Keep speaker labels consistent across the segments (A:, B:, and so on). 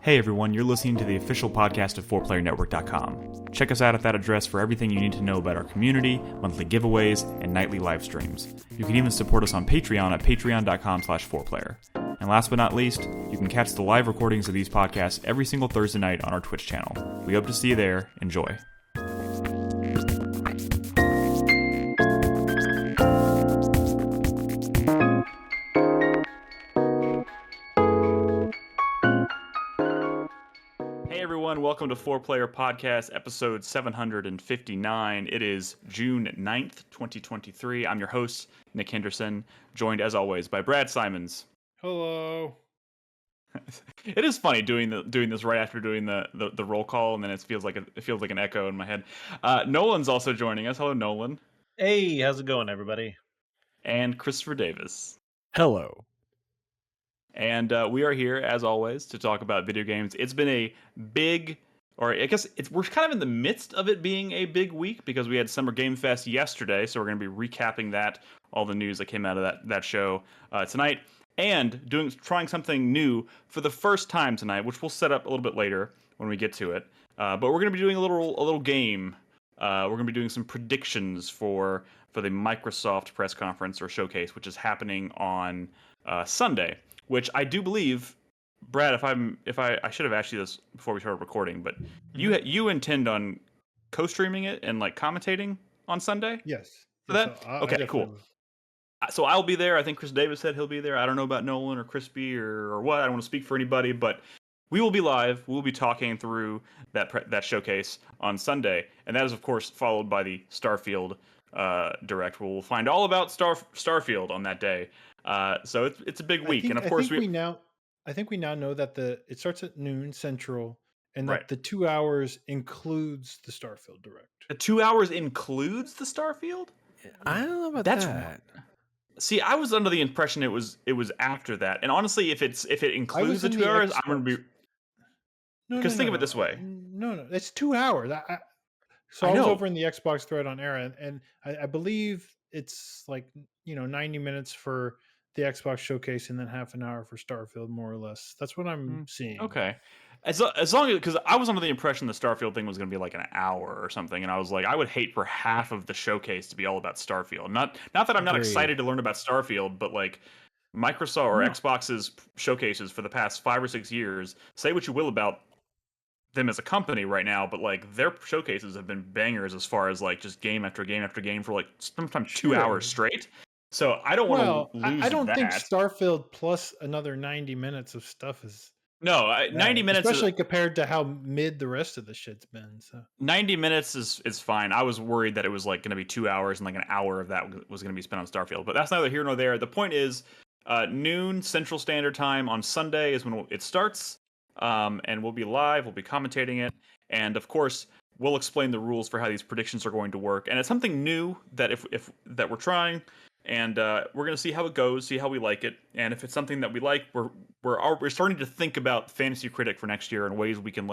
A: Hey everyone, you're listening to the official podcast of 4playernetwork.com. Check us out at that address for everything you need to know about our community, monthly giveaways, and nightly live streams. You can even support us on Patreon at patreon.com/4player. And last but not least, you can catch the live recordings of these podcasts every single Thursday night on our Twitch channel. We hope to see you there. Enjoy. Welcome to 4Player Podcast, episode 759. It is June 9th, 2023. I'm your host, Nick Henderson, joined as always by Brad Simons.
B: Hello.
A: It is funny doing this right after doing the roll call, and then it feels like an echo in my head. Nolan's also joining us. Hello, Nolan.
C: Hey, how's it going, everybody?
A: And Christopher Davis.
B: Hello.
A: And we are here, as always, to talk about video games. It's been a big, or I guess we're kind of in the midst of it being a big week because we had Summer Game Fest yesterday, so we're going to be recapping that, all the news that came out of that show tonight, and trying something new for the first time tonight, which we'll set up a little bit later when we get to it. But we're going to be doing a little game. We're going to be doing some predictions for the Microsoft press conference or showcase, which is happening on Sunday. Which I do believe, Brad, I should have asked you this before we started recording, but you intend on co-streaming it and like commentating on Sunday?
B: Yes.
A: For that? Okay, cool. So I'll be there. I think Chris Davis said he'll be there. I don't know about Nolan or Crispy or what. I don't want to speak for anybody, but we will be live. We'll be talking through that showcase on Sunday, and that is of course followed by the Starfield Direct. We'll find all about Starfield on that day. So it's a big week, and of course
B: I think we now know that it starts at noon Central, and that
A: right.
B: the 2 hours includes the Starfield Direct.
A: The 2 hours includes the Starfield?
D: I don't know about that.
A: See, I was under the impression it was after that, and honestly, if it includes the 2 hours, I'm gonna be. Because think of it this way.
B: No, it's 2 hours. I was over in the Xbox thread on Era, and I believe it's like 90 minutes for the Xbox showcase and then half an hour for Starfield, more or less. That's what I'm seeing.
A: Okay, as long as, because I was under the impression the Starfield thing was going to be like an hour or something, and I was like, I would hate for half of the showcase to be all about Starfield. Not that I'm not excited to learn about Starfield, but like Microsoft or Xbox's showcases for the past 5 or 6 years, say what you will about them as a company right now, but like their showcases have been bangers as far as like just game after game after game for like sometimes 2 hours straight. So I don't want to lose that.
B: I don't think Starfield plus another 90 minutes of stuff is
A: 90 minutes,
B: especially compared to how mid the rest of the shit's been. So
A: 90 minutes is fine. I was worried that it was like going to be 2 hours and like an hour of that was going to be spent on Starfield, but that's neither here nor there. The point is, noon Central Standard Time on Sunday is when it starts. And we'll be live, we'll be commentating it, and of course we'll explain the rules for how these predictions are going to work. And it's something new that if we're trying, and we're going to see how it goes, see how we like it, and if it's something that we like, we're starting to think about Fantasy Critic for next year and ways we can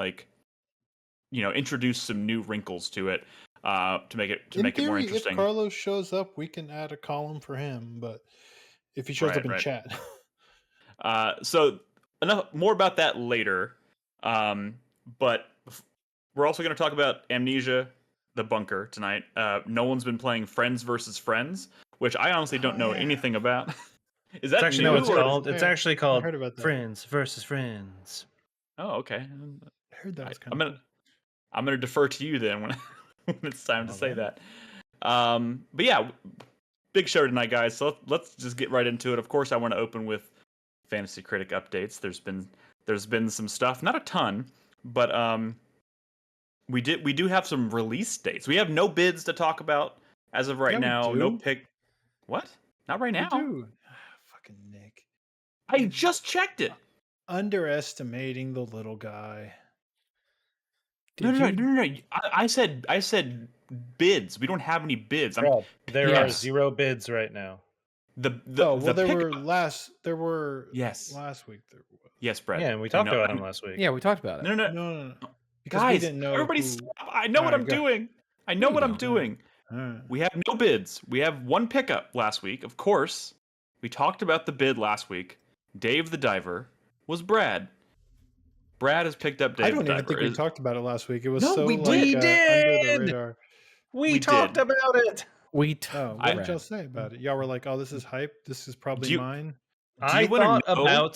A: introduce some new wrinkles to it to make it more interesting.
B: If Carlos shows up, we can add a column for him, but if he shows up in chat.
A: So more about that later, but we're also going to talk about Amnesia, the bunker tonight. Nolan's been playing Friends versus Friends, which I honestly don't know anything about. Is that
C: actually what it's called? It's actually called
D: Friends versus Friends.
A: Oh, okay.
B: I heard that was kind of
A: I'm gonna defer to you then when it's time to say that. But yeah, big show tonight, guys. So let's just get right into it. Of course, I want to open with Fantasy Critic updates. There's been some stuff, not a ton, but we do have some release dates. We have no bids to talk about as of right now. No pick. What? Not right now.
B: Fucking Nick.
A: I just checked it.
B: Underestimating the little guy.
A: No. I said bids. We don't have any bids.
C: There are 0 bids right now.
B: There were last week. There was.
A: Yes, Brett.
C: Yeah, and we talked about them last week.
D: Yeah, we talked about it.
B: No. Because
A: guys,
B: we didn't know
A: I know what I'm doing. I know what I'm doing. We have no bids. We have one pickup last week. Of course, we talked about the bid last week. Dave the Diver was Brad. Brad has picked up Dave
B: I
A: the
B: don't even
A: Diver.
B: think we talked about it last week. It was
A: No,
B: so
A: we
B: like
C: We
B: under the
C: did.
B: radar.
C: We talked
A: did.
C: about it.
B: Oh, what did y'all say about it? Y'all were like, "Oh, this is hype. This is probably mine."
A: Do you want to know?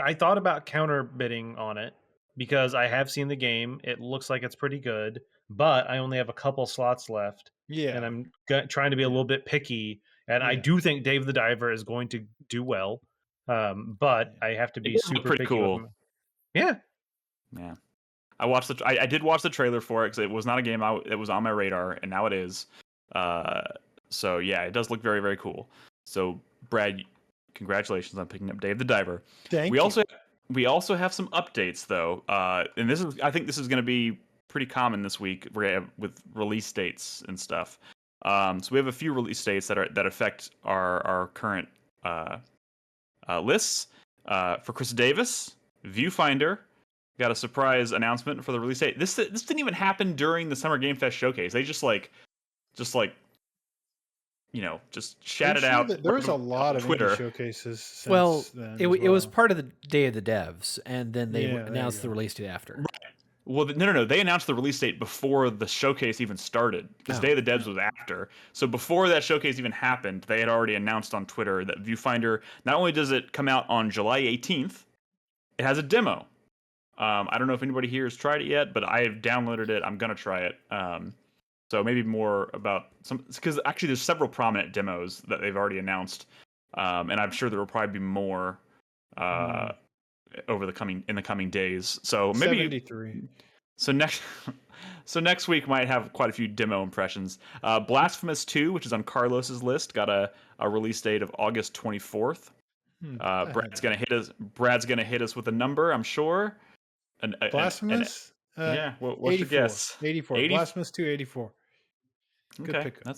C: I thought about counter bidding on it because I have seen the game. It looks like it's pretty good, but I only have a couple slots left.
B: Yeah,
C: And I'm trying to be a little bit picky. And I
B: Yeah.
C: do think Dave the Diver is going to do well, but I have to
A: It
C: be
A: does look
C: super
A: pretty
C: picky with
A: cool.
C: him. Yeah.
A: Yeah. I did watch the trailer for it because it was not a game it was on my radar, and now it is. So yeah, it does look very, very cool. So Brad, congratulations on picking up Dave the Diver.
B: Thank
A: we
B: you.
A: we also have some updates though, and I think this is going to be pretty common this week with release dates and stuff. So we have a few release dates that affect our current lists. For Chris Davis, Viewfinder got a surprise announcement for the release date. This didn't even happen during the Summer Game Fest showcase. They just shat it out.
B: There was a lot of
A: Twitter
B: indie showcases since
D: Well,
B: then.
D: it was part of the Day of the Devs, and then they
B: Yeah, there you
D: announced the
B: go.
D: release date after.
A: Well, no. They announced the release date before the showcase even started, because Day of the Devs was after. So before that showcase even happened, they had already announced on Twitter that Viewfinder, not only does it come out on July 18th, it has a demo. I don't know if anybody here has tried it yet, but I have downloaded it. I'm going to try it. So maybe more about because actually there's several prominent demos that they've already announced, and I'm sure there will probably be more over in the coming days. So maybe
B: 73.
A: So next week might have quite a few demo impressions. Blasphemous 2, which is on Carlos's list, got a release date of August 24th. Brad's gonna hit us with a number, I'm sure.
B: Blasphemous.
A: Yeah. What's your guess?
B: 84. Blasphemous 2, 84. Good
A: Okay,
B: pickup.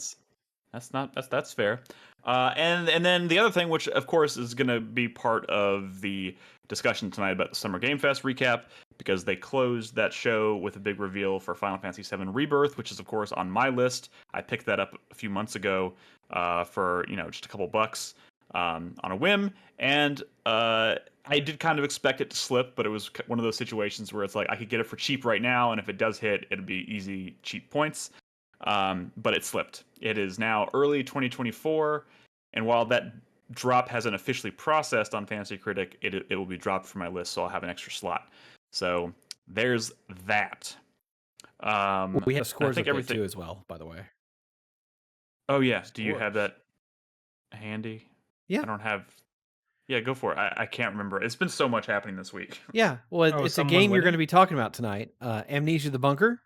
A: that's fair. And then the other thing, which of course is going to be part of the discussion tonight about the Summer Game Fest recap, because they closed that show with a big reveal for Final Fantasy VII Rebirth, which is of course on my list. I picked that up a few months ago for just a couple bucks on a whim, and I did kind of expect it to slip, but it was one of those situations where it's like I could get it for cheap right now, and if it does hit, it'd be easy cheap points. But it slipped. It is now early 2024, and while that drop hasn't officially processed on Fantasy Critic, it will be dropped from my list, so I'll have an extra slot. So there's that.
D: We have scores
A: update
D: too as well, by the way.
A: Oh yeah, do you have that handy?
D: Yeah,
A: I don't have. Yeah, go for it. I can't remember. It's been so much happening this week.
D: Yeah, well, it's a game you're going to be talking about tonight. Amnesia: The Bunker.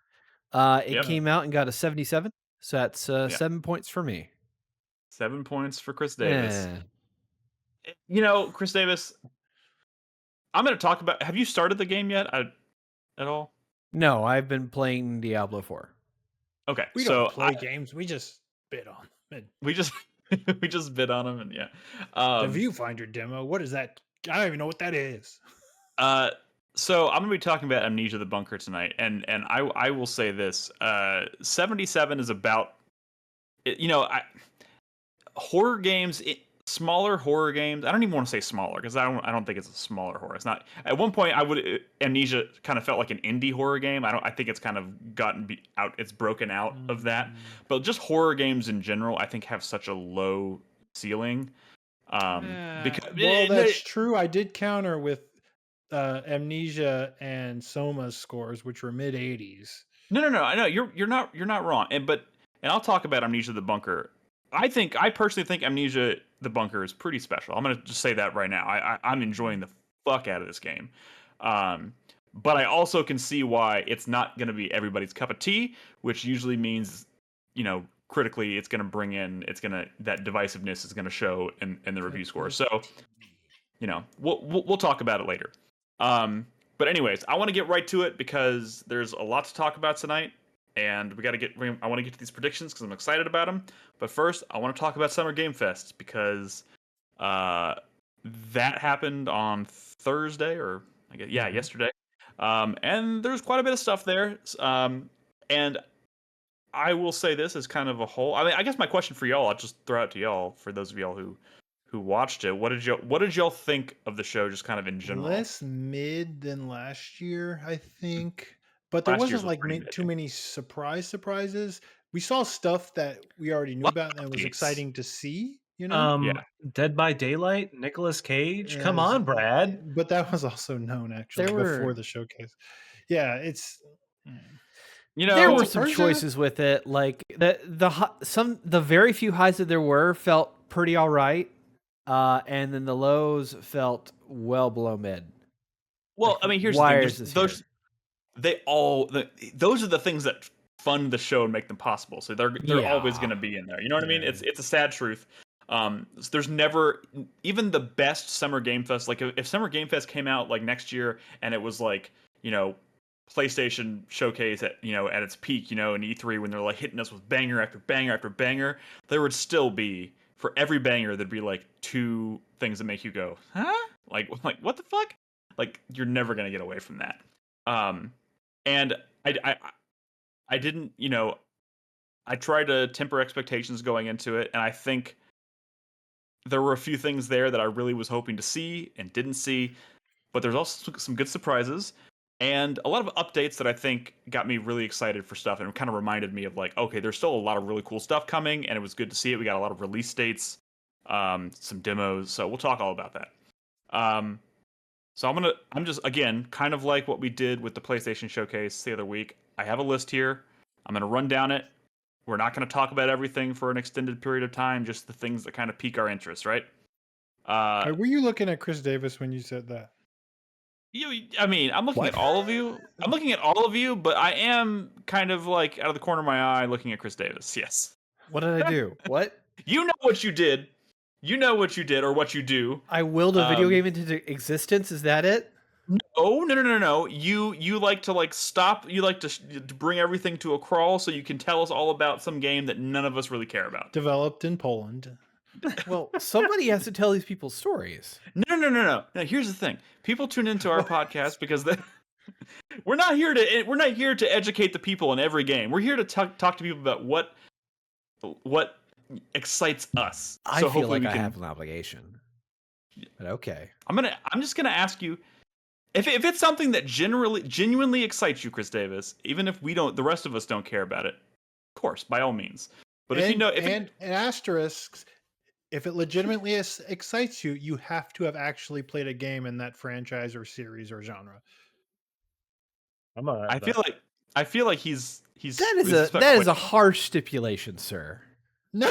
D: It came out and got a 77, so that's 7 points for me.
A: 7 points for Chris Davis. Chris Davis, I'm going to talk about. Have you started the game yet at all?
D: No, I've been playing Diablo 4.
A: Okay,
B: we don't play games. We just bid on them.
A: We just bid on them, and
B: the Viewfinder demo. What is that? I don't even know what that is.
A: So I'm going to be talking about Amnesia: The Bunker tonight, and I will say this: 77 is about, horror games, smaller horror games. I don't even want to say smaller because I don't think it's a smaller horror. It's not. At one point, Amnesia kind of felt like an indie horror game. I think it's kind of gotten out. It's broken out of that. But just horror games in general, I think have such a low ceiling.
B: That's true. I did counter with Amnesia and Soma's scores, which were mid 80s.
A: No. I know you're not wrong. And I'll talk about Amnesia: The Bunker. I personally think Amnesia: The Bunker is pretty special. I'm gonna just say that right now. I'm enjoying the fuck out of this game. But I also can see why it's not gonna be everybody's cup of tea, which usually means, critically that divisiveness is gonna show in the review scores. So, we'll talk about it later. But anyways, I want to get right to it because there's a lot to talk about tonight, and I want to get to these predictions because I'm excited about them. But first, I want to talk about Summer Game Fest because that happened on Thursday, or I guess yesterday. And there's quite a bit of stuff there. And I will say this as kind of a whole. I mean, I guess my question for y'all, I'll just throw out to y'all for those of y'all who who watched it. What did y'all think of the show, just kind of in general?
B: Less mid than last year, I think, but there
A: Last year's
B: wasn't
A: was
B: like
A: pretty
B: too
A: mid.
B: many surprises. We saw stuff that we already knew
A: Lot
B: about, and it was
A: updates.
B: exciting to see. You know,
A: Yeah.
C: Dead by Daylight, Nicolas Cage. Come
B: As-
C: on, Brad.
B: but that was also known actually
D: There were-
B: before the showcase. Yeah, it's
A: You know,
D: there were
B: Prince of
D: some
B: Persia?
D: choices with it, like the very few highs that there were felt pretty all right, and then the lows felt well below mid.
A: well,
D: like,
A: I mean, here's
D: why
A: the
D: is
A: thing.
D: this
A: Those those are the things that fund the show and make them possible. So they're always
D: Yeah.
A: going to be in there. You know what I mean?
B: Yeah.
A: It's a sad truth. So there's never even the best Summer Game Fest. Like if Summer Game Fest came out like next year and it was like, you know, PlayStation showcase at at its peak, in E3 when they're like hitting us with banger after banger after banger, there would still be, for every banger, there'd be like 2 things that make you go, huh? Like what the fuck? Like you're never gonna get away from that. And I didn't, I tried to temper expectations going into it, and I think there were a few things there that I really was hoping to see and didn't see, but there's also some good surprises and a lot of updates that I think got me really excited for stuff, and it kind of reminded me of like, okay, there's still a lot of really cool stuff coming, and it was good to see it. We got a lot of release dates, some demos, so we'll talk all about that. So I'm just, again, kind of like what we did with the PlayStation Showcase the other week. I have a list here. I'm going to run down it. We're not going to talk about everything for an extended period of time, just the things that kind of pique our interest, right?
B: were you looking at Chris Davis when you said that?
A: I mean, I'm looking at all of you. I'm looking at all of you, but I am kind of like out of the corner of my eye looking at Chris Davis. Yes.
D: What did I do? What?
A: You know what you did. You know what you did or what you do.
D: I willed a video game into existence. Is that it?
A: No. You like to stop. You like to bring everything to a crawl so you can tell us all about some game that none of us really care about.
B: Developed in Poland.
D: Well, somebody has to tell these people's stories.
A: No. Now, here's the thing. People tune into our podcast because we're not here to educate the people in every game. We're here to talk to people about what excites us.
D: I
A: so
D: feel
A: hopefully
D: like
A: we
D: I
A: can,
D: have an obligation. But okay.
A: I'm just gonna ask you if it's something that genuinely excites you, Chris Davis, even if the rest of us don't care about it. Of course, by all means. But
B: and asterisks, if it legitimately excites you, you have to have actually played a game in that franchise or series or genre.
A: I feel like he's
D: that is a harsh stipulation, sir.
B: No,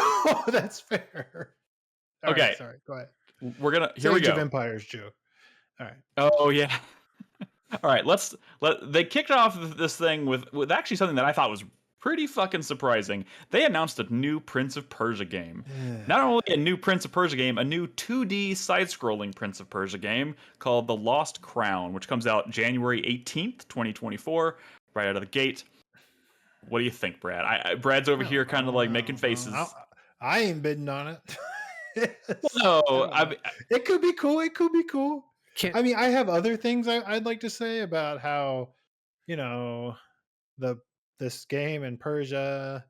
B: that's fair. All
A: okay,
B: right, sorry. Go ahead.
A: We're gonna here we
B: Age
A: go.
B: of Empires joke. All right.
A: Oh yeah. All right. They kicked off this thing with actually something that I thought was pretty fucking surprising. They announced a new Prince of Persia game. Not only a new Prince of Persia game, a new 2D side-scrolling Prince of Persia game called The Lost Crown, which comes out January 18th, 2024, right out of the gate. What do you think, Brad? Brad's over here kind of like making faces.
B: I ain't bidding on it.
A: No,
B: it could be cool. It could be cool.
D: Can't-
B: I mean, I have other things I'd like to say about how, this game in Persia,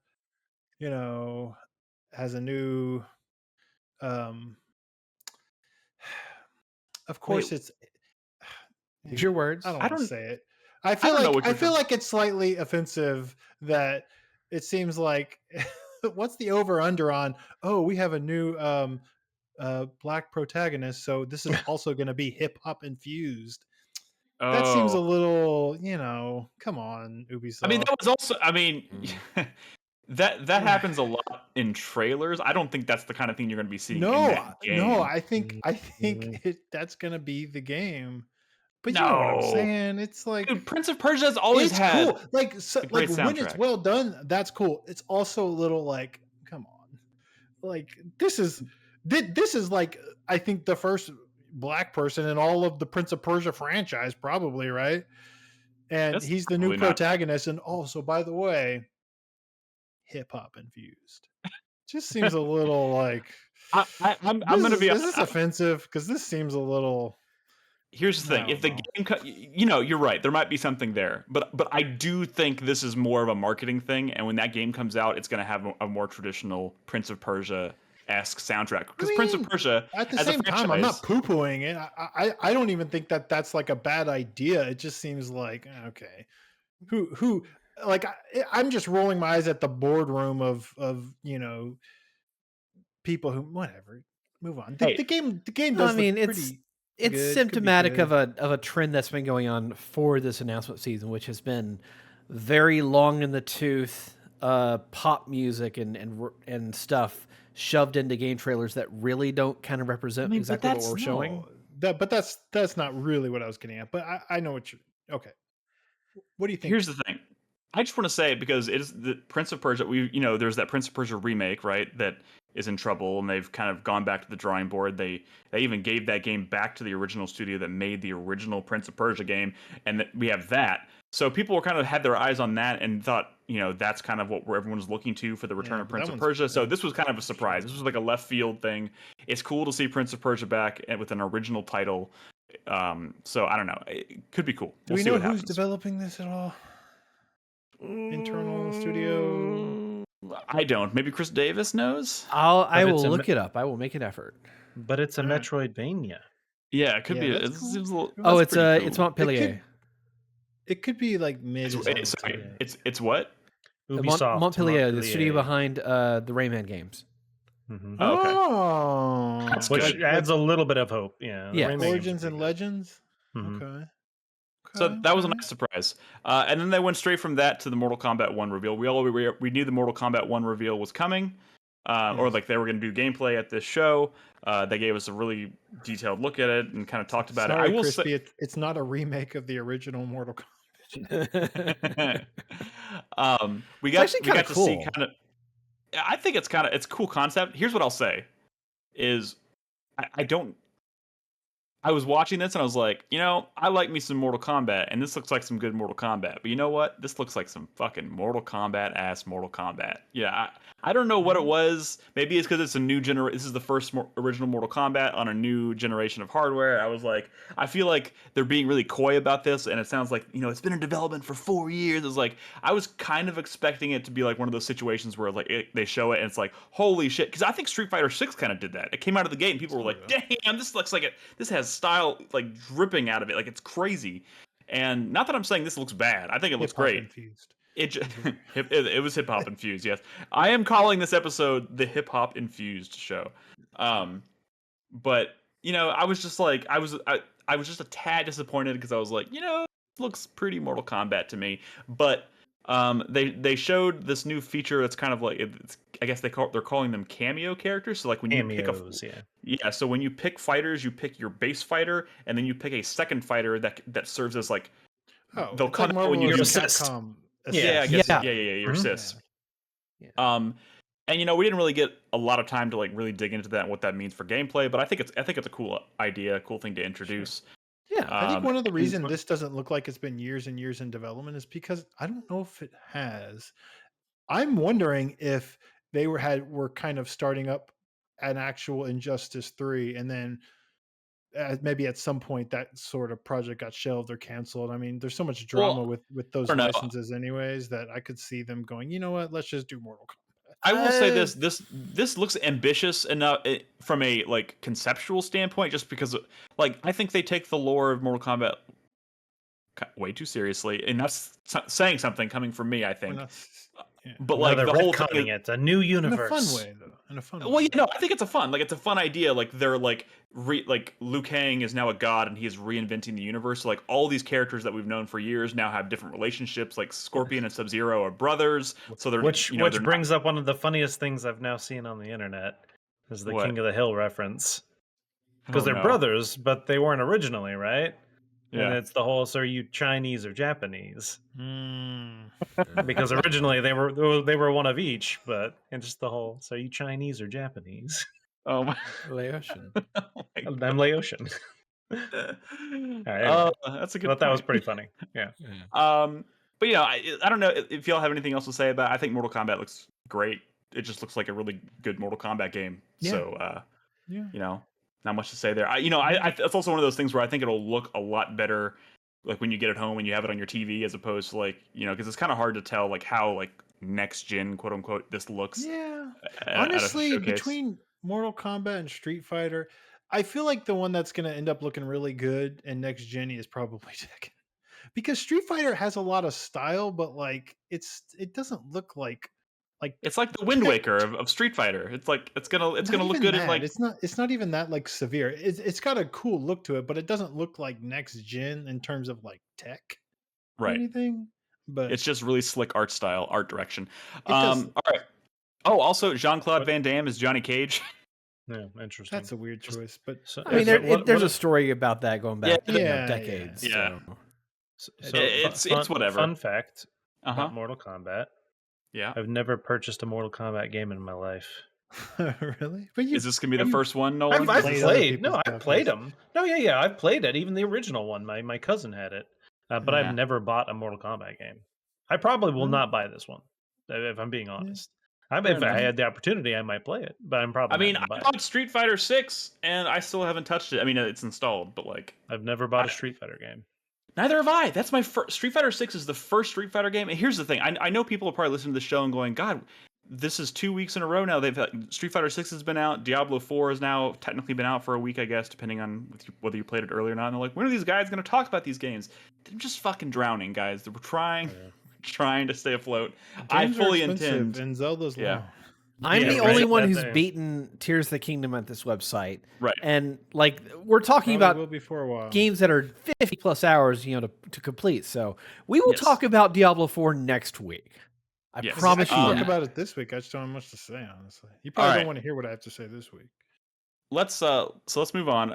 B: has a new, of course it's
D: Use your words.
B: I don't want to say it. I feel like it's slightly offensive that it seems like what's the over under on, oh, we have a new black protagonist, so this is also going to be hip hop infused. That seems a little, come on, Ubisoft.
A: I mean, that was also, that happens a lot in trailers. I don't think that's the kind of thing you're going to be seeing in that game.
B: No, I think that's going to be the game. But you know what I'm saying? It's like,
A: dude, Prince of Persia has always had
B: cool. Like when it's well done, that's cool. It's also a little like, come on, like this is like, I think the first black person in all of the Prince of Persia franchise, probably, right? And
A: That's
B: he's the new protagonist. And also, by the way, hip hop infused. Just seems a little like
A: I'm going to be.
B: Is this offensive? Because this seems a little.
A: Here's the thing: if the game, you're right. There might be something there, but I do think this is more of a marketing thing. And when that game comes out, it's going to have a more traditional Prince of Persia esque soundtrack.
B: I
A: Because Prince of
B: mean,
A: Persia,
B: at the
A: as a
B: same time, I'm not
A: franchise,
B: poo-pooing it. I don't even think that that's like a bad idea. It just seems like okay, who like I'm just rolling my eyes at the boardroom of people who whatever. Move on. The,
A: hey,
B: the game the game
D: No, I
B: does look
D: mean
B: pretty
D: it's
B: good. Could be
D: symptomatic
B: good.
D: of a trend that's been going on for this announcement season, which has been very long in the tooth, pop music and stuff shoved into game trailers that really don't kind of
A: I
D: represent
A: mean, but
D: exactly what
A: that's
D: we're showing.
B: No, that's not really what I was getting at. But I know what you're. Okay, what do you think?
A: here's the thing. I just want to say it because it is the Prince of Persia. There's that Prince of Persia remake, right? That is in trouble, and they've kind of gone back to the drawing board. They even gave that game back to the original studio that made the original Prince of Persia game, and that we have that. So people were kind of had their eyes on that and thought, that's kind of what everyone's looking to for the return
B: Yeah,
A: of
B: but that
A: Prince of
B: one's
A: Persia. So
B: that
A: this was kind of a surprise. This was like a left field thing. It's cool to see Prince of Persia back and with an original title. So I don't know. It could be cool.
B: Do
A: We'll
B: we
A: see
B: know
A: what
B: who's
A: happens.
B: developing this at all? Internal studio.
A: I don't. Maybe Chris Davis knows.
D: I
C: But
D: will
C: it's a
D: look it up. I will make an effort.
C: But it's a
B: All right.
C: Metroidvania.
A: Yeah, it could
B: Yeah,
A: be.
B: that's
A: It
B: cool.
A: seems a little.
D: Oh,
A: That's pretty
D: it's
A: cool.
D: Montpellier.
B: It could be like mid as hell
A: Sorry,
B: too.
A: it's what?
C: Ubisoft.
D: Montpellier, the studio behind the Rayman games.
C: Mhm.
A: Oh, okay.
B: Oh,
A: That's
C: Which
A: good.
C: adds a little bit of hope. Yeah.
D: Yeah.
C: Rayman games are
B: Origins
C: pretty
B: and
C: good.
B: Legends.
C: Mhm.
B: Okay.
A: So
B: Okay,
A: that was a
B: okay.
A: nice surprise. And then they went straight from that to the Mortal Kombat 1 reveal. We knew the Mortal Kombat 1 reveal was coming, or
B: Yes.
A: like they were going to do gameplay at this show. They gave us a really detailed look at it and kind of talked about
B: Sorry,
A: it. I will
B: Crispy.
A: say,
B: It's not a remake of the original Mortal Kombat.
A: we
D: It's
A: got
D: actually
A: we
D: kinda
A: got to see
D: cool.
A: kind of. I think it's a cool concept. Here's what I'll say: is I don't. I was watching this and I was like, I like me some Mortal Kombat, and this looks like some good Mortal Kombat. But you know what? This looks like some fucking Mortal Kombat ass Mortal Kombat. Yeah, I don't know what it was. Maybe it's because it's a new generation. This is the first original Mortal Kombat on a new generation of hardware. I was like, I feel like they're being really coy about this, and it sounds like it's been in development for 4 years. It's like I was kind of expecting it to be like one of those situations where like they show it and it's like, holy shit, because I think Street Fighter 6 kind of did that. It came out of the gate and people were like, damn, this looks like it. This has style like dripping out of it, like it's crazy. And not that I'm saying this looks bad. I think it looks
B: Hip-hop
A: great.
B: infused.
A: It was hip hop infused. Yes, I am calling this episode the hip hop infused show. But I was just like, I was just a tad disappointed because I was like, it looks pretty Mortal Kombat to me. But they showed this new feature that's kind of like I guess they're calling them cameo characters. So like when you
C: Cameos,
A: pick
C: yeah.
A: yeah, so when you pick fighters, you pick your base fighter, and then you pick a second fighter that serves as like
B: Oh,
A: they'll
B: it's
A: come
B: like
A: out when
B: Marvel
A: you
B: vs.
A: do
C: assist.
B: Capcom.
A: yeah, I guess
D: Yeah.
A: your
C: Mhm.
A: assist.
D: Yeah.
A: And we didn't really get a lot of time to like really dig into that and what that means for gameplay, but I think it's a cool idea, a cool thing to introduce.
D: Yeah.
B: I think one of the
A: and-
B: reasons this doesn't look like it's been years and years in development is because I don't know if it has. I'm wondering if they were kind of starting up an actual Injustice 3, and then maybe at some point that sort of project got shelved or canceled. I mean, there's so much drama
A: Well,
B: with those
A: don't know.
B: licenses anyways that I could see them going, you know what, let's just do Mortal Kombat.
A: I will say this looks ambitious enough from a like conceptual standpoint, just because like I think they take the lore of Mortal Kombat way too seriously, and that's saying something coming from me, I
B: We're
A: think.
B: not, yeah.
A: But
C: Now
A: like
C: they're
A: the whole thing
C: retconning it. A new
B: In a
C: universe.
B: fun way, though. In a fun
A: Well,
B: way.
A: I think it's a fun idea. Like they're like like Liu Kang is now a god and he is reinventing the universe. So, like all these characters that we've known for years now have different relationships. Like Scorpion and Sub-Zero are brothers. So they're
C: Which
A: they're
C: brings up one of the funniest things I've now seen on the internet is the
A: What?
C: King of the Hill reference.
A: not,
C: Because they're
A: no.
C: brothers, but they weren't originally, right? And
A: Yeah.
C: it's the whole, so are you Chinese or Japanese?
B: Mm.
C: Because originally they were one of each, but it's just the whole, so are you Chinese or Japanese?
A: Oh my.
D: Laotian.
A: Oh my
C: I'm Laotian.
A: Oh, that's a
C: I
A: good.
C: thought that was
A: point.
C: pretty funny. Yeah.
A: But I don't know if y'all have anything else to say about it. I think Mortal Kombat looks great. It just looks like a really good Mortal Kombat game.
B: Yeah.
A: So,
B: Yeah.
A: not much to say there. It's also one of those things where I think it'll look a lot better, like when you get it home and you have it on your TV, as opposed to like, because it's kind of hard to tell like how like next gen quote unquote this looks.
B: Yeah.
A: at a
B: Honestly,
A: showcase.
B: between Mortal Kombat and Street Fighter. I feel like the one that's going to end up looking really good and next gen is probably Tekken, because Street Fighter has a lot of style, but like it doesn't look like
A: It's like the Wind Waker of Street Fighter. It's like it's gonna
B: not
A: look
B: even
A: good in
B: that.
A: like
B: It's not even that like severe. It's got a cool look to it, but it doesn't look like next gen in terms of like tech or
A: right.
B: anything. But
A: It's just really slick art style, art direction.
B: it does.
A: All right. Oh, also Jean-Claude
C: What-
A: Van Damme is Johnny Cage.
C: Yeah, interesting.
B: That's a weird choice, but
C: So-
D: I mean,
C: so
D: there's a story about that going back
B: Yeah,
D: decades.
A: yeah.
D: So.
C: So
A: It's whatever.
C: Fun fact
A: Uh-huh.
C: about Mortal Kombat.
A: Yeah.
C: I've never purchased a Mortal Kombat game in my life.
B: really? But you
A: Is this gonna be the first one, Nolan?
C: I've
B: played other
C: played.
B: people's
C: No, I've
B: copies.
C: played them. No, yeah, I've played it. Even the original one. My cousin had it, but
A: Yeah.
C: I've never bought a Mortal Kombat game. I probably will
B: Mm.
C: not buy this one, if I'm being honest.
A: Fair
C: If I
A: enough.
C: had the opportunity, I might play it, but I'm probably.
A: I mean,
C: not
A: I
C: gonna buy it.
A: bought Street Fighter 6 and I still haven't touched it. I mean, it's installed, but like
C: I've never bought a Street Fighter game.
A: neither have I. That's my first. Street Fighter 6 is the first Street Fighter game. And here's the thing: I know people are probably listening to the show and going, "God, this is 2 weeks in a row now. They've Street Fighter 6 has been out. Diablo 4 has now technically been out for a week, I guess, depending on whether you played it early or not." And they're like, "When are these guys going to talk about these games?" They're just fucking drowning, guys. We're trying to stay afloat. I
B: games are
A: fully
B: expensive
A: intend.
B: and Zelda's
A: Yeah.
B: long.
D: I'm
C: Yeah,
D: the
C: right.
D: only one
C: That
D: who's
C: thing.
D: beaten Tears of the Kingdom at this website.
A: Right.
D: And like we're talking
B: Probably
D: about
B: will be for a while.
D: games that are 50 plus hours, to complete. So we will
A: Yes.
D: talk about Diablo 4 next week. I
A: Yes.
D: promise
B: I
D: you
B: can
A: Um,
B: talk
D: that.
B: about it this week. I just don't have much to say, honestly. You probably
A: All
B: don't
A: right.
B: want to hear what I have to say this week.
A: Let's move on.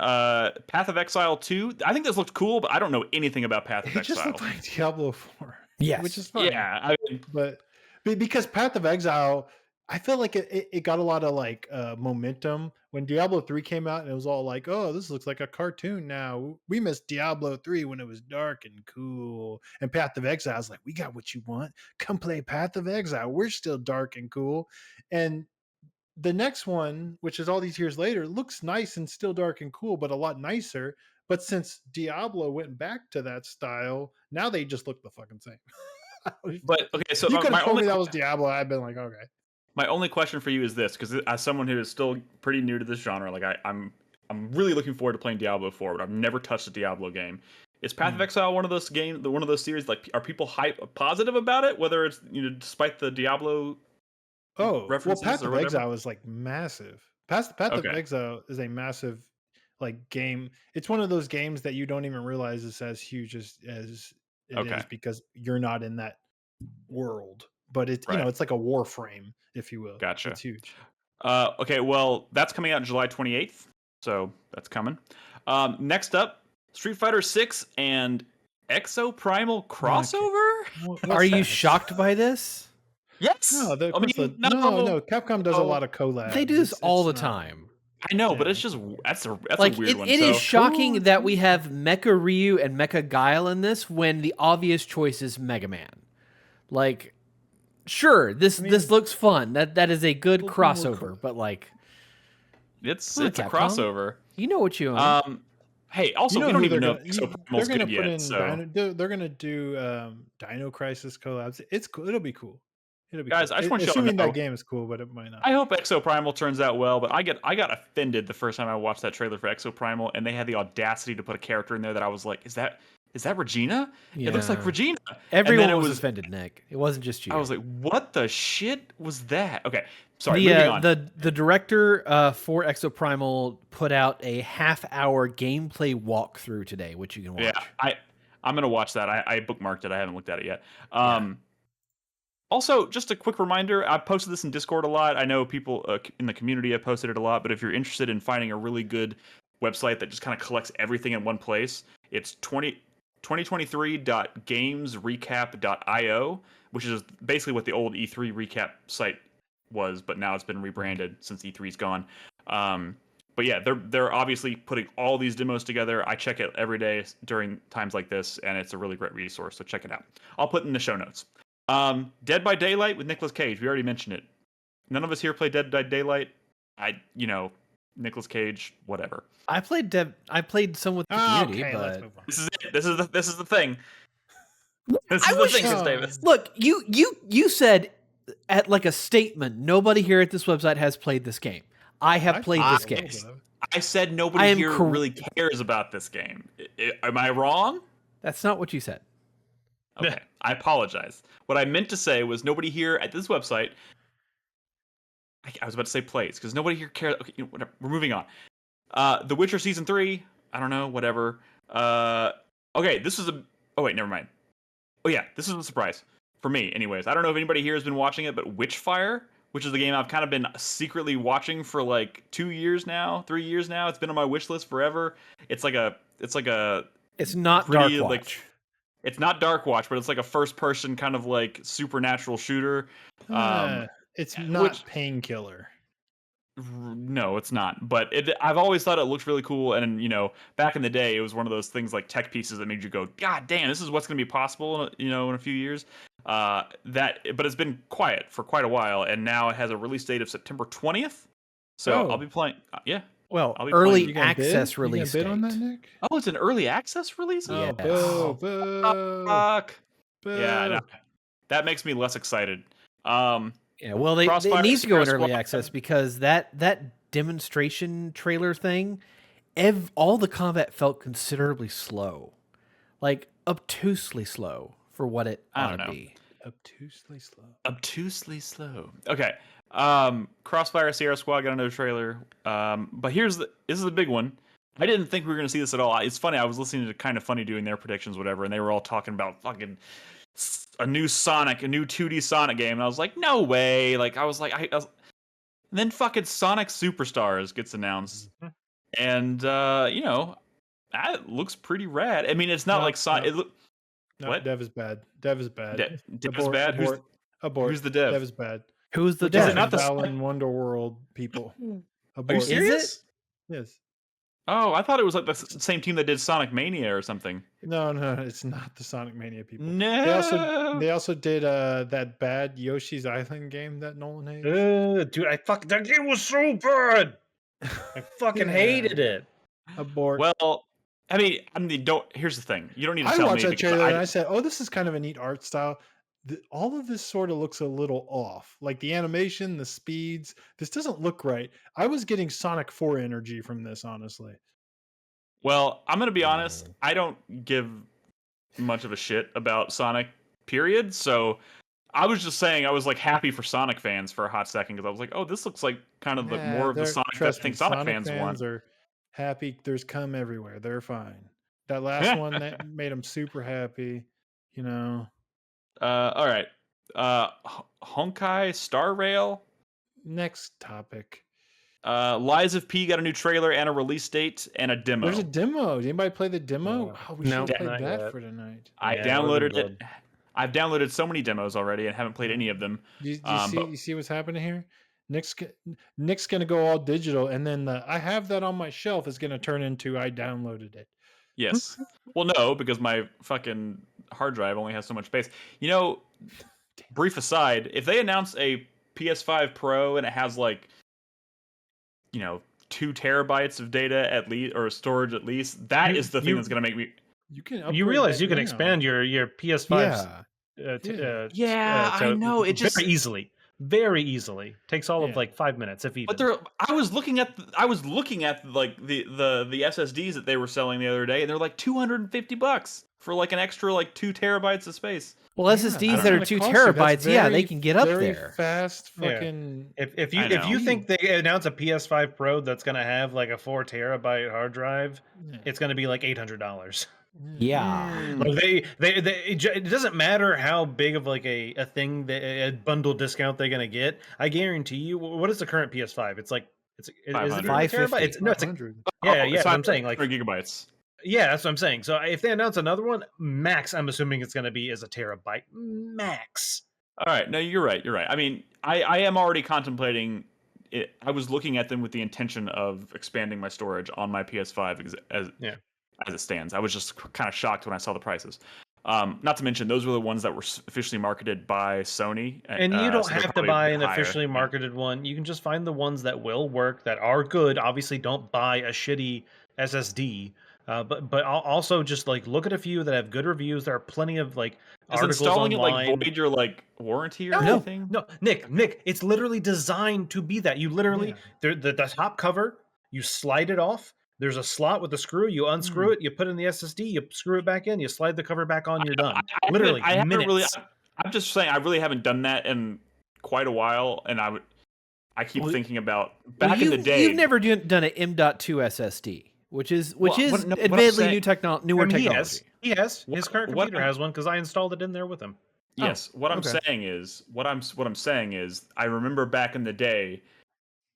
A: Path of Exile 2. I think this looked cool, but I don't know anything about Path of
B: It just
A: Exile.
B: looked like Diablo 4.
D: Yes.
B: Which is fine.
A: Yeah, I mean,
B: But because Path of Exile, I feel like it got a lot of like momentum when Diablo 3 came out, and it was all like, oh, this looks like a cartoon now. We missed Diablo 3 when it was dark and cool. And Path of Exile is like, we got what you want. Come play Path of Exile. We're still dark and cool. And the next one, which is all these years later, looks nice and still dark and cool, but a lot nicer. But since Diablo went back to that style, now they just look the fucking same.
A: but okay. So
B: If you could
A: my
B: have told
A: only
B: me that was Diablo, I'd been like, okay.
A: my only question for you is this, because as someone who is still pretty new to this genre, like I'm really looking forward to playing Diablo 4, but I've never touched a Diablo game. Is Path of Exile one of those one of those series? Like, are people positive about it? Whether it's despite the Diablo references
B: Path
A: or
B: of
A: whatever?
B: Exile is like massive. Path of
A: Okay.
B: Exile is a massive like game. It's one of those games that you don't even realize is as huge as it
A: Okay.
B: is because you're not in that world. But it's
A: Right.
B: it's like a war frame, if you will.
A: Gotcha.
B: It's huge.
A: Okay, well, that's coming out July 28th, so that's coming. Next up, Street Fighter 6 and Exoprimal crossover?
D: Are you shocked by this?
A: Yes.
B: No,
A: I mean,
B: no. Capcom does a
A: no.
B: lot of collabs.
D: They do this all the
B: not-
D: time.
A: I know, but
B: Yeah.
A: it's just that's a
D: Like
A: weird one.
D: it
A: so,
D: is shocking that we have Mecha Ryu and Mecha Guile in this when the obvious choice is Mega Man. Like, sure, this looks fun. That is a good
B: Well, then we'll
D: crossover, but like,
A: it's
D: Come on,
A: a
D: Capcom.
A: crossover.
D: you know what you own.
A: Hey, also
B: You
A: we
B: know
A: don't
B: who
A: even know
B: they're
A: if
B: gonna,
A: Exoprimal's
B: they're gonna
A: good
B: put
A: yet.
B: in
A: So,
B: they're gonna do Dino Crisis collabs. It's cool. It'll be cool. It'll be
A: Guys,
B: cool.
A: I just want y'all to
B: assuming
A: know-
B: that game is cool, but it might not.
A: I hope Exoprimal turns out well, but I got offended the first time I watched that trailer for Exoprimal, and they had the audacity to put a character in there that I was like, is that Regina? It looks like
D: Yeah.
A: Regina.
D: Everyone
A: it
D: was
A: was-
D: offended, Nick. It wasn't just you.
A: I was like, what the shit was that? Okay, sorry,
D: the
A: moving on.
D: the director for Exoprimal put out a half-hour gameplay walkthrough today, which you can watch.
A: Yeah, I'm gonna watch that. I bookmarked it. I haven't looked at it yet. Also, just a quick reminder, I posted this in Discord a lot. I know people in the community have posted it a lot, but if you're interested in finding a really good website that just kind of collects everything in one place, it's 2023.gamesrecap.io, which is basically what the old E3 recap site was, but now it's been rebranded since E3's gone. But yeah, they're obviously putting all these demos together. I check it every day during times like this, and it's a really great resource, so check it out. I'll put it in the show notes. Dead by Daylight with Nicolas Cage. We already mentioned it. None of us here play Dead by Daylight. Nicolas Cage, whatever.
D: I played some with the community,
B: Okay, let's
D: but
B: move on.
A: This is it. This is the thing. This
D: I
A: is the
D: wish-
A: thing, Chris
B: Oh.
A: Davis.
D: look, you said at like a statement, nobody here at this website has played this game. I have played this
B: a little
D: game.
B: bit of it.
A: I said nobody
D: am
A: here
D: cor-
A: really cares about this game. Am I wrong?
D: That's not what you said.
A: Okay, I apologize. What I meant to say was nobody here at this website. I was about to say plays because nobody here cares. Okay, whatever. We're moving on. The Witcher season 3. I don't know. Whatever. Okay, this is a. Oh wait, never mind. Oh yeah, this is a surprise for me. Anyways, I don't know if anybody here has been watching it, but Witchfire, which is the game I've kind of been secretly watching for like 2 years now, 3 years now. It's been on my wish list forever. It's like a.
D: It's not
A: pretty,
D: Dark
A: like,
D: Watch.
A: It's not Dark Watch, but it's like a first-person kind of like supernatural shooter.
B: It's not
A: which-
B: Painkiller.
A: No, it's not. But I've always thought it looked really cool. And, back in the day, it was one of those things like tech pieces that made you go, God damn, this is what's going to be possible, in a few years. But it's been quiet for quite a while. And now it has a release date of September 20th. So I'll be playing. Yeah.
D: Well,
A: I'll be
D: early
A: playing-
D: access
B: You gonna
D: release
B: bid
D: date.
B: on that, Nick?
A: Oh, it's an early access release?
B: Oh,
D: Yes.
B: boo, boo,
A: Fuck.
B: boo.
A: Yeah, no, that makes me less excited.
D: Yeah, well, it
A: Crossfire
D: needs to go in
A: Square
D: early
A: Squad.
D: access because that demonstration trailer thing, all the combat felt considerably slow, like obtusely slow for what it
A: I
D: ought
A: don't
D: to
A: know.
D: be.
B: Obtusely slow.
A: Obtusely slow. Okay. Crossfire Sierra Squad got another trailer. But this is the big one. I didn't think we were going to see this at all. It's funny. I was listening to Kind of Funny doing their predictions, whatever, and they were all talking about fucking a new 2D Sonic game, and I was like, no way. Like, I was like, and then fucking Sonic Superstars gets announced, and that looks pretty rad. I mean, it's not like Sonic.
B: No,
A: What?
B: Dev is bad. Dev is bad.
A: Dev is bad?
B: Abort.
A: Who's the dev?
B: Dev is bad.
D: Who's the
B: Which is
A: Is it
D: dev?
A: not the
B: Balan Wonderworld people.
A: Are you
B: Abort.
A: serious?
B: Yes.
A: Oh, I thought it was like the same team that did Sonic Mania or something.
B: No, it's not the Sonic Mania people.
A: No.
B: They also did that bad Yoshi's Island game that Nolan hates.
C: Dude, that game was so bad. I fucking
B: Yeah.
C: hated it.
B: Abort.
A: Well, I mean, here's the thing. You don't need to
B: I
A: tell
B: watched
A: me
B: that
A: because
B: trailer and I said, "Oh, this is kind of a neat art style." All of this sort of looks a little off, like the animation, the speeds. This doesn't look right. I was getting Sonic 4 energy from this, honestly.
A: Well, I'm going to be honest. I don't give much of a shit about Sonic, period. So I was just saying I was like happy for Sonic fans for a hot second because I was like, oh, this looks like kind of more of the Sonic that I think Sonic fans want.
B: Are happy. There's cum everywhere. They're fine. That last one that made them super happy.
A: All right. Honkai Star Rail.
B: Next topic.
A: Lies of P got a new trailer and a release date and a demo.
B: There's a demo. Did anybody play the demo? Oh, we
C: No,
B: should have
C: not
B: played that
C: yet.
B: for tonight.
A: I
C: Yeah,
A: downloaded
C: that would've
A: it.
C: been
A: I've downloaded so many demos already and haven't played any of them.
B: You see what's happening here? Nick's gonna go all digital, and then the I have that on my shelf is gonna turn into I downloaded it.
A: Yes. Well, no, because my fucking hard drive only has so much space. Brief aside, if they announce a PS5 Pro and it has 2 terabytes of data at least, or storage at least, that is the thing that's going to make me.
B: You can.
C: You
B: upgrade
C: realize
B: that
C: you can
B: now.
C: expand your PS5's
A: I know. It just
C: very easily takes all of
B: Yeah.
C: like 5 minutes if even.
A: But I was looking at the SSDs that they were selling the other day, and they're like $250 for like an extra 2 terabytes of space.
D: Well,
B: Yeah,
D: SSDs
B: that's
D: that are
B: gonna
D: 2
B: cost you. That's
D: terabytes, yeah, they
B: very-
D: can get up
B: very
D: there.
B: Fast,
C: Yeah.
B: fucking.
C: If
A: I know.
C: you think they announce a PS5 Pro that's gonna have like a 4 terabyte hard drive,
B: Yeah.
C: it's gonna be like $800.
D: Yeah.
C: Like it doesn't matter how big of like a thing a bundle discount they're gonna get. I guarantee you. What is the current PS5? Is it
A: 500.
C: 5 terabyte?
D: 550.
C: It's, no, it's
B: 500.
C: yeah. I'm saying like
A: 100 gigabytes.
C: yeah, that's what I'm saying. So if they announce another one, max, I'm assuming it's gonna be as a terabyte max.
A: All right. No, you're right. You're right. I mean, I am already contemplating it. I was looking at them with the intention of expanding my storage on my PS5 as it stands. I was just kind of shocked when I saw the prices. Not to mention, those were the ones that were officially marketed by Sony.
C: And you don't
A: so they're
C: have to
A: probably
C: buy
A: a bit
C: an
A: higher.
C: officially marketed one. You can just find the ones that will work, that are good. Obviously, don't buy a shitty SSD. Also just like look at a few that have good reviews. There are plenty of like
A: Is
C: articles
A: installing it like
C: online.
A: void your like warranty or
C: No,
A: anything?
C: no, Nick, it's literally designed to be that. You literally the top cover, you slide it off. There's a slot with a screw. You unscrew it. You put in the SSD. You screw it back in. You slide the cover back on. You're done. Literally,
A: I haven't
C: minutes.
A: really. I'm just saying, I really haven't done that in quite a while, and I keep thinking about back in the day.
D: You've never done an M.2 SSD, which is admittedly newer technology.
C: He has. His current computer has one because I installed it in there with him.
A: Yes, what I'm saying is I remember back in the day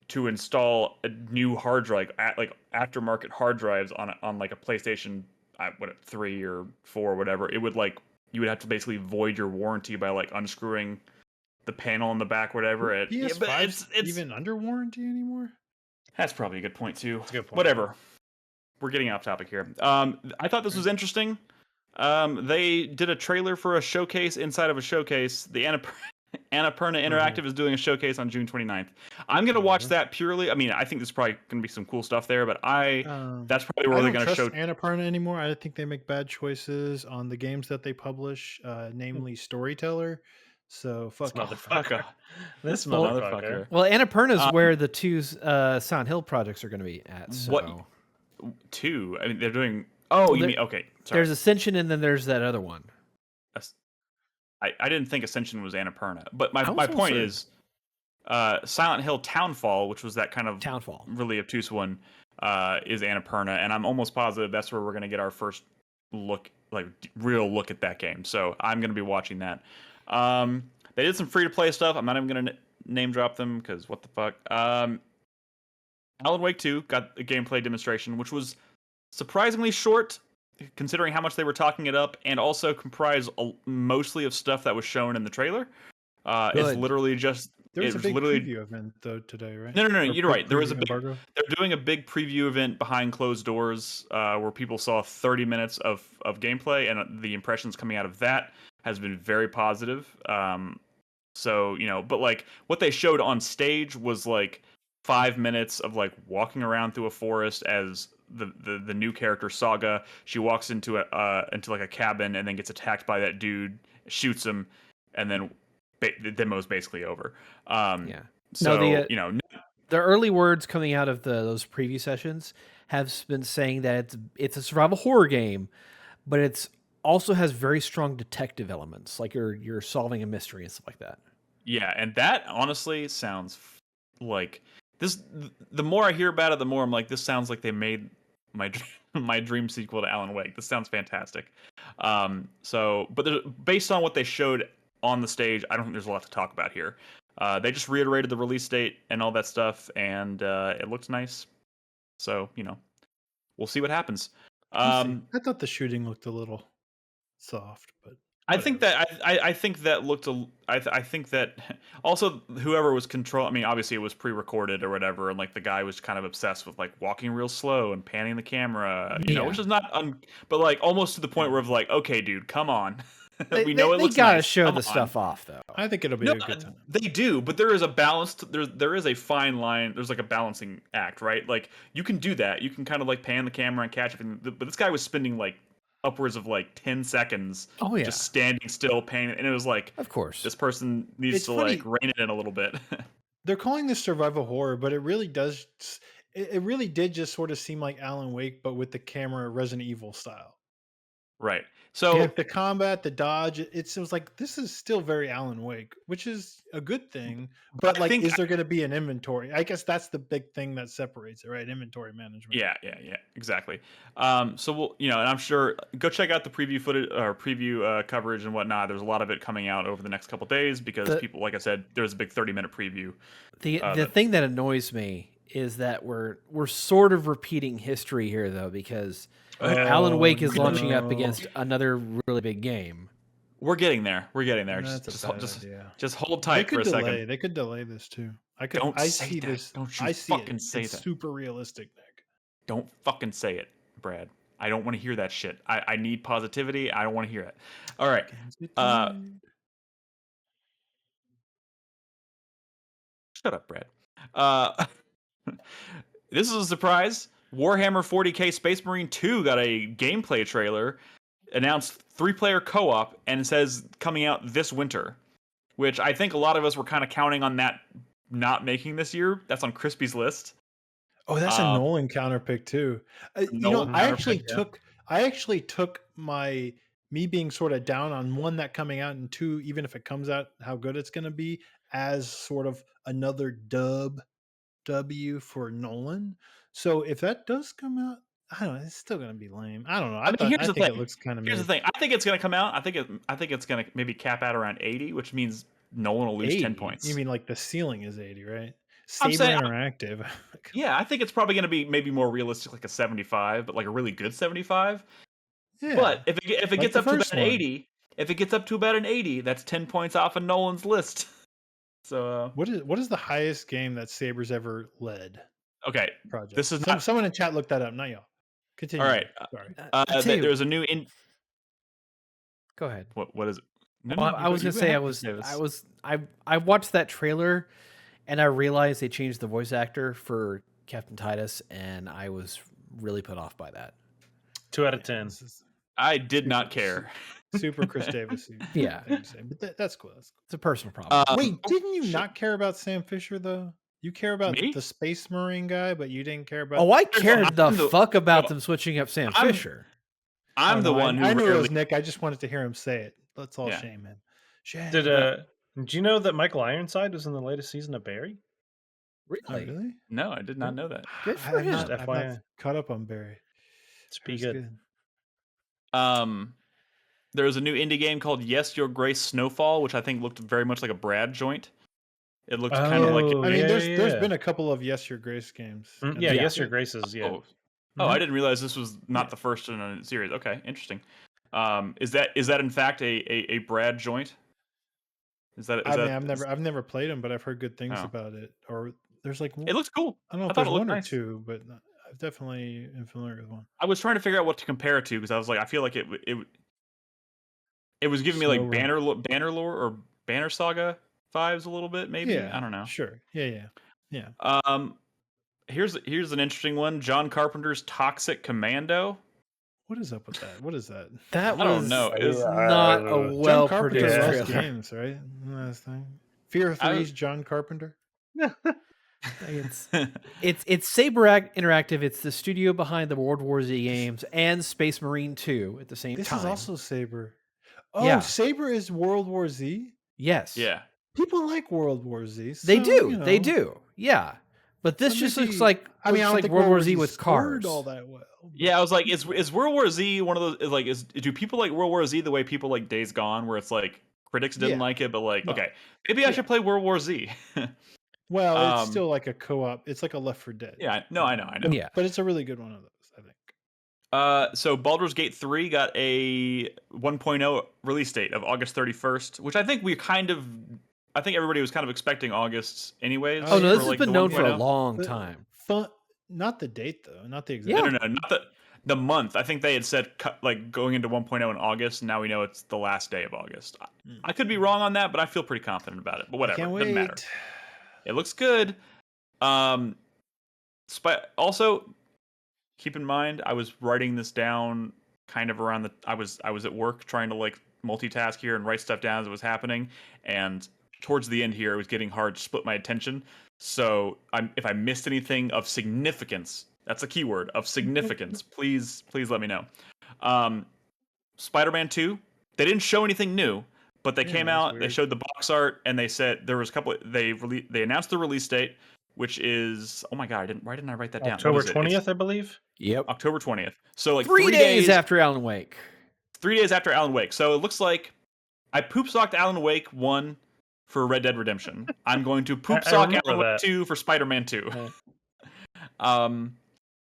A: to install a new hard drive, like aftermarket hard drives on like a PlayStation, 3 or 4 or whatever. It would like you would have to basically void your warranty by like unscrewing the panel in the back, whatever.
B: PS5's even under warranty anymore?
A: That's probably a good point too.
C: That's a good point.
A: Whatever. We're getting off topic here. I thought this was interesting. They did a trailer for a showcase inside of a showcase. The Annapurna Interactive is doing a showcase on June 29th. I'm going to watch that purely. I mean, I think there's probably going to be some cool stuff there, but that's probably where they're going to show.
B: I don't trust Annapurna anymore. I think they make bad choices on the games that they publish, namely Storyteller. So fuck
C: motherfucker. This
A: motherfucker.
D: Well, Annapurna's where the two Silent Hill projects are going to be at. So.
A: What? Two? I mean, they're doing. Oh, you mean okay? Sorry.
D: There's Ascension, and then there's that other one.
A: I didn't think Ascension was Annapurna, but my point is, Silent Hill Townfall, which was that kind of really obtuse one, is Annapurna, and I'm almost positive that's where we're going to get our first look, like real look at that game. So I'm going to be watching that. They did some free to play stuff. I'm not even going to name drop them because what the fuck. Alan Wake 2 got a gameplay demonstration, which was surprisingly short, considering how much they were talking it up, and also comprised mostly of stuff that was shown in the trailer. It's literally just
B: there was a big preview event though today, right?
A: No, you're right. There was a big. They're doing a big preview event behind closed doors, where people saw 30 minutes of gameplay, and the impressions coming out of that has been very positive. So but like what they showed on stage was like 5 minutes of like walking around through a forest as the new character Saga. She walks into like a cabin and then gets attacked by that dude, shoots him, and then the demo's basically over. So
D: the early words coming out of those preview sessions have been saying that it's a survival horror game, but it's also has very strong detective elements, like you're solving a mystery and stuff like that.
A: Yeah, and that honestly sounds like this. The more I hear about it, the more I'm like, this sounds like they made my dream sequel to Alan Wake. This sounds fantastic. But based on what they showed on the stage, I don't think there's a lot to talk about here. They just reiterated the release date and all that stuff, and it looks nice. So we'll see what happens.
B: I thought the shooting looked a little soft, but
A: I think that looked. I think that also whoever was I mean, obviously it was pre-recorded or whatever, and like the guy was kind of obsessed with like walking real slow and panning the camera, which is not. But like almost to the point where like, okay, dude, come on. We know it looks
D: They gotta
A: nice.
D: show the stuff off though.
B: I think it'll be a good time.
A: They do, but there is a balance. There is a fine line. There's like a balancing act, right? Like you can do that. You can kind of like pan the camera and catch it. But this guy was spending like upwards of like 10 seconds just standing still panning, and it was like,
D: of course,
A: this person needs to like rein it in a little bit.
B: They're calling this survival horror, but it really does. It really did just sort of seem like Alan Wake, but with the camera Resident Evil style.
A: Right. So
B: the combat, the dodge, it was like this is still very Alan Wake, which is a good thing. But like, is there going to be an inventory? I guess that's the big thing that separates it, right? Inventory management.
A: Yeah, exactly. So we'll, and I'm sure go check out the preview footage or preview coverage and whatnot. There's a lot of it coming out over the next couple of days because people, like I said, there's a big 30-minute preview.
D: The thing that annoys me is that we're sort of repeating history here, though, because Alan Wake is launching up against another really big game.
A: We're getting there. Just hold tight for a second.
B: They could delay this too.
A: Don't say that. Don't you fucking say that.
B: It's super realistic, Nick.
A: Don't fucking say it, Brad. I don't want to hear that shit. I need positivity. I don't want to hear it. All right. Shut up, Brad. This is a surprise. Warhammer 40k Space Marine 2 got a gameplay trailer, announced 3-player co-op, and it says coming out this winter, which I think a lot of us were kind of counting on that not making this year. That's on Crispy's list.
B: Oh, that's a Nolan counterpick too.
A: Nolan
B: I
A: counterpick,
B: actually took me being sort of down on one that coming out, and two, even if it comes out, how good it's going to be, as sort of another W for Nolan. So if that does come out, I don't know, it's still going to be lame. I don't know. I think it looks kind of.
A: Here's the thing. I think it's going to come out. I think it's going to maybe cap out around 80, which means Nolan will lose 10 points.
B: You mean like the ceiling is 80, right?
A: I'm
B: Saber
A: saying,
B: Interactive.
A: Yeah, I think it's probably going to be maybe more realistic, like a 75, but like a really good 75. Yeah. But if it
B: like
A: gets up to about an
B: one.
A: 80, if it gets up to about an 80, that's 10 points off of Nolan's list. So
B: what is the highest game that Saber's ever led?
A: Okay,
B: project.
A: This is
B: someone in chat looked that up, not y'all. Continue.
A: All right. Sorry. There's a new
D: Go ahead.
A: What is it?
D: I was gonna say I watched that trailer, and I realized they changed the voice actor for Captain Titus, and I was really put off by that.
C: 2 out of 10.
A: I did not care.
B: Super Chris Davis.
D: Yeah,
B: but that's cool. It's
D: a personal problem.
B: Wait, didn't you not care about Sam Fisher though? You care about the Space Marine guy, but you didn't care about.
D: Oh, I cared the fuck about them switching up Sam Fisher.
A: I'm the one who.
B: I knew it was Nick. I just wanted to hear him say it. Let's all shame him. Shame.
C: Did you know that Michael Ironside was in the latest season of Barry?
B: Really?
A: No, I did not know that.
D: Good for him.
B: I'm not caught up on Barry.
C: It's pretty good.
A: There was a new indie game called Yes, Your Grace Snowfall, which I think looked very much like a Brad joint. It looked kind of like.
B: I mean, there's been a couple of Yes, Your Grace games.
C: Yes, Your Graces. Yeah.
A: Oh, I didn't realize this was not the first in a series. Okay, interesting. Is that in fact a Brad joint?
B: I've never played them, but I've heard good things about it. Or there's like
A: it looks cool.
B: I don't know if there's one or two, but I've definitely am familiar with one.
A: I was trying to figure out what to compare it to because I was like, I feel like it was giving me like Banner Lore or Banner Saga vibes a little bit, maybe.
B: Yeah,
A: I don't know.
B: Sure. Yeah.
A: Here's an interesting one. John Carpenter's Toxic Commando.
B: What is up with that? What is that?
D: I
A: don't know.
D: It's not a well-produced
B: games, right? Last thing. Fear 3's John Carpenter.
D: It's Saber Interactive. It's the studio behind the World War Z games and Space Marine 2 at the same time.
B: This is also Saber. Oh, yeah. Saber is World War Z?
D: Yes.
A: Yeah.
B: People like World War Z. So,
D: they do. They do. Yeah. But this just looks like World War Z with cars.
B: All that well.
A: Yeah, I was like, is World War Z one of those? Do people like World War Z the way people like Days Gone, where it's like critics didn't like it, but like, okay, maybe I should play World War Z.
B: Well, it's still like a co-op. It's like a Left 4 Dead.
A: Yeah, no, I know.
B: Yeah, but it's a really good one of those, I think.
A: So Baldur's Gate 3 got a 1.0 release date of August 31st, which I think everybody was kind of expecting August anyways.
D: Oh no, this has been known for a long time.
B: Not the date though, not the exact.
A: No, not the month. I think they had said like going into 1.0 in August, and now we know it's the last day of August. I could be wrong on that, but I feel pretty confident about it. But whatever, doesn't matter. It looks good. Also, keep in mind, I was writing this down kind of around I was at work trying to like multitask here and write stuff down as it was happening, and towards the end here, it was getting hard to split my attention. So if I missed anything of significance, that's a keyword, of significance, please let me know. Spider-Man 2, they didn't show anything new, but they came out, they showed the box art, and they said there was a couple, they announced the release date, which is, oh my god, why didn't I write that down?
C: October 20th, I believe.
D: Yep.
A: October 20th. So like
D: 3 days after Alan Wake.
A: 3 days after Alan Wake. So it looks like I poop socked Alan Wake 1 for Red Dead Redemption. I'm going to poop sock Alan Wake 2 for Spider-Man 2. So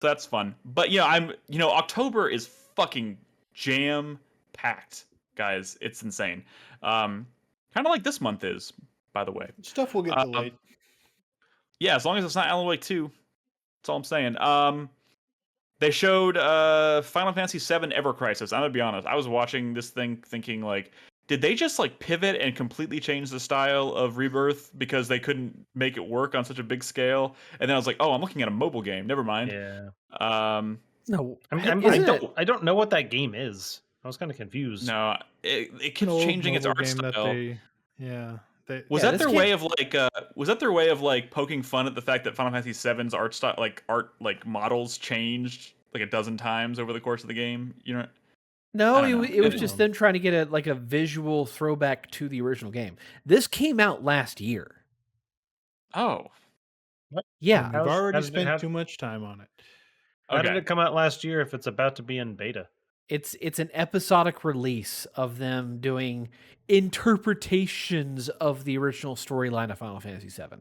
A: that's fun. But October is fucking jam packed, guys. It's insane. Kind of like this month is, by the way.
B: Stuff will get delayed.
A: Yeah, as long as it's not Alan Wake 2. That's all I'm saying. They showed Final Fantasy VII Ever Crisis. I'm gonna be honest. I was watching this thing thinking like, did they just like pivot and completely change the style of Rebirth because they couldn't make it work on such a big scale? And then I was like, oh, I'm looking at a mobile game. Never mind.
C: Yeah.
D: No,
C: I don't know what that game is. I was kind of confused.
A: No, it
B: An
A: keeps
B: old
A: changing its
B: mobile
A: art
B: game that
A: style. Was
D: Yeah,
A: that
D: this
A: their
D: game-
A: way of like? Was that their way of like poking fun at the fact that Final Fantasy VII's art style, like models changed like a dozen times over the course of the game? You know,
D: No,
A: I don't know.
D: it was
A: It-
D: just them trying to get a visual throwback to the original game. This came out last year.
A: oh,
D: Yeah,
B: We've already
C: how did it
B: spent
C: have-
B: too much time on it.
C: How did
A: okay.
C: it come out last year if it's about to be in beta?
D: it's an episodic release of them doing interpretations of the original storyline of Final Fantasy VII.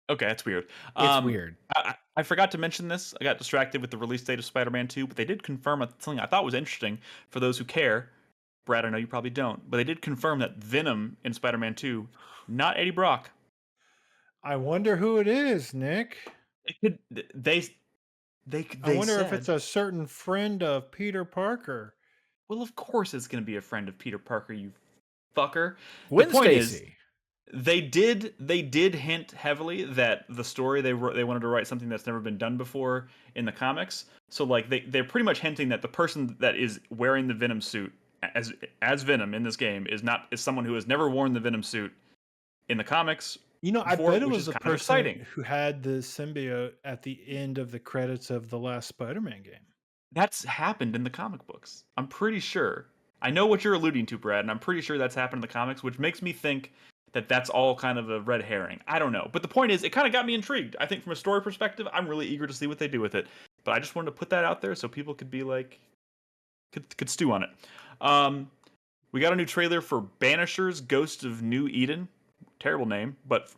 A: Okay, that's weird.
D: It's weird.
A: I forgot to mention this. I got distracted with the release date of Spider-Man 2, but they did confirm something I thought was interesting for those who care. Brad, I know you probably don't, but they did confirm that Venom in Spider-Man 2, not Eddie Brock.
B: I wonder who it is, Nick.
A: It could
B: I wonder if
A: said-
B: it's a certain friend of Peter Parker.
A: Well, of course it's going to be a friend of Peter Parker, you fucker.
D: Gwen
A: the point
D: Stacy.
A: is, they did hint heavily that the story they wanted to write something that's never been done before in the comics. So like they're pretty much hinting that the person that is wearing the Venom suit as Venom in this game is someone who has never worn the Venom suit in the comics.
B: You know, I
A: before,
B: bet it
A: which
B: was
A: is
B: the
A: kind of
B: person
A: exciting.
B: who had the symbiote at the end of the credits of the last Spider-Man game.
A: That's happened in the comic books. I'm pretty sure. I know what you're alluding to, Brad, and I'm pretty sure that's happened in the comics, which makes me think that that's all kind of a red herring. I don't know. But the point is, it kind of got me intrigued. I think from a story perspective, I'm really eager to see what they do with it. But I just wanted to put that out there so people could be like, could stew on it. We got a new trailer for Banishers Ghost of New Eden. Terrible name, but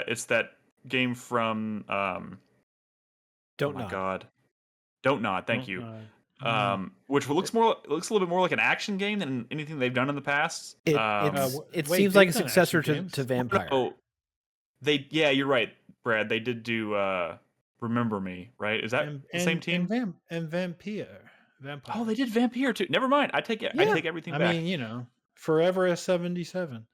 A: it's that game from...
D: Don't
A: oh my
D: nod.
A: god. Don't Nod, thank you.
B: Mm.
A: Which looks a little bit more like an action game than anything they've done in the past.
D: It
B: wait,
D: seems like a
B: they've done
D: successor
B: action
D: to,
B: games?
D: to Vampire.
A: Oh, you're right, Brad. They did do Remember Me, right? Is that the same team?
B: And Vampire.
A: Oh, they did Vampire too. Never mind. I take everything
B: I
A: back.
B: mean, you know, forever a 77.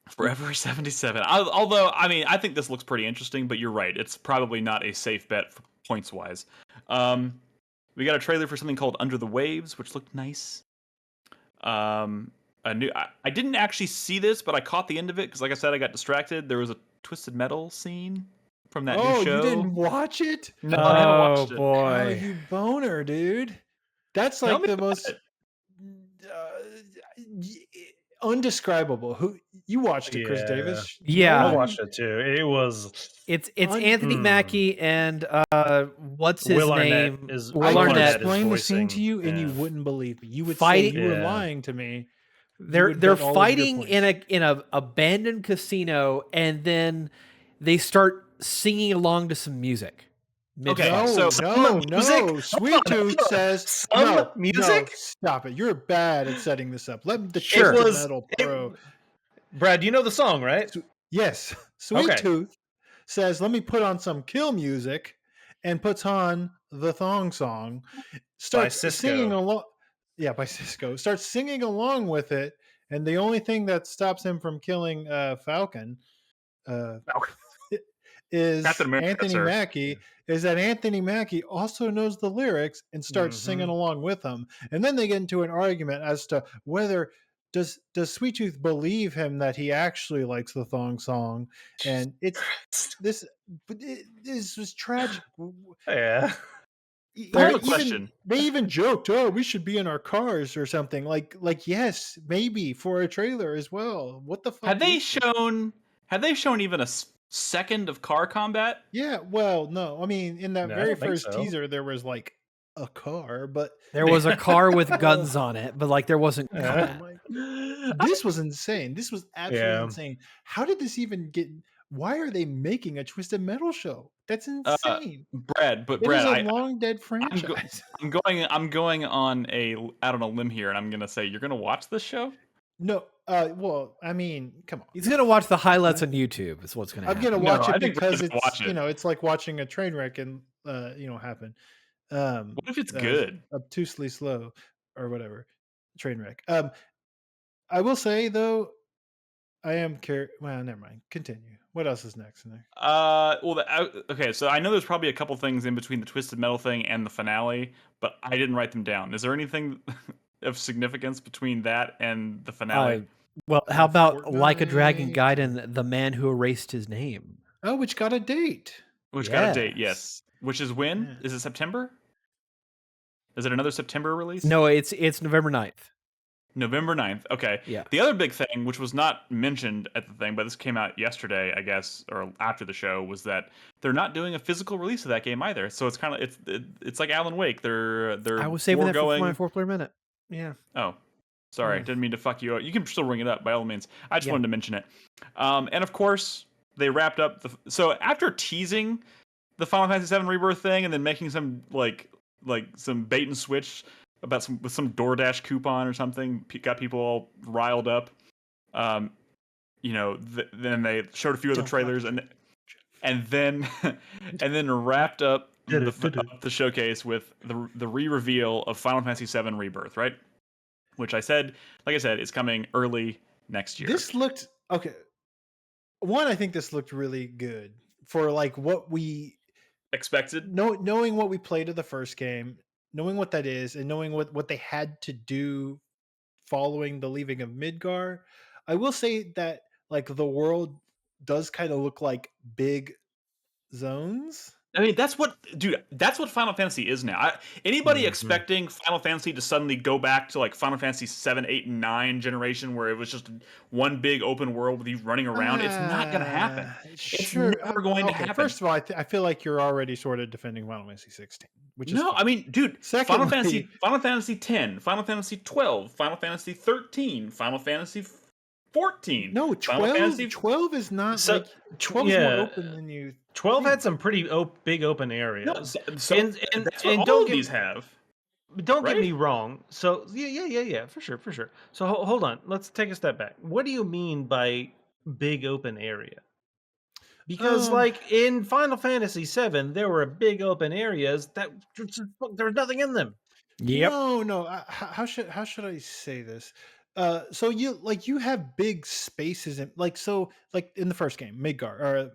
A: Forever 77. Although, I mean, I think this looks pretty interesting, but you're right. It's probably not a safe bet for points wise. We got a trailer for something called Under the Waves, which looked nice. I didn't actually see this, but I caught the end of it because, like I said, I got distracted. There was a Twisted Metal scene from that new show.
B: You didn't watch it?
A: No, I haven't watched it.
B: Oh,
D: boy.
B: you boner, dude. That's
A: Tell
B: like
A: me
B: the
A: about
B: most undescribable. Who you watched it, Chris
C: Yeah.
B: Davis?
D: Yeah.
C: I watched it too. It was
D: It's
B: Un-
D: Anthony Mackie and what's his
C: Will Arnett
D: name?
C: is-
B: I
D: Will
C: Will
B: could
C: Arnett
D: Arnett.
C: is
B: explain the scene to
C: voicing,
B: you, and you
C: yeah.
B: wouldn't believe me. You would
D: Fighting-
B: say you were
C: Yeah.
B: lying to me.
D: They're
B: would bet all of your
D: fighting in
B: points.
D: a abandoned casino, and then they start singing along to some music.
A: Okay,
D: Mid-fight.
B: No,
A: so-
B: no,
C: music?
B: no. Sweet Tooth says
C: Some
B: no.
C: music?
B: No, stop it. You're bad at setting this up. Let the
D: Sure.
B: Twisted
C: It was-
B: Metal
C: it-
B: Pro.
C: Brad, you know the song, right?
B: Yes, Sweet
C: Okay.
B: Tooth says, "Let me put on some kill music," and puts on the thong song. Starts
C: Cisco.
B: singing along. Yeah, by Cisco. Starts singing along with it, and the only thing that stops him from killing Falcon is
A: Captain America,
B: Anthony
A: sir.
B: Mackie. Is that Anthony Mackie also knows the lyrics and starts singing along with him, and then they get into an argument as to whether. Does Sweet Tooth believe him that he actually likes the thong song? And this was tragic.
C: Yeah.
A: I have a
B: Even-
A: question.
B: They even joked, "Oh, we should be in our cars or something." Like yes, maybe for a trailer as well. What the fuck?
A: Had they
B: is this?
A: shown even a second of car combat?
B: Yeah, well, no. I mean, in that
C: No, I
B: very
C: don't think
B: first
C: so.
B: teaser, there was like a car, but
D: There was a car with guns on it, but like there wasn't.
B: oh
D: combat.
B: my, this was insane. This was absolutely
C: Yeah.
B: insane. How did this even get? Why are they making a Twisted Metal show? That's insane.
A: Brad,
B: It is
A: I,
B: a long dead franchise.
A: I'm going on out on a limb here, and I'm gonna say you're gonna watch this show.
B: No, well, I mean, come on.
D: He's gonna watch the highlights on YouTube. Is what's gonna
B: I'm
D: happen.
B: gonna
A: No,
B: watch
A: I
B: it
A: think
B: because
A: Brad's gonna
B: it's
A: watch it.
B: it's like watching a train wreck and happen.
A: What if it's
B: uh,
A: good?
B: Obtusely slow or whatever train wreck. I will say though, I am curious. Well, never mind. Continue. What else is next?
A: Okay, so I know there's probably a couple things in between the Twisted Metal thing and the finale, but I didn't write them down. Is there anything of significance between that and the finale?
D: Well, how about Like a Dragon
B: Fortnite.
D: Gaiden, the man who erased his name?
B: Oh, which got a date.
A: Which got a date,
D: Yes.
A: yes. Which is when?
B: Yeah.
A: Is it September? Is it another September release?
D: No, it's November 9th.
A: November 9th. Okay.
D: Yeah.
A: The other big thing, which was not mentioned at the thing, but this came out yesterday, I guess, or after the show, was that they're not doing a physical release of that game either. So it's kind of it's like Alan Wake. They're
D: I was saving that for
A: foregoing.
D: my 4-player minute. Yeah.
A: Oh, sorry,
B: Mm.
A: didn't mean to fuck you up. You can still ring it up by all means. I just
D: Yeah.
A: wanted to mention it. And of course, they wrapped up so after teasing the Final Fantasy VII Rebirth thing and then making some like some bait and switch about some DoorDash coupon or something, got people all riled up. Then they showed a few of the
B: Don't
A: trailers
B: fuck
A: and then wrapped up the showcase with the re-reveal of Final Fantasy VII Rebirth, right? Which like I said, is coming early next year.
B: This looked okay. One, I think this looked really good for like what we
A: expected.
B: Knowing what we played of the first game, knowing what that is, and knowing what they had to do following the leaving of Midgar. I will say that like the world does kind of look like big zones.
A: I mean, that's what Final Fantasy is now. Anybody expecting Final Fantasy to suddenly go back to like Final Fantasy 7, 8, and 9 generation where it was just one big open world with you running around, it's not going to happen.
B: Sure.
A: It's never going to happen.
B: First of all, I feel like you're already sort of defending Final Fantasy 16, which is
A: no,
B: fine.
A: I mean, dude,
B: Secondly,
A: Final Fantasy 10, Final Fantasy 12, Final Fantasy 13, Final Fantasy 14.
B: No, 12 is not
C: So-
B: like 12 is more open than you.
C: 12 had some pretty big open areas.
A: So
C: and
A: that's what all
C: don't
A: of
C: get,
A: these have.
C: Don't
A: right?
C: get me wrong. So yeah, for sure. So hold on. Let's take a step back. What do you mean by big open area? Because like in Final Fantasy 7, there were big open areas that there was nothing in them.
D: Yep.
B: No. How should I say this? So you have big spaces in like in the first game, Midgar or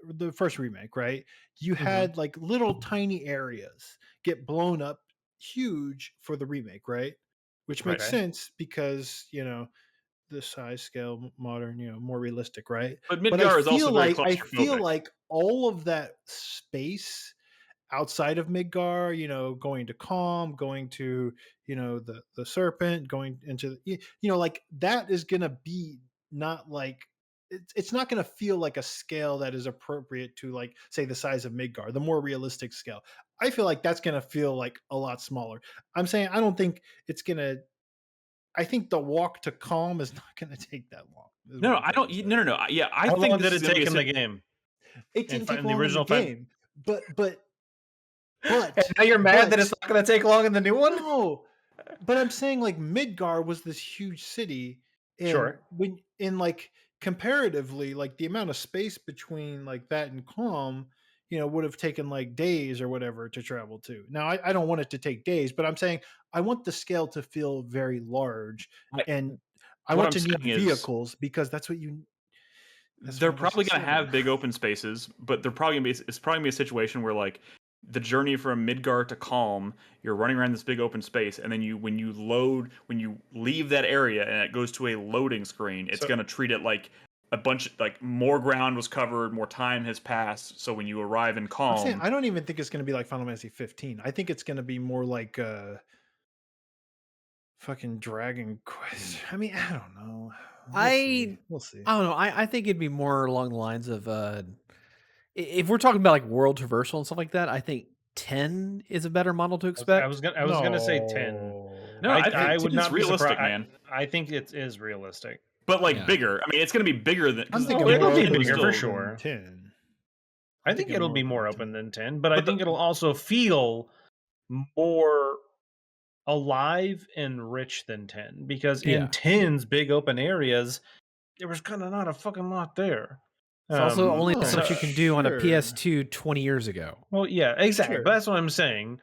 B: the first remake, right? You had like little tiny areas get blown up huge for the remake, right? Which makes
C: Right.
B: sense because the size scale, modern, more realistic, right?
A: But Midgar is also very
B: I feel
A: claustrophobic.
B: like all of that space outside of Midgar, going to Calm, going to the Serpent, going into like that is gonna be not like it's not gonna feel like a scale that is appropriate to like say the size of Midgar, the more realistic scale. I feel like that's gonna feel like a lot smaller. I'm saying I don't think it's gonna. I think the walk to Calm is not gonna take that long.
A: No, I don't. No. Yeah, I
C: How
A: think
C: long
A: this
C: did
A: is
C: it
A: gonna
C: take
A: be
C: in the game?
B: It didn't take
C: in the
B: long
C: original
B: in the game, but
C: And now you're mad that it's
B: but-
C: not going to take long in the new one?
B: No, but I'm saying like Midgar was this huge city. And
C: Sure.
B: When in like comparatively, like the amount of space between like that and Calm, would have taken like days or whatever to travel to. Now I don't want it to take days, but I'm saying I want the scale to feel very large, and I
A: what
B: want
A: I'm
B: to need
A: saying is-
B: vehicles because that's what you. That's
A: They're
B: Final
A: probably
B: Fantasy
A: going to have
B: VII.
A: big open spaces, but it's probably going to be a situation where like the journey from Midgar to Calm, you're running around this big open space, and then when you leave that area and it goes to a loading screen, it's going to treat it like a bunch like more ground was covered, more time has passed. So when you arrive in
B: I'm
A: Calm,
B: saying I don't even think it's going to be like Final Fantasy 15. I think it's going to be more like fucking Dragon Quest. I mean, I don't know. We'll see.
D: I don't know. I think it'd be more along the lines of if we're talking about like world traversal and stuff like that, I think 10 is a better model to expect.
C: I was gonna say 10.
A: No,
C: I
A: think
C: would
A: 10's
C: not be
A: realistic,
C: surprised.
A: man.
C: I think it is realistic.
A: But like
D: Yeah.
A: bigger. I mean, it's going to be bigger than.
B: I'm
A: 'cause
B: thinking
C: it'll
B: more
C: be
B: open
C: bigger
B: than
C: for sure.
B: 10.
C: I think it'll be more
B: open
C: open than 10, but I
A: But
C: think it'll also feel more alive and rich than 10 because in
D: Yeah.
C: 10's big open areas, there was kind of not a fucking lot there.
D: It's also only
B: no,
D: so much you can do on a
B: sure.
D: PS2 20 years ago.
C: Well, yeah, exactly.
B: Sure.
C: But that's what I'm saying.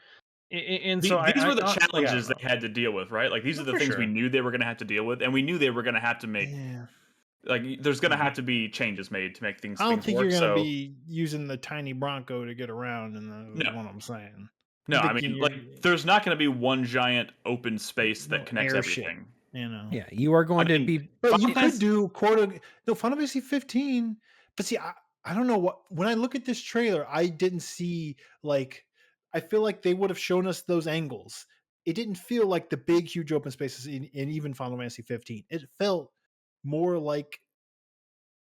C: And so
A: These were the
C: honestly, I don't
A: challenges
C: know.
A: they had to deal with, right? Like these
C: No,
A: are the
C: for
A: things we
C: sure.
A: knew they were going to have to deal with, and we knew they were going to have to make.
B: Yeah.
A: Like, there's going to have to be changes made to make things.
B: I don't think
A: work,
B: you're going to
A: so...
B: be using the tiny Bronco to get around, and that's
A: No.
B: what I'm saying.
A: No,
B: I'm
A: I mean,
B: thinking
A: like, there's not going to be one giant open space that
B: no
A: connects
B: airship,
A: everything.
B: you know.
D: Yeah, you are going
A: I
D: to
A: mean,
D: be.
B: But you
A: Final
B: could
A: Fantasy-
B: do Final Fantasy 15. But see, I don't know what, when I look at this trailer, I didn't see, like, I feel like they would have shown us those angles. It didn't feel like the big, huge open spaces in even Final Fantasy 15. It felt more like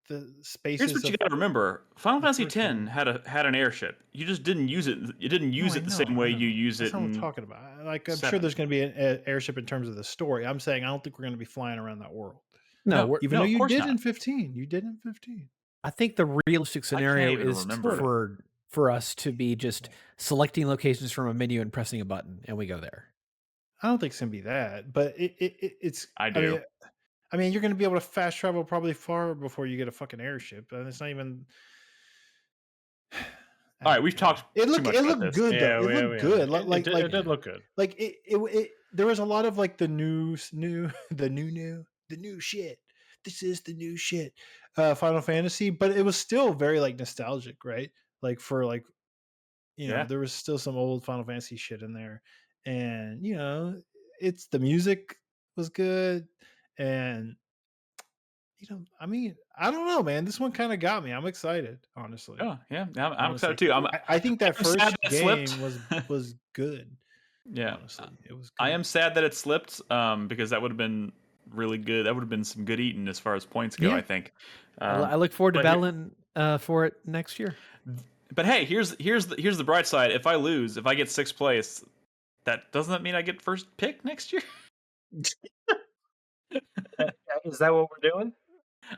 B: the spaces.
A: Here's what you
B: of
A: got to remember: Final
B: the
A: Fantasy
B: first
A: X
B: one.
A: had an airship. You just didn't use it. You didn't use
B: No,
A: it the
B: I
A: same
B: know,
A: way
B: I know.
A: you use
B: That's
A: it
B: not what I'm
A: in
B: talking about. Like, I'm sure
A: 7.
B: there's going to be an airship in terms of the story. I'm saying I don't think we're going to be flying around that world.
D: No,
A: No.
B: Even though
A: of
B: you
A: course
B: did
A: not.
B: in 15. You did in 15.
D: I think the realistic
A: I can't
D: scenario
A: even
D: is
A: remember.
D: for us to be just selecting locations from a menu and pressing a button, and we go there.
B: I don't think it's going to be that, but it's.
A: I do.
B: I mean, you're going to be able to fast travel probably far before you get a fucking airship, and it's not even.
A: All right, we've talked
B: It
A: too
B: looked
A: much about
B: good
A: this.
B: though. It looked good. Like
C: It did look good.
B: like it. There was a lot of like the new shit. This is the new shit. Final Fantasy, but it was still very like nostalgic, right? Like for like,
A: Yeah.
B: there was still some old Final Fantasy shit in there, and it's the music was good, and I mean, I don't know, man. This one kind of got me. I'm excited, honestly.
A: Oh, yeah. I'm
B: Honestly.
A: excited too.
B: I think that
A: I'm sad
B: first
A: that it slipped.
B: game was good.
A: Yeah.
B: Honestly, it was good.
A: I am sad that it slipped because that would have been really good. That would have been some good eating as far as points go,
D: Yeah.
A: I think.
D: I look forward to
A: but here-
D: battling for it next year.
A: But hey, here's the bright side. If I lose, if I get 6th place, doesn't that mean I get first pick next year?
C: Is that what we're doing?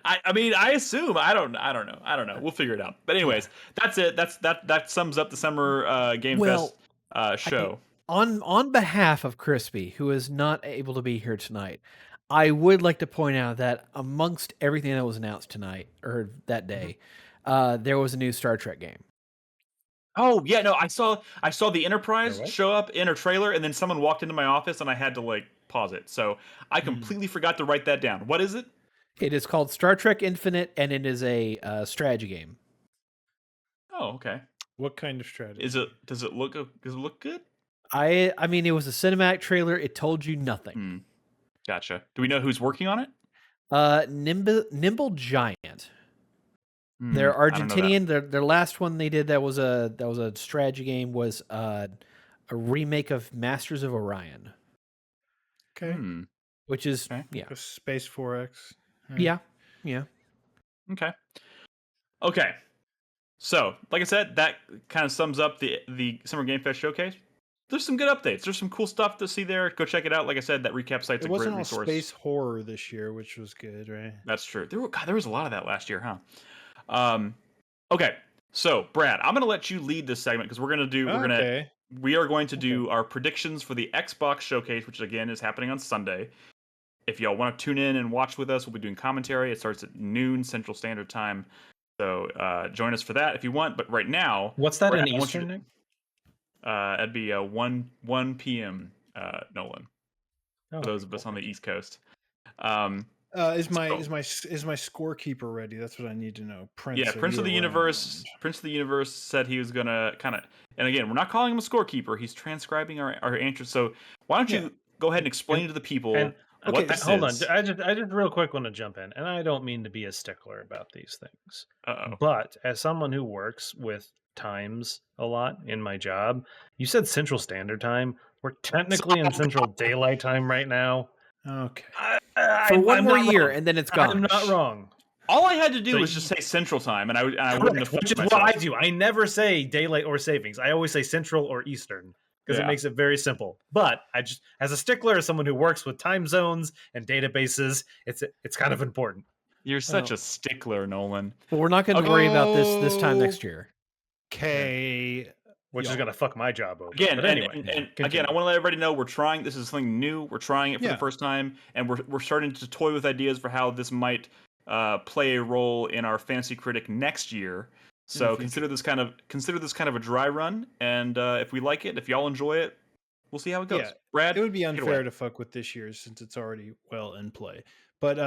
A: I mean, I assume. I don't know. We'll figure it out. But anyways, that's it. That sums up the summer Game
D: Well,
A: Fest show.
D: On behalf of Crispy, who is not able to be here tonight, I would like to point out that amongst everything that was announced tonight or that day, there was a new Star Trek game.
A: Oh yeah, no, I saw the Enterprise
C: What?
A: show up in a trailer, and then someone walked into my office, and I had to like pause it. So I completely forgot to write that down. What is it?
D: It is called Star Trek Infinite, and it is a strategy game.
A: Oh, okay.
B: What kind of strategy?
A: Does it look good?
D: I mean, it was a cinematic trailer. It told you nothing.
A: Gotcha. Do we know who's working on it?
D: Nimble Giant. They're
A: I don't know that.
D: Argentinian. Their last one they did that was a strategy game was a remake of Masters of Orion,
B: Okay.
D: which is
A: Okay.
D: yeah,
B: Like a Space 4X.
D: yeah.
A: Okay. So, like I said, that kind of sums up the Summer Game Fest showcase. There's some good updates. There's some cool stuff to see there. Go check it out. Like I said, that recap site's
B: It
A: a great
B: wasn't all
A: resource.
B: space horror this year, which was good, right?
A: That's true. There was a lot of that last year, huh? Okay. So, Brad, I'm going to let you lead this segment because we are going to do our predictions for the Xbox showcase, which again is happening on Sunday. If y'all want to tune in and watch with us, we'll be doing commentary. It starts at noon Central Standard Time. So join us for that if you want. But right now,
C: What's that
A: Brad,
C: in
A: I want you
C: Eastern,
A: to-
C: Nick?
A: That'd be 1 p.m. Nolan.
C: Oh,
A: For those of us on the East Coast.
B: Is my scorekeeper ready? That's what I need to know. Prince.
A: Yeah, Prince of the Universe. Prince of the Universe said he was gonna kind of, and again, we're not calling him a scorekeeper. He's transcribing our answers. So why don't you go ahead and explain to the people what this
C: hold
A: is?
C: on. I just real quick want to jump in, and I don't mean to be a stickler about these things.
A: Uh-oh.
C: But as someone who works with times a lot in my job, you said Central Standard Time. We're technically in Central Daylight Time right now.
B: Okay.
D: For one
C: I'm
D: more
C: not
D: year,
C: wrong.
D: and then it's gone.
C: I'm not wrong.
A: All I had to do
C: So
A: was just say Central Time, and I wouldn't have
C: Which is
A: fucked
C: what I
A: myself.
C: do. I never say daylight or savings. I always say Central or Eastern because it makes it very simple. But I just, as a stickler, as someone who works with time zones and databases, it's kind of important.
A: You're such a stickler, Nolan.
D: But we're not going to worry about this time next year.
B: Okay.
C: Which is going to fuck my job over.
A: Again,
C: but anyway,
A: and again, I want to let everybody know we're trying. This is something new. We're trying it for the
B: Yeah.
A: first time, and we're starting to toy with ideas for how this might play a role in our Fantasy Critic next year. So consider this kind of a dry run, and if we like it, if y'all enjoy it, we'll see how it goes.
B: Yeah,
A: Brad,
B: it would be
A: take it
B: unfair
A: away.
B: to fuck with this year's since it's already well in play. But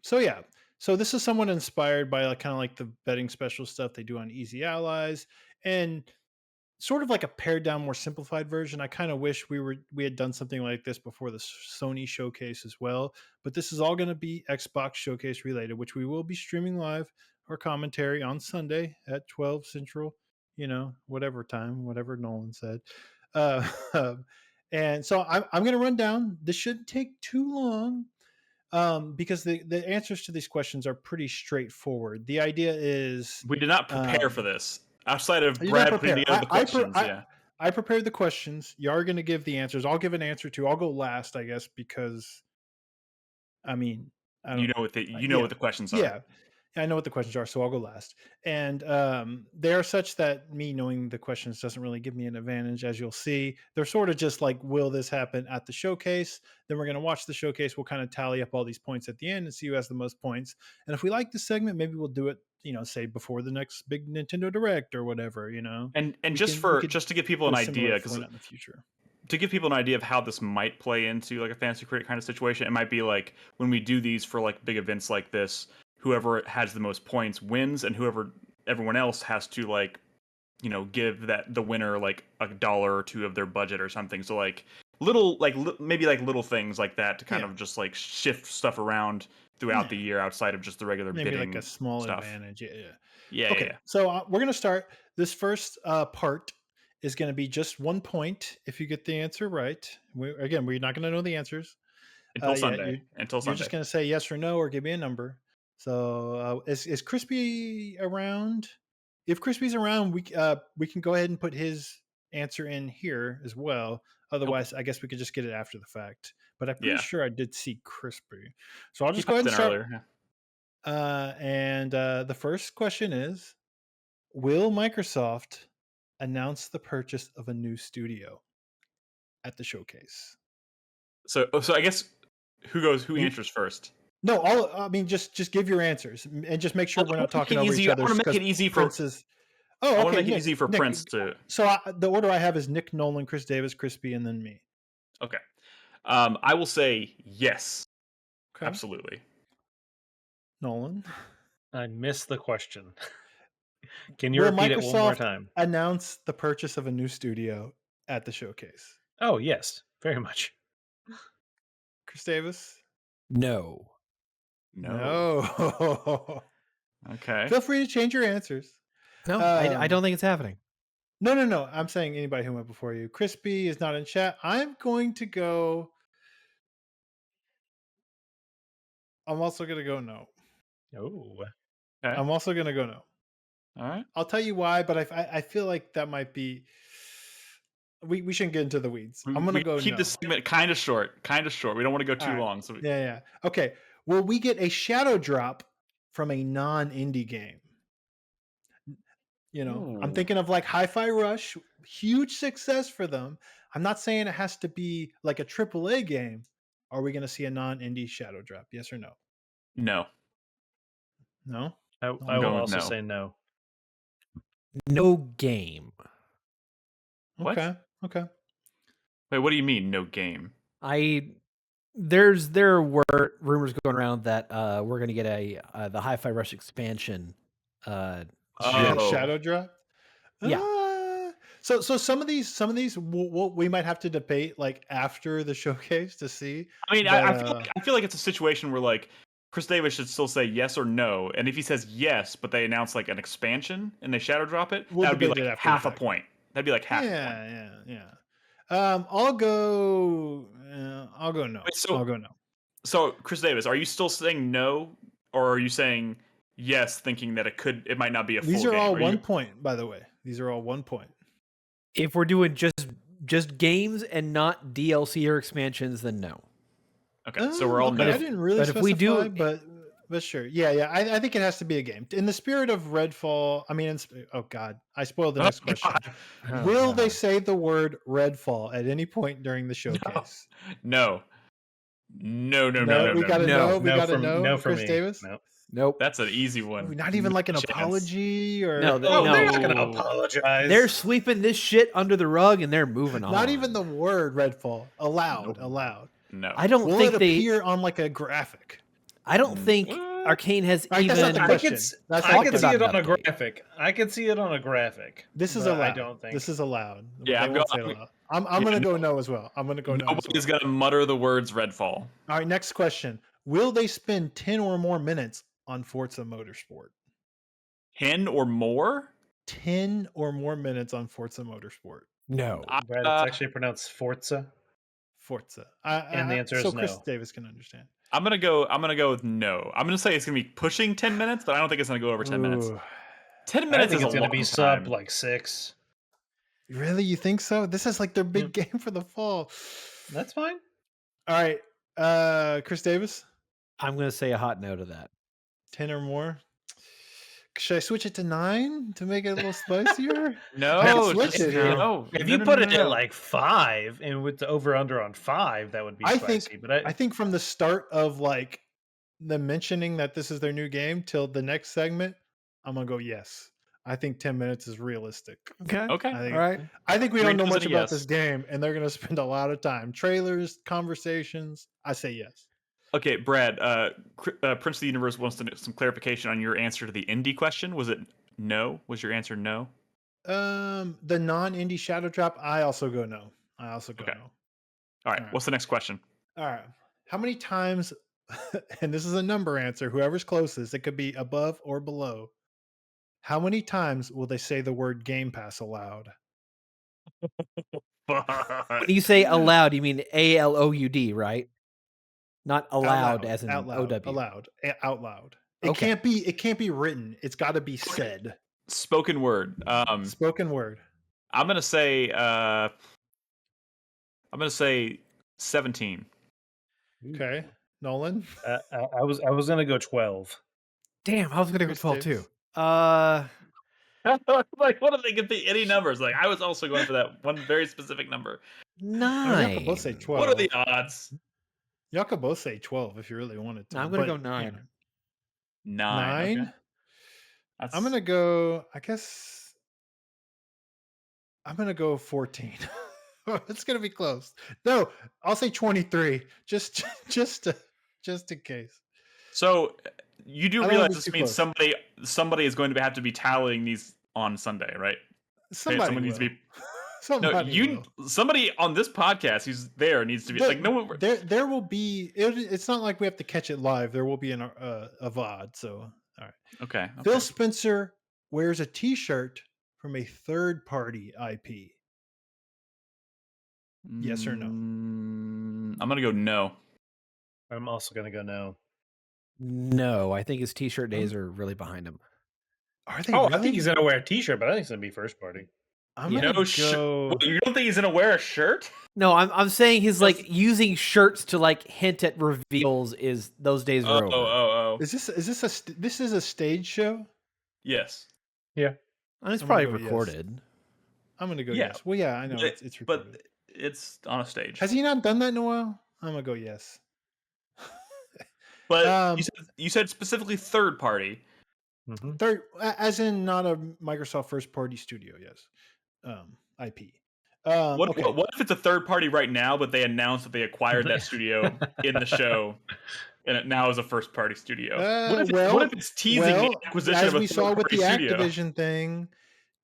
B: so this is someone inspired by kind of like the betting special stuff they do on Easy Allies, and sort of like a pared down, more simplified version. I kind of wish we had done something like this before the Sony showcase as well. But this is all going to be Xbox showcase related, which we will be streaming live or commentary on Sunday at 12 Central. Whatever time, whatever Nolan said. Uh, and so I'm going to run down. This shouldn't take too long. Because the answers to these questions are pretty straightforward. The idea is
A: we did not prepare for this. Outside of
B: you
A: Brad
B: not
A: putting
B: prepare.
A: together the questions,
B: I prepared the questions. You are going to give the answers. I'll give an answer too. I'll go last, I guess, because I mean, I don't,
A: you know what the questions are.
B: Yeah, I know what the questions are, so I'll go last. And they are such that me knowing the questions doesn't really give me an advantage, as you'll see. They're sort of just like, will this happen at the showcase? Then we're going to watch the showcase. We'll kind of tally up all these points at the end and see who has the most points. And if we like the segment, maybe we'll do it, say before the next big Nintendo Direct or whatever,
A: And just to give people an idea, because in
B: the future.
A: To give people an idea of how this might play into like a Fantasy Critic kind of situation, it might be like when we do these for like big events like this, whoever has the most points wins, and everyone else has to like, give the winner like $1 or $2 of their budget or something. So like maybe little things like that to kind of just like shift stuff around throughout the year outside of just the regular
B: maybe
A: bidding
B: like a small
A: stuff.
B: advantage.
A: Yeah.
B: Okay, so we're gonna start this first part. Is going to be just 1 point if you get the answer right. We're not going to know the answers
A: until Sunday.
B: You're just going to say yes or no or give me a number. So is Crispy around? If Crispy's around, we can go ahead and put his answer in here as well. Otherwise, I guess we could just get it after the fact. But I'm pretty sure I did see Crispy. So I'll just go ahead and start. And the first question is, will Microsoft announce the purchase of a new studio at the showcase?
A: So I guess who answers first?
B: No, just give your answers and just make sure we're not talking over each other.
A: I want to make it easy for
B: Prince's. Oh, okay.
A: I want to make it easy for Nick, Prince to.
B: So the order I have is Nick, Nolan, Chris Davis, Crispy, and then me.
A: Okay. I will say yes. Okay. Absolutely.
B: Nolan?
C: I missed the question. Can you repeat it one more time?
B: Announce the purchase of a new studio at the showcase?
C: Oh, yes. Very much.
B: Chris Davis?
D: No.
A: Okay.
B: Feel free to change your answers.
D: No, I don't think it's happening.
B: No. I'm saying anybody who went before you. Crispy is not in chat. I'm also going to go no.
C: Oh.
B: Okay. I'm also going to go no.
A: All right.
B: I'll tell you why, but I feel like that might be. We shouldn't get into the weeds. I'm going to go
A: keep
B: no.
A: this segment kind of short. We don't want to go too long. So
B: yeah. Okay. Will we get a shadow drop from a non-indie game? I'm thinking of like Hi-Fi Rush, huge success for them. I'm not saying it has to be like a AAA game. Are we going to see a non-indie shadow drop? Yes or no?
A: No.
B: No?
C: I will also say no.
D: No game.
B: Okay.
A: Wait, what do you mean no game?
D: There were rumors going around that we're going to get the Hi-Fi Rush expansion.
B: Shadow drop.
D: Yeah.
B: So some of these we might have to debate like after the showcase to see.
A: I mean, I feel like it's a situation where like Chris Davis should still say yes or no, and if he says yes, but they announce like an expansion and they shadow drop it, that would be like half a point. That'd be like half.
B: Yeah. I'll go no. I'll go no.
A: So Chris Davis, are you still saying no, or are you saying yes, thinking that it might not be a full game?
B: These are all 1 point, by the way. These are all 1 point.
D: If we're doing just games and not DLC or expansions, then no.
A: Okay, so we're all no.
B: I didn't really specify, if we do, but sure. Yeah. I think it has to be a game. In the spirit of Redfall, oh God, I spoiled the next question. Will they say the word Redfall at any point during the showcase?
A: No.
B: We got to know. We got to know.
C: No for
B: Chris
C: me.
B: Davis?
C: No.
D: Nope.
A: That's an easy one.
B: Not even like an
A: Chance.
B: apology or
D: No,
C: No,
D: no.
C: they're not going to apologize.
D: They're sweeping this shit under the rug and they're moving on.
B: not even the word Redfall. Allowed.
A: No.
D: I don't
B: Will
D: think
B: it
D: they.
B: appear on like a graphic?
D: I don't think
A: What?
D: Arcane has
B: All right, that's not
D: even.
B: the question. That's
C: I
B: not
C: can
B: the
C: see it
D: question.
C: on a graphic. I can see it on a graphic.
B: This is
C: but
B: allowed.
C: I don't think.
B: This is allowed.
A: Yeah,
B: They
A: I'm
B: won't
A: go-
B: say
A: I'm-
B: allowed. I'm
A: yeah,
B: going to go no as well. I'm going to go no as
A: Nobody's
B: well.
A: gonna mutter the words Redfall.
B: All right, next question. Will they spend 10 or more minutes on Forza Motorsport?
A: 10 or more?
B: 10 or more minutes on Forza Motorsport.
D: No.
C: Brad, it's actually pronounced Forza.
B: Forza.
C: And the answer is
B: so Chris
C: no.
B: Davis can understand.
A: I'm gonna go with no. I'm gonna say it's gonna be pushing 10 minutes, but I don't think it's gonna go over 10 minutes.
B: Ooh.
A: 10
C: I
A: minutes
C: think
A: is
C: it's
A: a
C: going to
A: long
C: be
A: time.
C: sub like 6.
B: Really? You think so? This is like their big game for the fall.
C: That's fine.
B: All right. Chris Davis,
D: I'm going to say a hot no to that.
B: 10 or more. Should I switch it to 9 to make it a little spicier?
A: No,
B: I can switch
A: just
B: it here.
A: no.
C: If
A: No,
C: you
A: no,
C: put
A: no,
C: it
A: no.
C: at like 5 and with the over under on 5, that would be
B: I
C: spicy.
B: think-
C: but
B: I think from the start of like the mentioning that this is their new game till the next segment, I'm gonna go yes. I think 10 minutes is realistic.
D: Okay.
A: Okay.
B: I think,
D: All right.
B: I think we don't know
A: Green
B: much
A: does a
B: about
A: yes.
B: this game, and they're gonna spend a lot of time. Trailers, conversations. I say yes.
A: Okay, Brad, Prince of the Universe wants to know some clarification on your answer to the indie question. Was it no? Was your answer no?
B: The non-indie Shadow Drop, I also go no. I also go
A: Okay.
B: no.
A: All right,
B: All right.
A: what's the next question?
B: All right. How many times, and this is a number answer, whoever's closest, it could be above or below. How many times will they say the word Game Pass aloud?
D: When you say allowed, you mean ALOUD, right? Not allowed as in
B: out loud,
D: OW.
B: out loud. It
D: Okay.
B: can't be written. It's got to be said.
A: Spoken word.
B: Spoken word.
A: I'm gonna say 17.
B: Okay, Nolan.
C: I was going to go 12.
D: Damn, I was going to go
B: Chris
D: 12
B: Davis.
D: too.
A: Like, what if they could be any numbers? Like, I was also going for that one very specific number.
B: I mean, y'all could both say
D: 9.
B: 12.
A: What are the odds?
B: Y'all could both say 12 if you really wanted to.
D: I'm going to
B: but,
D: go 9.
B: you know.
A: 9.
B: 9?
A: Okay. That's...
B: I'm gonna go. I guess I'm gonna go 14. It's gonna be close. No, I'll say 23. Just in case.
A: So you do
B: I don't wanna
A: realize
B: be
A: this
B: too
A: means
B: close.
A: somebody is going to have to be tallying these on Sunday, right?
B: Somebody
A: someone needs to
B: will.
A: be.
B: Somebody will.
A: Somebody on this podcast who's there needs to be like no one.
B: There will be. It's not like we have to catch it live. There will be a VOD. So all right.
A: Okay.
B: Phil Spencer wears a T-shirt from a third-party IP. Yes or no?
A: I'm gonna go no.
C: I'm also going to go no.
D: No, I think his t-shirt days are really behind him.
B: Are they?
C: Oh,
B: really?
C: I think he's going to wear a t-shirt, but I think it's going to be first party.
B: I'm
D: Yeah.
B: gonna
A: No
B: go.
A: Wait, you don't think he's gonna wear a shirt?
D: No, I'm saying his like using shirts to like hint at reveals is those days are over.
A: Oh.
B: Is this this is a stage show?
A: Yes.
D: And it's
B: I'm
D: probably
B: gonna go yes.
D: recorded.
B: I'm gonna go
A: Yeah.
B: yes. Well, yeah, I know
A: But-
B: it's recorded.
A: But it's on a stage.
B: Has he not done that in a while? I'm gonna go yes.
A: But you said specifically third party.
C: Mm-hmm.
B: Third, as in not a Microsoft first party studio. Yes, IP.
A: What
B: Okay.
A: if it's a third party right now, but they announced that they acquired that studio in the show, and it now is a first party studio? What if it's teasing the acquisition
B: as
A: of a
B: we saw with
A: third-party
B: the
A: studio?
B: Activision thing,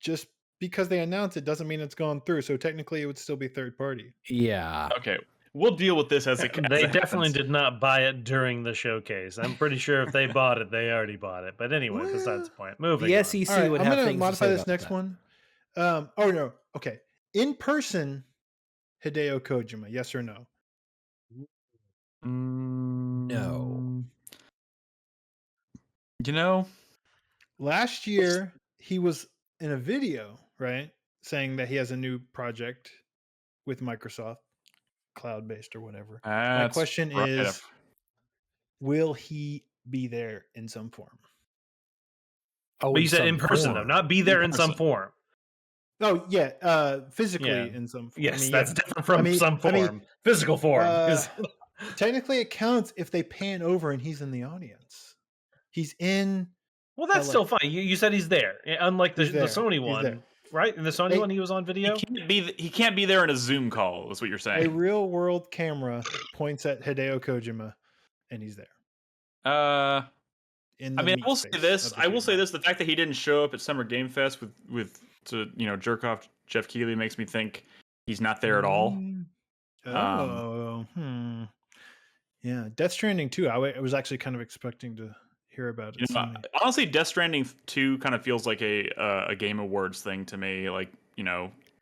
B: just because they announced it doesn't mean it's gone through. So technically, it would still be third party.
D: Yeah.
A: Okay, we'll deal with this as it.
C: They
A: as it
C: definitely
A: happens.
C: did not buy it during the showcase. I'm pretty sure if they bought it, they already bought it. But anyway, besides the point. Moving
D: The
C: on.
D: SEC
B: All right,
D: would
B: I'm
D: have
B: gonna
D: things
B: modify
D: to say
B: this
D: about
B: next
D: that.
B: one. Oh no. Okay. In person, Hideo Kojima. Yes or no?
D: No.
A: You know,
B: Last year, he was in a video, right, saying that he has a new project with Microsoft, cloud-based or whatever. My
A: that's
B: question
A: right.
B: is, will he be there in some form?
D: Oh,
C: But you said in person, though, not be there in some
A: person.
C: form.
B: Oh yeah, physically
C: Yeah.
B: in some form.
C: Yes,
B: I mean,
C: that's
B: yeah.
C: different from
B: I mean-
C: some
B: I
C: form.
B: mean,
C: Physical form.
B: Technically, it counts if they pan over and he's in the audience. He's in.
C: Well, that's
B: LA.
C: still fine. You said he's there, unlike the
B: He's there.
C: Sony
B: He's
C: one,
B: there.
C: right? In the Sony one, he was on video.
A: He can't be there in a Zoom call. Is what you're
B: A
A: saying?
B: real world camera points at Hideo Kojima, and he's there.
A: I mean, I will say this. The fact that he didn't show up at Summer Game Fest to jerk off Jeff Keighley makes me think he's not there at all.
B: Yeah, Death Stranding 2. I was actually kind of expecting to hear about it.
A: Honestly, Death Stranding 2 kind of feels like a Game Awards thing to me. Like,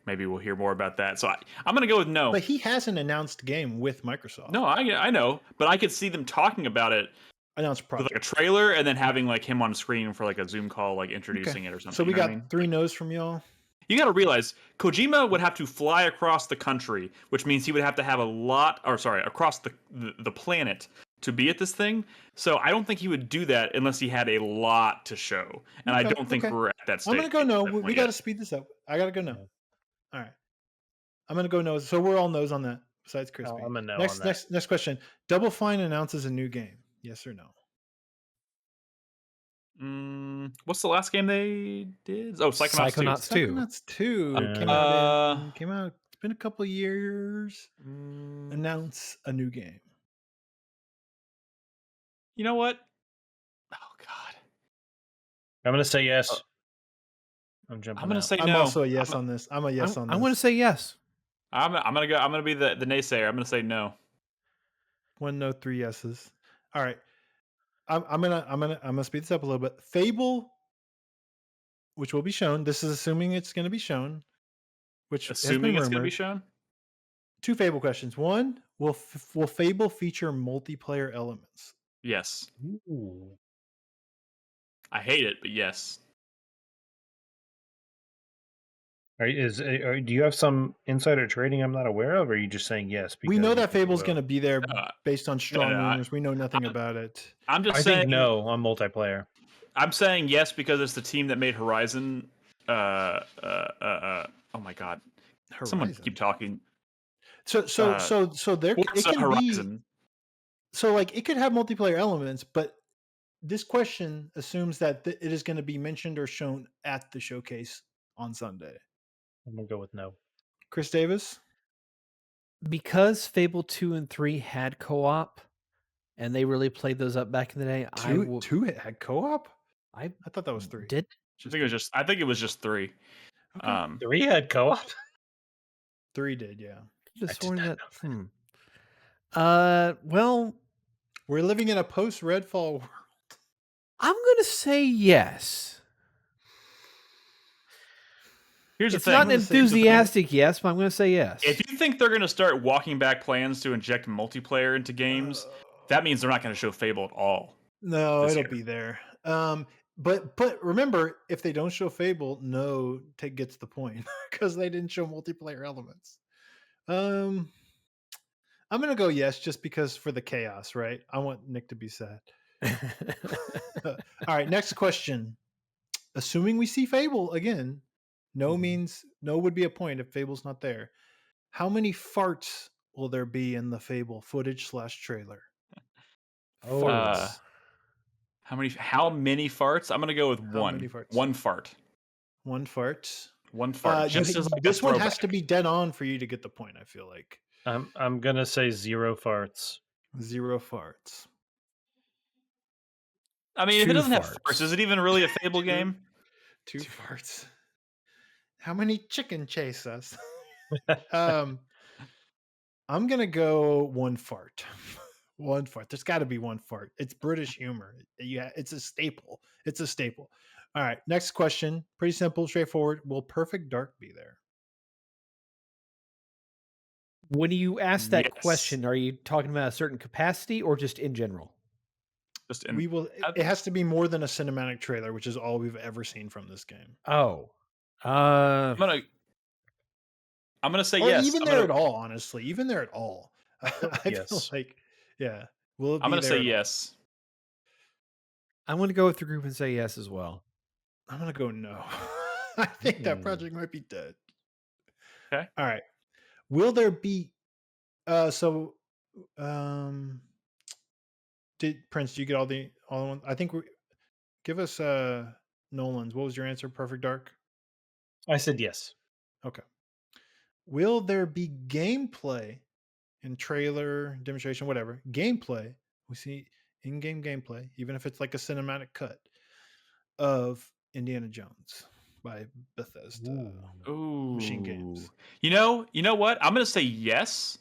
A: maybe we'll hear more about that. So I'm gonna go with no.
B: But he has an announced game with Microsoft.
A: No, I know, but I could see them talking about it.
B: Announced project.
A: With like a trailer and then having like him on screen for like a Zoom call, like introducing it or something.
B: So we got 3 no's from y'all.
A: You got to realize Kojima would have to fly across the country, which means he would have to have across the planet to be at this thing. So I don't think he would do that unless he had a lot to show. And I don't think we're at that stage.
B: I'm gonna go no. We got to speed this up. I gotta go no. All right. I'm gonna go no. So we're all no's on that. Besides Crispy.
C: I'm a no.
B: Next question. Double Fine announces a new game. Yes or no?
A: What's the last game they did? Oh, Psychonauts 2.
B: Psychonauts 2 came out. It's been a couple of years. Announce a new game.
A: You know what? Oh God.
C: I'm gonna say yes. I'm
A: gonna say no.
B: I'm also a yes on this. I'm a yes on this.
D: I want to say yes.
A: I'm gonna be the naysayer. I'm gonna say no.
B: 1 no, 3 yeses. All right. I'm gonna speed this up a little bit. Fable, which will be shown. This is assuming it's going to be shown.
A: Assuming it's going to be shown.
B: 2 Fable questions. 1: Will Fable feature multiplayer elements?
A: Yes.
C: Ooh.
A: I hate it, but yes.
C: Do you have some insider trading I'm not aware of, or are you just saying yes?
B: We know that Fable's going to be there based on strong rumors. We know nothing about it.
A: I think
C: no on multiplayer.
A: I'm saying yes because it's the team that made Horizon. Oh my God! Horizon. Someone keep talking.
B: So there it can Horizon. Be. So like it could have multiplayer elements, but this question assumes that it is going to be mentioned or shown at the showcase on Sunday.
C: I'm gonna go with no.
B: Chris Davis?
D: Because Fable 2 and 3 had co-op, and they really played those up back in the day.
B: 2 had co-op? I thought that was 3.
D: Did?
A: I think it was just 3.
B: Okay.
C: 3 had co-op?
B: 3 did, yeah.
D: Well,
B: we're living in a post-Redfall world.
D: I'm gonna say yes.
A: Here's the
D: it's
A: thing.
D: Not an enthusiastic yes, but I'm going to say yes.
A: If you think they're going to start walking back plans to inject multiplayer into games, that means they're not going to show Fable at all.
B: No, it'll be there. But remember, if they don't show Fable, no, gets the point because they didn't show multiplayer elements. I'm going to go yes, just because for the chaos, right? I want Nick to be sad. All right, next question. Assuming we see Fable again. No means no would be a point if Fable's not there. How many farts will there be in the Fable footage /trailer?
A: Farts. How many farts? I'm gonna go with one. One fart.
B: One fart.
A: One fart.
B: This one has to be dead on for you to get the point. I feel like.
C: I'm gonna say 0 farts.
B: 0 farts.
A: I mean, if it doesn't have farts, is it even really a Fable game?
B: 2 farts. How many chicken chase us? I'm gonna go 1 fart. 1 fart. There's got to be 1 fart. It's British humor. Yeah, it's a staple. It's a staple. All right. Next question. Pretty simple, straightforward. Will Perfect Dark be there?
D: When you ask that question, are you talking about a certain capacity or just in general?
A: Just in.
B: We will. It has to be more than a cinematic trailer, which is all we've ever seen from this game.
D: Oh.
A: I'm gonna say yes.
B: Even there at all, honestly. Even there at all. I feel like, yeah. Will it be
A: I'm gonna say
B: all?
A: yes.
D: I'm gonna go with the group and say yes as well.
B: I'm gonna go no. I think that project might be dead.
A: Okay.
B: All right. Will there be did Prince, do you get all the one? I think Give us Nolan's. What was your answer? Perfect Dark.
C: I said yes.
B: Okay. Will there be gameplay in trailer, demonstration, whatever? Gameplay. We see in-game gameplay, even if it's like a cinematic cut of Indiana Jones by Bethesda Machine Games.
A: You know what? I'm gonna say yes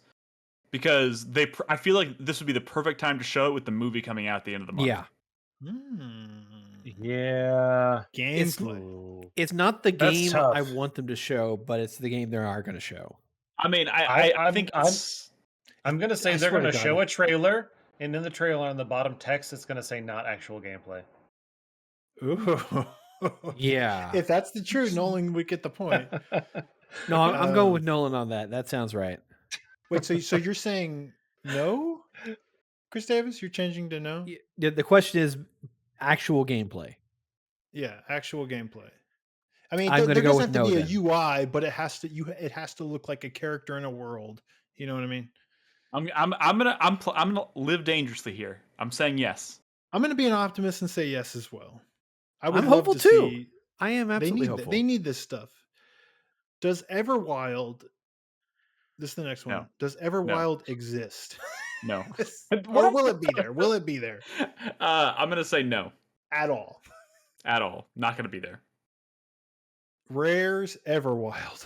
A: because I feel like this would be the perfect time to show it with the movie coming out at the end of the month.
D: Yeah.
C: Yeah.
B: Gameplay.
D: It's not the
C: That's
D: game
C: tough.
D: I want them to show, but it's the game they are going to show.
A: I mean, I think
C: I'm gonna say
B: I
C: they're
B: swear to
C: gonna
B: God.
C: show a trailer, and in the trailer on the bottom text, it's gonna say not actual gameplay.
B: Ooh.
D: Yeah.
B: If that's the truth, Nolan would get the point.
D: No, I'm going with Nolan on that. That sounds right.
B: Wait, so you're saying no, Chris Davis? You're changing to no?
D: The question is actual gameplay.
B: Yeah, actual gameplay. I mean,
D: I'm
B: there
D: gonna go
B: doesn't
D: with
B: have to
D: no
B: be a UI, but it has to look like a character in a world. You know what I mean?
A: I'm gonna live dangerously here. I'm saying yes.
B: I'm gonna be an optimist and say yes as well. I would
D: I'm
B: love
D: hopeful
B: to
D: too.
B: see.
D: I am absolutely
B: They
D: hopeful.
B: they need this stuff. Does Everwild? This is the next one.
A: No.
B: Does Everwild exist?
A: No.
B: Or will it be there? Will it be there
A: I'm gonna say no
B: at all?
A: at all. Not gonna be there.
B: Rare's Everwild.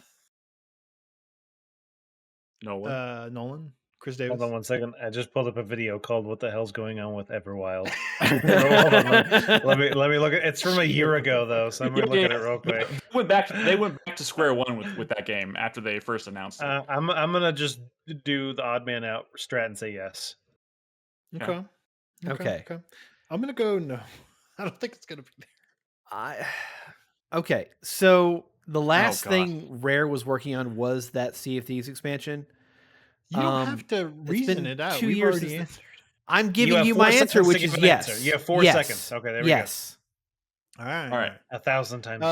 A: Nolan.
B: Nolan, Chris Davis.
C: Hold on one second. I just pulled up a video called "What the Hell's Going On with Everwild." Hold on, let me look at. It's from a year ago though, so I'm gonna look at it real quick.
A: They went back to square one with that game after they first announced it.
C: I'm gonna just do the odd man out strat and say yes.
B: Okay.
D: Okay.
B: I'm gonna go no. I don't think it's gonna be there.
D: Okay, so the last
A: God.
D: thing Rare was working on was that Sea of Thieves expansion.
B: You don't have to reason it out.
D: 2
B: We've
D: years
B: already
D: since
B: answered.
D: I'm giving
C: have
D: you
C: 4
D: my answer,
C: seconds to
D: which
C: give
D: is
C: an
D: yes.
C: answer. You have 4
D: Yes.
C: seconds. Okay, there we go.
D: Yes.
B: All right.
C: 1,000 times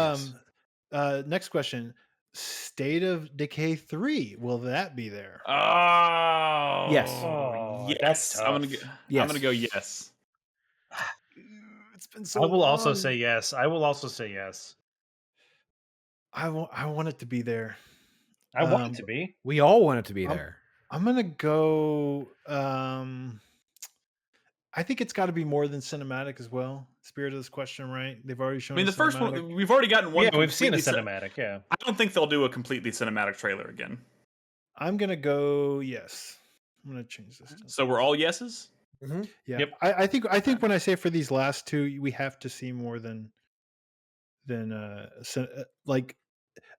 C: yes.
B: Next question. State of Decay 3. Will that be there?
A: Oh
D: Yes.
C: Oh,
A: yes.
C: that's
A: I'm gonna
C: tough.
A: I'm gonna go yes.
B: It's been so
C: I will also
B: long.
C: say yes. I will also say yes.
B: I want it to be there.
C: I want it to be.
D: We all want it to be there.
B: I'm gonna go. I think it's got to be more than cinematic as well. Spirit of this question, right? They've already shown.
A: I mean, the first
B: cinematic.
A: one we've already gotten one.
C: Yeah, we've seen a
A: completely
C: cinematic. Yeah.
A: I don't think they'll do a completely cinematic trailer again.
B: I'm gonna go yes. I'm gonna change this.
A: So we're all yeses.
B: Yeah,
C: Yep.
B: I think when I say for these last two, we have to see more than like.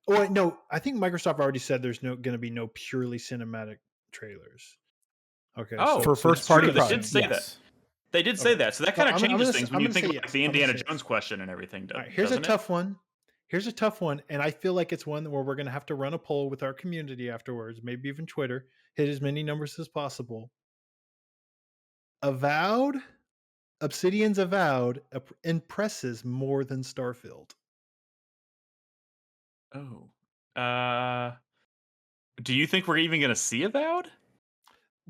B: Oh wait, no, I think Microsoft already said there's going to be no purely cinematic trailers. Okay.
A: Oh,
D: For
A: so
D: first
A: that's
D: party
A: true. They did
D: products,
A: say
D: yes.
A: that. They did say that. So that kind of
B: I'm
A: changes
B: gonna
A: things
B: say-
A: when
B: I'm
A: you
B: gonna
A: think
B: say
A: about
B: yes.
A: the
B: I'm gonna
A: Indiana
B: say
A: Jones question and everything.
B: All right, here's a
A: doesn't it?
B: tough one. Here's a tough one, and I feel like it's one where we're going to have to run a poll with our community afterwards, maybe even Twitter. Hit as many numbers as possible. Obsidian's Avowed impresses more than Starfield.
A: Oh. Do you think we're even going to see Avowed?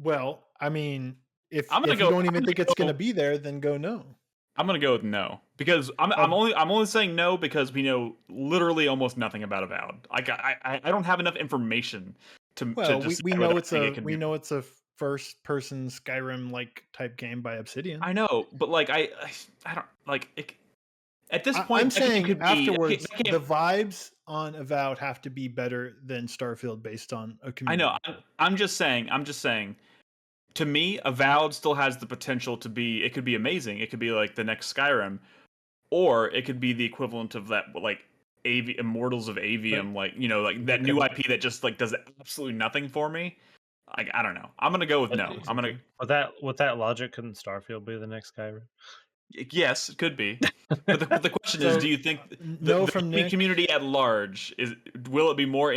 B: Well, I mean, if
A: I'm gonna
B: you
A: go-
B: don't
A: I'm
B: even
A: gonna
B: think it's going to
A: go-
B: be there, then go no.
A: I'm gonna go with no because I'm only saying no because we know literally almost nothing about Avowed. I don't have enough information to.
B: Well,
A: to
B: we
A: decide
B: know
A: whether I
B: it's
A: think
B: a
A: it can
B: we
A: be-
B: know it's a first person Skyrim like type game by Obsidian.
A: I know, but like I don't like it. At this point,
B: I'm
A: that game
B: saying
A: could be-
B: afterwards,
A: that game-
B: the vibes on Avowed have to be better than Starfield based on a
A: I
B: community.
A: know. I'm just saying. To me, Avowed still has the potential to be. It could be amazing. It could be like the next Skyrim, or it could be the equivalent of that, like Immortals of Avium, like like that new IP that just like does absolutely nothing for me. Like I don't know. I'm gonna go with no. I'm gonna.
C: With that logic, couldn't Starfield be the next Skyrim?
A: Yes, it could be. But the question is,
B: So,
A: do you think
B: no
A: the
B: from
A: gaming
B: Nick.
A: community at large will it be more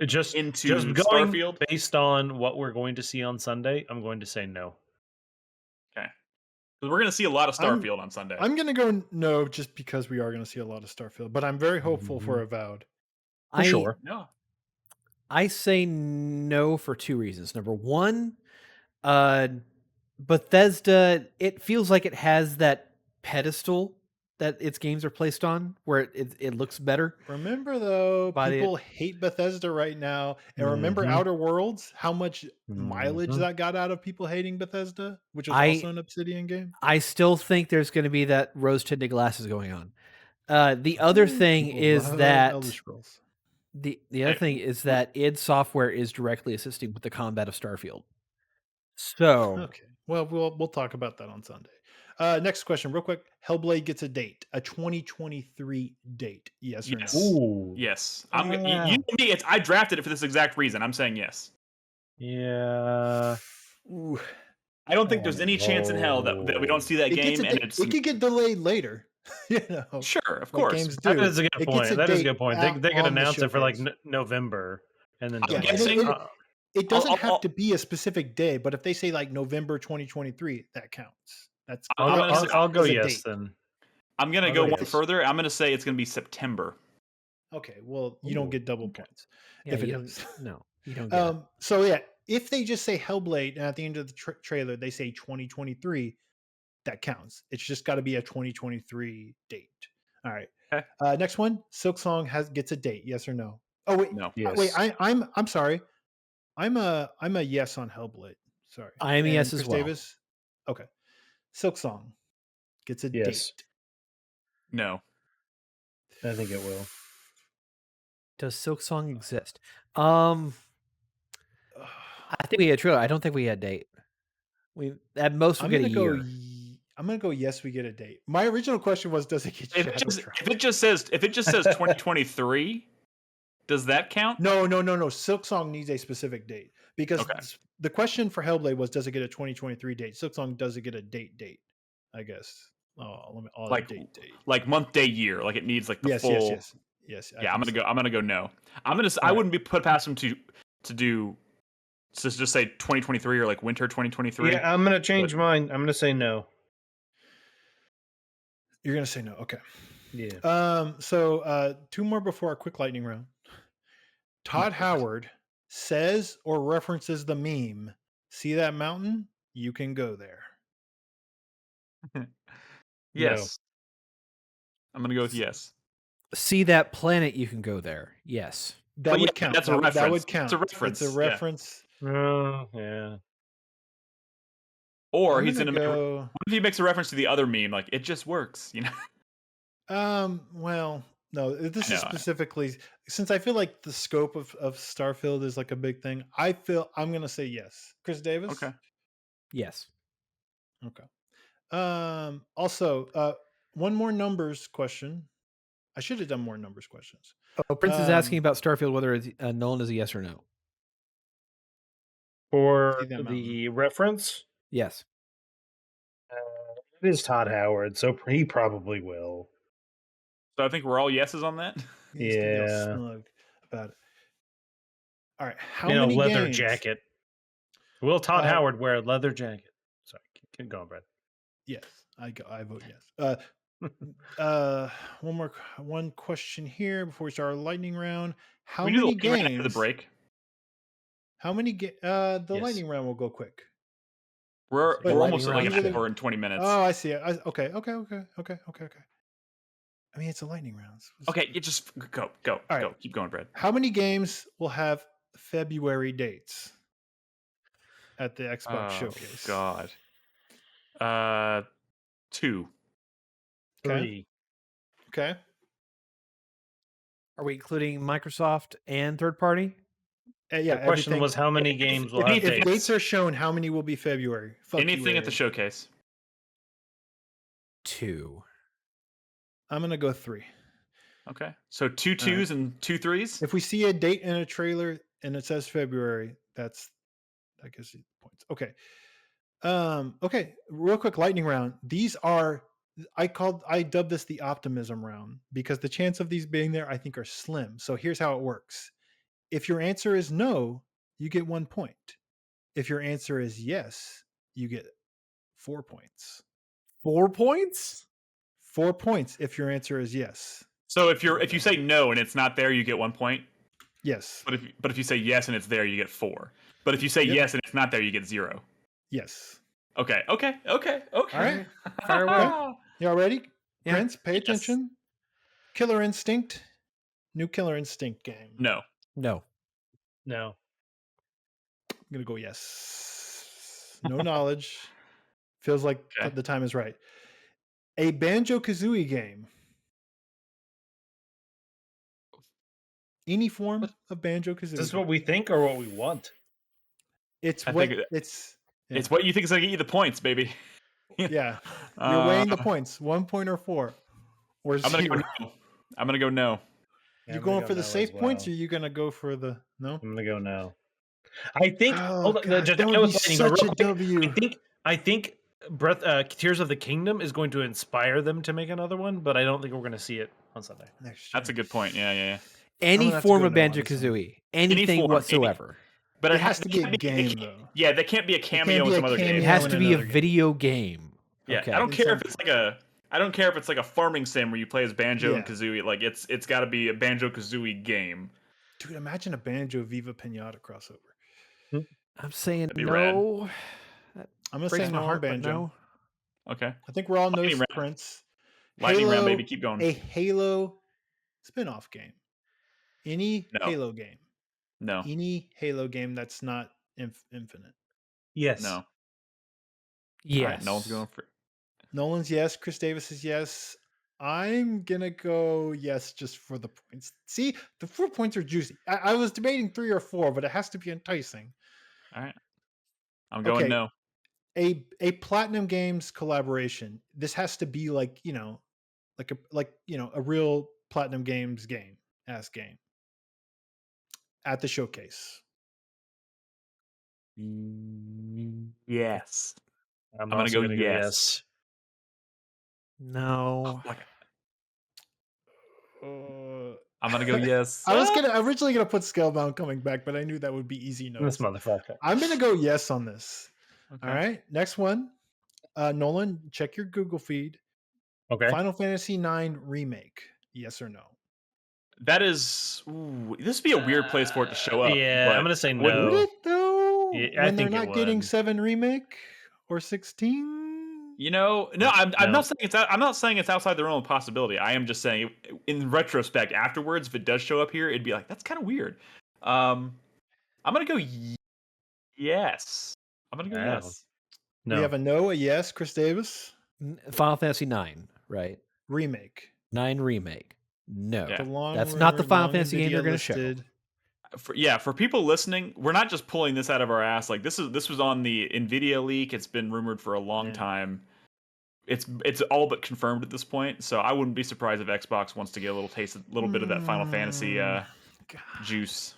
C: Just
A: into
C: going
A: Starfield?
C: based on what we're going to see on Sunday, I'm going to say no.
A: Okay, because we're gonna see a lot of Starfield on Sunday.
B: I'm going to go no just because we are going to see a lot of Starfield, but I'm very hopeful for Avowed.
C: Sure.
A: No.
D: I say no for two reasons. Number one, Bethesda, it feels like it has that pedestal that its games are placed on, where it looks better.
B: Remember though,
D: By the-
B: people hate Bethesda right now, and remember Outer Worlds, how much mileage that got out of people hating Bethesda, which was also an Obsidian game.
D: I still think there's going to be that rose-tinted glasses going on. The other thing
B: People
D: is
B: love
D: that
B: Elder Scrolls.
D: the other thing is that id Software is directly assisting with the combat of Starfield. So
B: Okay, well, we'll talk about that on Sunday. Next question, real quick. Hellblade gets a date, a 2023 date. Yes or
A: Yes.
B: no?
C: Ooh.
A: Yes. I drafted it for this exact reason. I'm saying yes.
C: Yeah.
B: Ooh.
A: I don't think there's any chance in hell that we don't see that game. And
B: it could get delayed later.
A: Sure, of
B: like
A: course.
B: games do.
C: That is a good point. That is a good point. They could announce it for like
B: showcase.
C: November and then
A: I'm
C: delay
A: guessing-
B: It doesn't have to be a specific day, but if they say like November 2023, that counts. That's
C: I'll go
B: as a
C: yes
B: date.
C: then.
A: I'm gonna
C: I'll
A: go
C: go
A: one
C: yes.
A: further. I'm gonna say it's gonna be September.
B: Okay, well, you don't get double points
D: yeah,
B: if it
D: you don't,
B: is.
D: no, you don't get it.
B: So yeah, if they just say Hellblade and at the end of the trailer they say 2023, that counts. It's just got to be a 2023 date. All right.
A: Okay.
B: Next one, Silksong gets a date. Yes or no? Oh wait,
A: No.
C: Yes.
B: wait. I'm sorry. I'm a yes on Hellblade. Sorry.
D: I am a
B: And
D: yes as
B: Chris
D: well.
B: Davis? Okay. Silksong gets a
C: Yes.
B: date.
A: No.
C: I think it will.
D: Does Silksong exist? I think we had true. I don't think we had date. We at most we
B: I'm
D: get a
B: gonna go.
D: year.
B: I'm gonna go. Yes, we get a date. My original question was, does it get
A: If
B: Shadow
A: it just says 2023, does that count?
B: No. Silksong needs a specific date because
A: Okay.
B: the question for Hellblade was, does it get a 2023 date? Silksong, does it get a date? I guess.
A: Like
B: date.
A: Like month, day, year. Like it needs like the full.
B: Yes.
A: Yeah, I'm gonna go no. I wouldn't be put past him to just say 2023 or like winter 2023.
C: Yeah, I'm gonna change mine. I'm gonna say no.
B: You're gonna say no. Okay.
C: Yeah.
B: So two more before our quick lightning round. Todd Howard says or references the meme, "See that mountain? You can go there."
A: Yes. I'm gonna go with yes.
D: See that planet? You can go there. Yes.
B: That would
A: yeah,
B: count.
A: that's a
B: That
A: reference.
B: would count.
A: It's a reference,
B: It's a
A: yeah.
B: reference.
C: Yeah.
A: Or
B: I'm
A: he's
B: gonna
A: gonna
B: go.
A: what if he makes a reference to the other meme? Like it just works, you know?
B: Well, no, this
A: I
B: is
A: know.
B: specifically since I feel like the scope of Starfield is like a big thing. I'm gonna say yes. Chris Davis?
A: Okay.
D: Yes.
B: Okay. Also, one more numbers question. I should have done more numbers questions.
D: Oh, Prince is asking about Starfield, whether it's, Nolan is a yes or no.
C: For
B: See that
C: the reference,
D: Yes.
C: it is Todd Howard, so he probably will.
A: So I think we're all yeses on that.
B: He's gonna be all
C: Yeah.
B: smug about it. All right. How
C: In a
B: many
C: leather
B: games?
C: jacket. Will Todd Howard wear a leather jacket? Sorry, keep going, Brad.
B: Yes, I vote yes. One question here before we start our lightning round. How
A: We do the
B: many
A: lightning round after
B: games?
A: the break.
B: How many the
C: Yes.
B: lightning round will go quick.
A: We're
B: Wait,
A: almost at
D: lightning
A: like
D: round.
A: an hour and 20 minutes.
B: Oh, I see it. Okay. I mean, it's a lightning round.
A: Okay, you just go.
B: All right.
A: Go. Keep going, Brad.
B: How many games will have February dates at the Xbox Showcase?
A: God. 2.
B: Okay.
C: 3.
B: Okay.
D: Are we including Microsoft and third party?
B: Yeah.
C: The question
B: everything-
C: was how many games will have
A: anything-
B: if
C: dates?
B: dates are shown, how many will be February? Fuck you,
A: Anything at the
B: Ed.
A: showcase.
D: 2.
B: I'm gonna go 3.
A: Okay. So 2 2s and 2 3s.
B: If we see a date in a trailer and it says February, that gives you points. Okay. Okay, real quick lightning round. These are I dubbed this the optimism round because the chance of these being there I think are slim. So here's how it works. If your answer is no, you get 1 point. If your answer is yes, you get 4 points.
D: 4 points?
B: 4 points if your answer is yes.
A: So if you say no and it's not there, you get 1 point.
B: Yes.
A: But if you say yes and it's there, you get 4. But if you say
B: Yep.
A: yes and it's not there, you get 0.
B: Yes.
A: Okay.
B: All right.
D: Fire away.
B: Y'all ready?
D: Yeah.
B: Prince, pay
A: Yes.
B: attention. Killer Instinct, new Killer Instinct game.
A: No.
D: No.
C: No.
B: I'm gonna go yes. No knowledge. Feels like
A: Okay.
B: the time is right. A Banjo-Kazooie game. Any form of Banjo-Kazooie.
C: Is this what we think or what we want?
B: It's
A: I
B: what
A: think
B: it's.
A: It's what you think is going to get you the points, baby.
B: Yeah, you're weighing the points. 1 point or 4 or
A: I'm going to
B: 0.
A: go no. I'm going to go no.
C: Yeah,
B: You
C: I'm gonna
B: going
C: go
B: for the
C: no
B: safe
C: as
B: points, or
C: well.
B: you gonna go for the no?
C: I'm gonna go no. I think.
B: Oh,
C: Hold on,
B: God,
C: just-
B: that
C: I
B: would
C: was
B: be
C: lightning, but
B: such
C: real
B: a
C: quick,
B: W.
C: I think Tears of the Kingdom is going to inspire them to make another one, but I don't think we're going to see it on Sunday.
B: Next
A: That's a good point. Yeah.
D: Any
B: gonna have to
D: form
B: go
D: of
B: no on this
D: Banjo-Kazooie. Anything
A: form,
D: whatsoever.
A: But
B: It has to be a
A: can't
B: game, though.
A: Yeah, that can't be a cameo
B: be
A: in
B: a
A: some other
B: cameo.
A: game.
D: It has
B: in
D: to be a
B: another game.
D: video game.
A: Yeah,
D: Okay.
A: I don't
B: In
A: care
B: some
A: if it's like a. I don't care if it's like a farming sim where you play as Banjo and
B: Yeah.
A: Kazooie. Like it's got to be a Banjo Kazooie game.
B: Dude, imagine a Banjo Viva Pinata crossover.
D: I'm saying
A: That'd be
D: no.
B: I'm gonna
D: Breaks
B: say
D: my
B: no on
D: heart, but
B: Banjo.
D: no.
A: Okay,
B: I think we're all
A: Lightning
B: knows
A: round.
B: Prince.
A: lightning round,
B: Halo,
A: baby. Keep going.
B: a Halo spin-off game. Any
A: No.
B: Halo game.
A: No,
B: Any Halo game that's not infinite.
C: Yes.
A: no.
D: Yes.
A: All right, no one's going for.
B: Nolan's yes. Chris Davis is yes. I'm gonna go yes just for the points. See, the 4 points are juicy. I was debating 3 or 4, but it has to be enticing.
A: All right, I'm going
B: Okay.
A: no.
B: A Platinum Games collaboration. This has to be like a real Platinum Games game at the showcase.
A: Yes.
C: I'm
A: gonna
C: also
A: go
C: gonna
A: yes.
D: No.
A: I'm gonna go yes.
B: I was originally gonna put Scalebound coming back, but I knew that would be easy
C: This
B: notes.
C: motherfucker.
B: I'm gonna go yes on this.
A: Okay.
B: All right, next one. Nolan, check your Google feed.
C: Okay.
B: Final Fantasy IX remake. Yes or no?
A: That is. Ooh, this would be a weird place for it to show up.
C: Yeah,
A: but
C: I'm gonna say
A: would-
C: no.
B: Would it though?
C: Yeah, I
B: when they're
C: think it
B: not getting
C: would.
B: 7 remake or 16?
A: You know, no, I'm
C: No.
A: not saying it's. I'm not saying it's outside the realm of possibility. I am just saying, in retrospect, afterwards, if it does show up here, it'd be like that's kind of weird. I'm gonna go yes. I'm gonna go
C: Wow.
A: yes.
C: No.
B: We have a no, a yes. Chris Davis
D: Final Fantasy 9, right?
B: remake.
D: 9 remake. No.
A: Yeah.
B: The long
D: That's not the
B: rumored,
D: Final
B: long
D: Fantasy game they're
B: NVIDIA
D: gonna show.
B: listed.
A: For people listening, we're not just pulling this out of our ass. Like this was on the Nvidia leak. It's been rumored for a long
B: Yeah.
A: time. It's all but confirmed at this point. So I wouldn't be surprised if Xbox wants to get a little taste, a little bit of that Final Fantasy
B: God.
A: juice.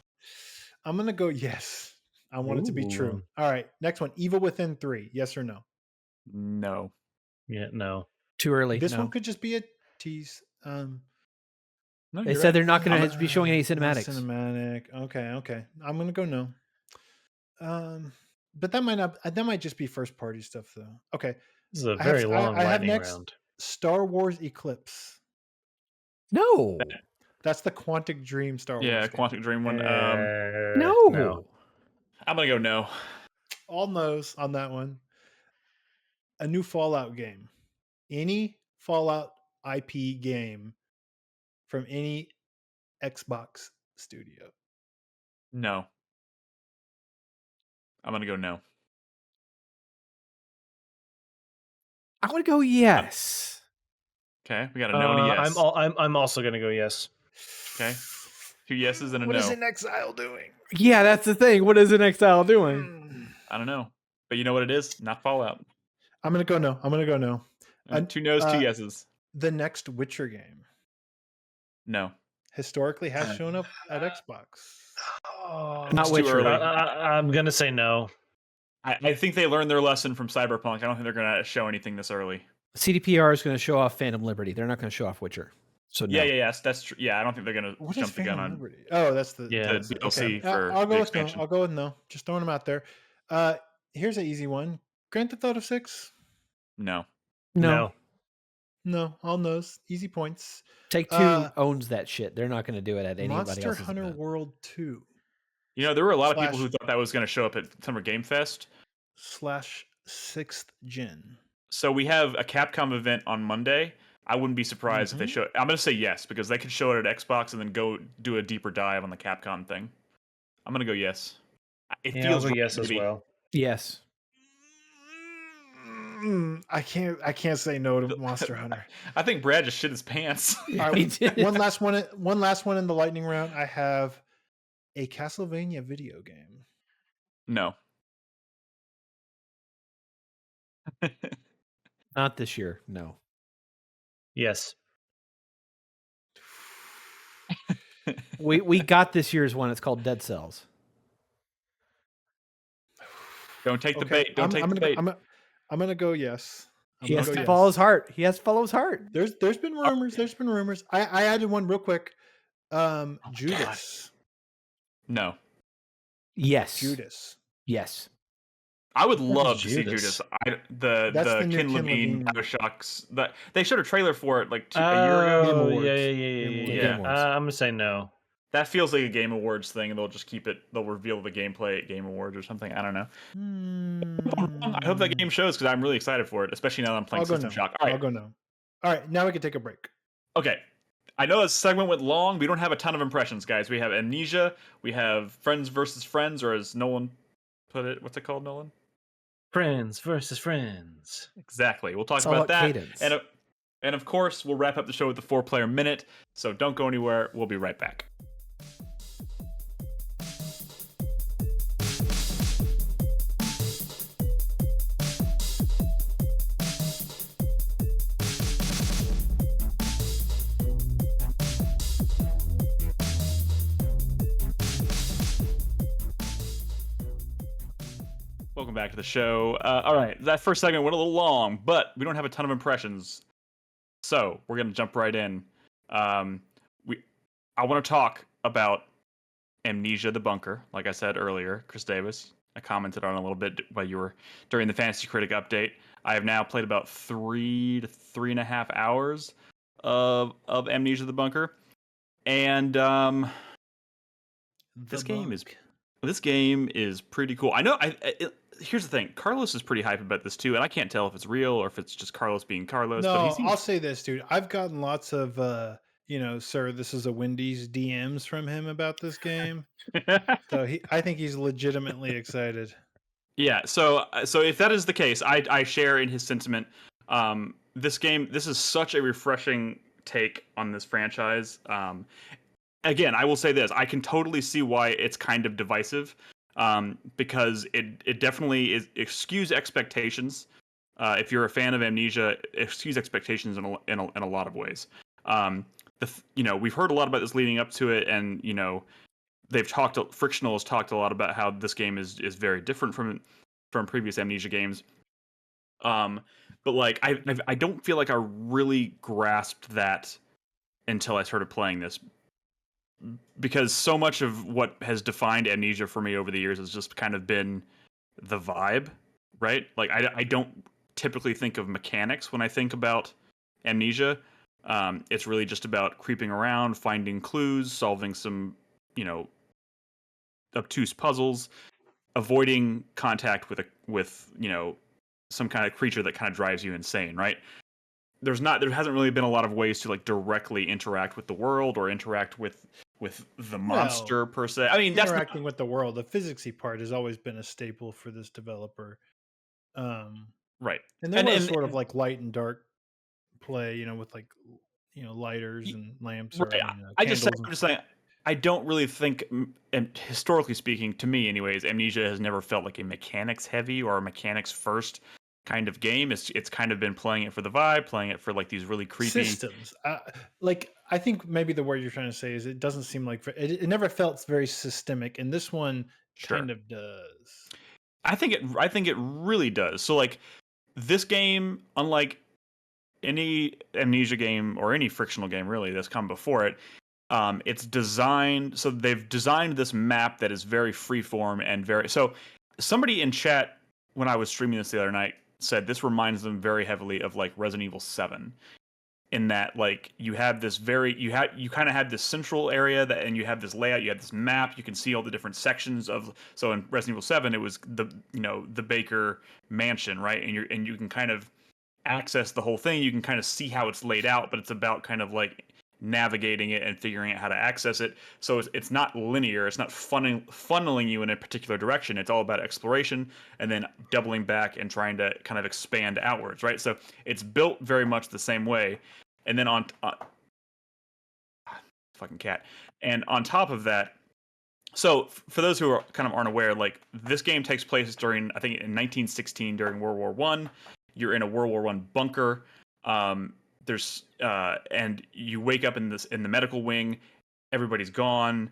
B: I'm gonna go yes. I want it to be true. All right, next one. Evil Within 3. Yes or no?
A: No.
C: Yeah, no.
D: Too early.
B: This
D: no.
B: one could just be a tease.
A: No,
D: They
A: you're
D: said
A: right.
D: they're not going
A: I'm
D: to be showing any
B: No
D: cinematics.
B: cinematic. Okay. I'm gonna go no. But that might just be first party stuff though. Okay.
C: This is a
B: I have-
C: very long
B: I have
C: lightning
B: next-
C: round.
B: Star Wars Eclipse.
D: No.
B: That's the Quantic Dream Star Wars.
A: Yeah,
B: game.
A: Quantic Dream one.
D: No.
C: No.
A: I'm gonna go no.
B: All no's on that one. A new Fallout game. Any Fallout IP game from any Xbox studio.
A: No. I'm gonna go no.
D: I would go yes.
A: Okay, we got a no and a yes.
C: I'm also gonna go yes.
A: Okay, 2 yeses and a
B: What
A: no.
B: is an Exile doing?
D: Yeah, that's the thing. What is an Exile doing?
A: I don't know, but you know what it is? Not Fallout.
B: I'm gonna go no. And,
A: 2 no's, 2
B: uh,
A: yeses.
B: The next Witcher game
A: No.
B: historically has shown up at Xbox.
D: Not
A: It's too
D: Witcher.
A: early.
C: I'm gonna say no.
A: I think they learned their lesson from Cyberpunk. I don't think they're gonna show anything this early.
D: CDPR is going to show off Phantom Liberty. They're not going to show off Witcher. So no.
A: Yeah, that's true. Yeah, I don't think they're gonna
B: What
A: jump
B: is
A: the gun
B: Phantom
A: on.
B: Liberty? Oh, that's the
C: Yeah.
A: The DLC for
B: I'll
A: the
B: go with no.
A: expansion.
B: I'll go with no. Just throwing them out there. Here's an easy one. Grand Theft Auto 6.
A: No.
D: No.
B: No, all no's. Easy points.
D: Take Two owns that shit. They're not going to do it at anybody
B: Monster
D: else's
B: Hunter
D: event.
B: World 2
A: You know, there were a lot of people
B: Slash-
A: who thought that was gonna show up at Summer Game Fest.
B: / 6th Gen.
A: So we have a Capcom event on Monday. I wouldn't be surprised if they show. I'm gonna say yes because they could show it at Xbox and then go do a deeper dive on the Capcom thing. I'm gonna go yes. It feels
C: I'll go
A: right
C: yes
A: to
C: as
A: me.
C: well.
D: Yes.
B: I can't say no to Monster Hunter.
A: I think Brad just shit his pants.
B: All
D: He
B: right,
D: did.
B: one last one in the lightning round. I have a Castlevania video game.
A: No.
D: Not this year. No.
C: Yes.
D: We got this year's one. It's called Dead Cells.
A: Don't take the bait. Don't take the bait.
B: I'm gonna go yes.
D: He has to follow his heart. He has to follow his heart.
B: There's been rumors. There's been rumors. I added one real quick. Judas.
A: No.
D: Yes.
B: Judas.
D: Yes.
A: I would love to see
C: Judas?
A: Judas. The
B: new
A: Ken
B: Ken
A: Levine
B: Levine.
A: Bioshocks. They showed a trailer for it like a year ago.
B: Game
C: Oh,
B: Awards.
C: yeah.
D: Game Awards.
C: I'm gonna say no.
A: That feels like a Game Awards thing, and they'll just keep it. They'll reveal the gameplay at Game Awards or something. I don't know. I hope that game shows because I'm really excited for it, especially now that I'm playing
B: I'll go
A: System
B: no.
A: Shock. All right.
B: I'll go no. All right, now we can take a break.
A: Okay. I know this segment went long. We don't have a ton of impressions, guys. We have Amnesia. We have Friends versus Friends, or as Nolan put it, what's it called, Nolan?
C: Friends versus friends.
A: Exactly. We'll talk
D: It's all
A: about that.
D: cadence.
A: And of course, we'll wrap up the show with the 4-player minute. So don't go anywhere. We'll be right back. Welcome back to the show. All right, that first segment went a little long, but we don't have a ton of impressions, so we're gonna jump right in. I want to talk about Amnesia: The Bunker. Like I said earlier, Chris Davis, I commented on it a little bit while you were during the Fantasy Critic update. I have now played about 3 to 3.5 hours of Amnesia: The Bunker, and this game is pretty cool. I know. Here's the thing. Carlos is pretty hype about this too, and I can't tell if it's real or if it's just Carlos being Carlos.
B: No,
A: but
B: I'll say this, dude. I've gotten lots of, sir, this is a Wendy's DMs from him about this game. So I think he's legitimately excited.
A: Yeah. So if that is the case, I share in his sentiment. This is such a refreshing take on this franchise. Again, I will say this: I can totally see why it's kind of divisive. Because it definitely is skews expectations. If you're a fan of Amnesia, it skews expectations in a lot of ways. We've heard a lot about this leading up to it, and Frictional has talked a lot about how this game is very different from previous Amnesia games. But like I don't feel like I really grasped that until I started playing this. Because so much of what has defined Amnesia for me over the years has just kind of been the vibe, right? Like I don't typically think of mechanics when I think about Amnesia. It's really just about creeping around, finding clues, solving some, obtuse puzzles, avoiding contact with some kind of creature that kind of drives you insane, right? There hasn't really been a lot of ways to like directly interact with the world or interact with the monster per se. I mean,
B: Interacting with the world, the physicsy part has always been a staple for this developer.
A: Right.
B: And there was sort of like light and dark play, with like lighters and lamps.
A: Right.
B: Or,
A: I'm just saying. I don't really think, and historically speaking, to me, anyways, Amnesia has never felt like a mechanics heavy or a mechanics first kind of game. It's kind of been playing it for the vibe, playing it for like these really creepy
B: systems. I think maybe the word you're trying to say is it doesn't seem like it never felt very systemic, and this one kind of does.
A: I think it really does. So like this game, unlike any Amnesia game or any frictional game really that's come before it, it's designed so they've designed this map that is very freeform and very so. Somebody in chat when I was streaming this the other night said this reminds them very heavily of like Resident Evil 7, in that like you have this you kind of have this central area and you have this layout, you have this map, you can see all the different sections of. So in Resident Evil 7 it was the Baker mansion, right? And you can kind of access the whole thing. You can kind of see how it's laid out, but it's about kind of like navigating it and figuring out how to access it. So it's not linear. It's not funneling you in a particular direction. It's all about exploration and then doubling back and trying to kind of expand outwards, right? So it's built very much the same way. And then fucking cat. And on top of that, so for those who aren't aware, like this game takes place during, I think, in 1916 during World War One. You're in a World War One bunker. And you wake up in the medical wing. Everybody's gone.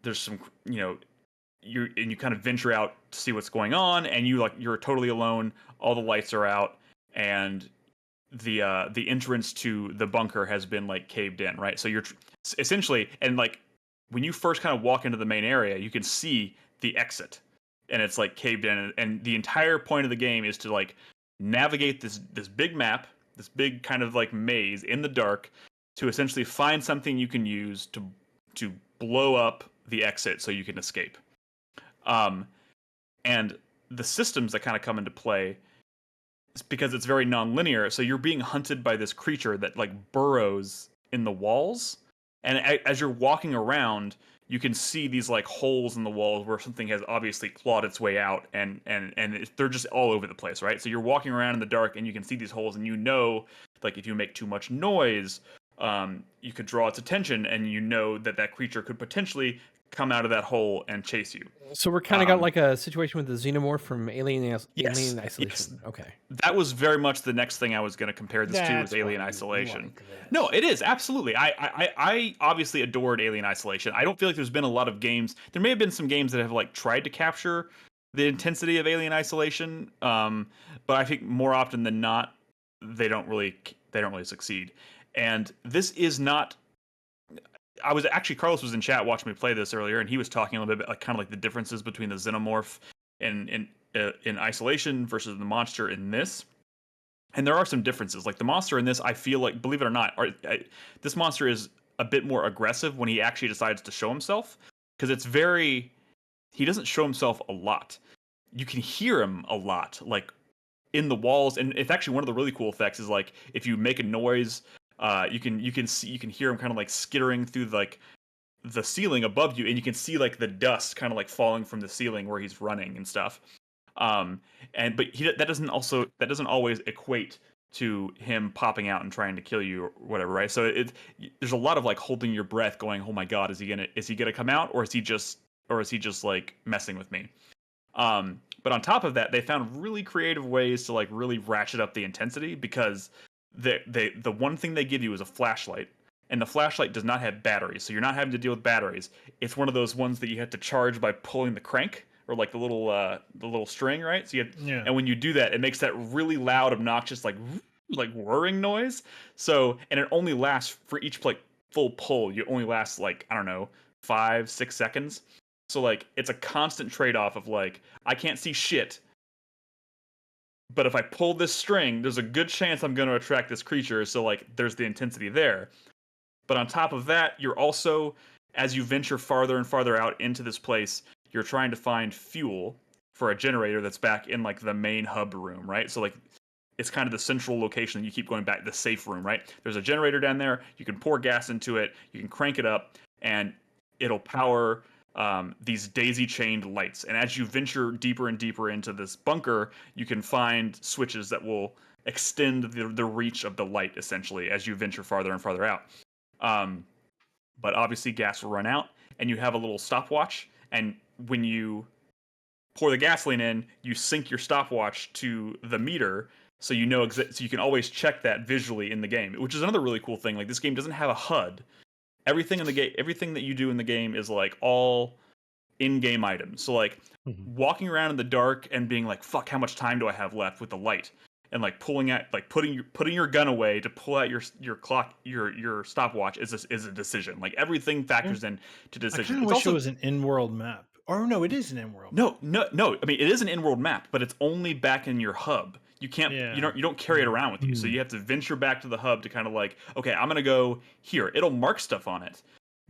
A: There's some, you kind of venture out to see what's going on, and you're totally alone. All the lights are out, and the entrance to the bunker has been like caved in, right? So you're essentially, and like when you first kind of walk into the main area, you can see the exit, and it's like caved in, and the entire point of the game is to like navigate this big map, this big kind of like maze in the dark, to essentially find something you can use to blow up the exit so you can escape. And the systems that kind of come into play, because it's very non-linear, so you're being hunted by this creature that like burrows in the walls, and as you're walking around, you can see these like holes in the walls where something has obviously clawed its way out, and they're just all over the place, right? So you're walking around in the dark and you can see these holes, and like if you make too much noise, you could draw its attention, and that creature could potentially come out of that hole and chase you.
D: So we're kind of got like a situation with the xenomorph from Alien Isolation.
A: Yes.
D: Okay.
A: That was very much the next thing I was going to compare this to, was Alien Isolation. No, it is, absolutely. I obviously adored Alien Isolation. I don't feel like there's been a lot of games. There may have been some games that have like tried to capture the intensity of Alien Isolation, but I think more often than not, they don't really succeed. And this is not. Carlos was in chat watching me play this earlier, and he was talking a little bit about kind of like the differences between the xenomorph in Isolation versus the monster in this. And there are some differences. Like the monster in this, I feel like, believe it or not, this monster is a bit more aggressive when he actually decides to show himself, because he doesn't show himself a lot. You can hear him a lot, like in the walls, and it's actually one of the really cool effects is like if you make a noise. You can hear him kind of like skittering through like the ceiling above you, and you can see like the dust kind of like falling from the ceiling where he's running and stuff. But that doesn't always equate to him popping out and trying to kill you or whatever, right? So there's a lot of like holding your breath, going, "Oh my god, is he gonna come out, or is he just like messing with me?" But on top of that, they found really creative ways to like really ratchet up the intensity, because the one thing they give you is a flashlight, and the flashlight does not have batteries, so you're not having to deal with batteries. It's one of those ones that you have to charge by pulling the crank, or like the little string, right? So and when you do that, it makes that really loud, obnoxious like whirring noise. So, and it only lasts for each like full pull. You only lasts like, I don't know, 5-6 seconds. So like it's a constant trade-off of like, I can't see shit, but if I pull this string, there's a good chance I'm going to attract this creature. So like there's the intensity there. But on top of that, you're also, as you venture farther and farther out into this place, you're trying to find fuel for a generator that's back in like the main hub room, right? So like it's kind of the central location that you keep going back, the safe room, right? There's a generator down there. You can pour gas into it. You can crank it up, and it'll power these daisy-chained lights. And as you venture deeper and deeper into this bunker, you can find switches that will extend the reach of the light, essentially, as you venture farther and farther out. But obviously gas will run out, and you have a little stopwatch, and when you pour the gasoline in, you sync your stopwatch to the meter, so you know so you can always check that visually in the game, which is another really cool thing. Like, this game doesn't have a HUD. Everything in the game, everything that you do in the game is like all in-game items. So like walking around in the dark and being like, "Fuck, how much time do I have left?" with the light, and like pulling your gun away to pull out your clock, your stopwatch is a decision. Like everything factors in to decision.
B: I kind of wish it was an in-world map. Or no, it is an in-world.
A: No. I mean, it is an in-world map, but it's only back in your hub. You can't. Yeah. You don't carry it around with you. So you have to venture back to the hub to kind of like, okay, I'm gonna go here. It'll mark stuff on it,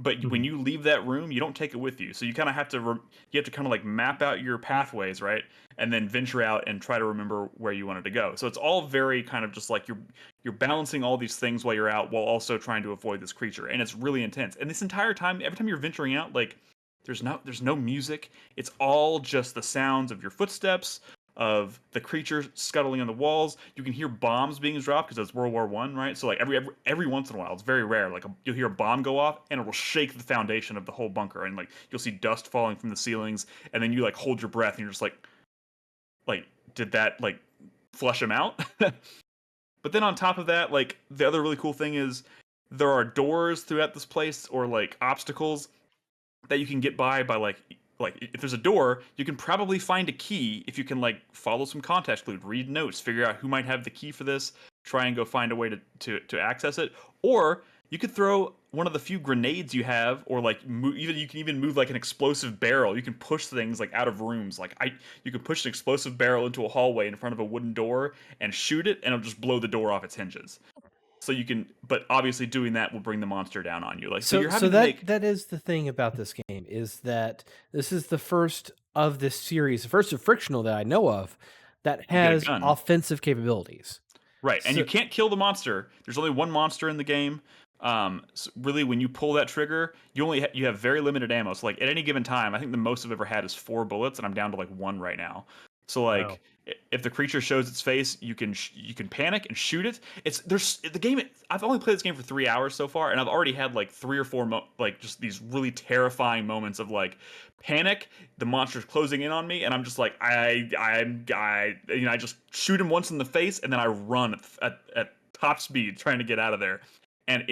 A: But when you leave that room, you don't take it with you. So you kind of have to you have to kind of like map out your pathways, right? And then venture out and try to remember where you wanted to go. So it's all very kind of just like you're balancing all these things while you're out, while also trying to avoid this creature, and it's really intense. And this entire time, every time you're venturing out, like there's no music. It's all just the sounds of your footsteps, of the creature scuttling on the walls. You can hear bombs being dropped because it's World War One, right? So like every once in a while, it's very rare. Like you'll hear a bomb go off and it will shake the foundation of the whole bunker, and like you'll see dust falling from the ceilings, and then you like hold your breath and you're just like did that like flush him out? But then on top of that, like the other really cool thing is there are doors throughout this place, or like obstacles that you can get by like if there's a door, you can probably find a key if you can like follow some context clues, read notes, figure out who might have the key for this, try and go find a way to access it. Or you could throw one of the few grenades you have, or like you can even move like an explosive barrel. You can push things like out of rooms. You can push an explosive barrel into a hallway in front of a wooden door and shoot it, and it'll just blow the door off its hinges. So you can, but obviously doing that will bring the monster down on you. Like so you're having to make...
D: that is the thing about this game, is that this is the first of this series, the first of Frictional that I know of, that has offensive capabilities.
A: Right, and you can't kill the monster. There's only one monster in the game. So really, when you pull that trigger, you have very limited ammo. So like at any given time, I think the most I've ever had is 4 bullets, and I'm down to like 1 right now. So like, wow. If the creature shows its face, you can panic and shoot it. The game. I've only played this game for 3 hours so far, and I've already had like 3 or 4 like just these really terrifying moments of like panic. The monster's closing in on me, and I'm just like I just shoot him once in the face, and then I run at top speed trying to get out of there. And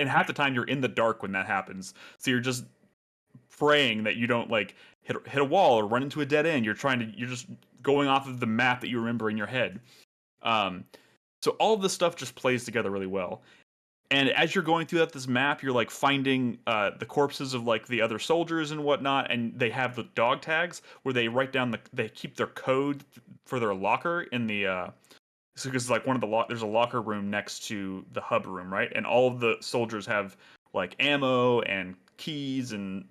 A: half the time you're in the dark when that happens, so you're just praying that you don't like hit a wall or run into a dead end. You're just going off of the map that you remember in your head. So all of this stuff just plays together really well. And as you're going through this map, you're like finding the corpses of like the other soldiers and whatnot, and they have the dog tags where they write down they keep their code for their locker in the because like there's a locker room next to the hub room, right? And all of the soldiers have like ammo and keys and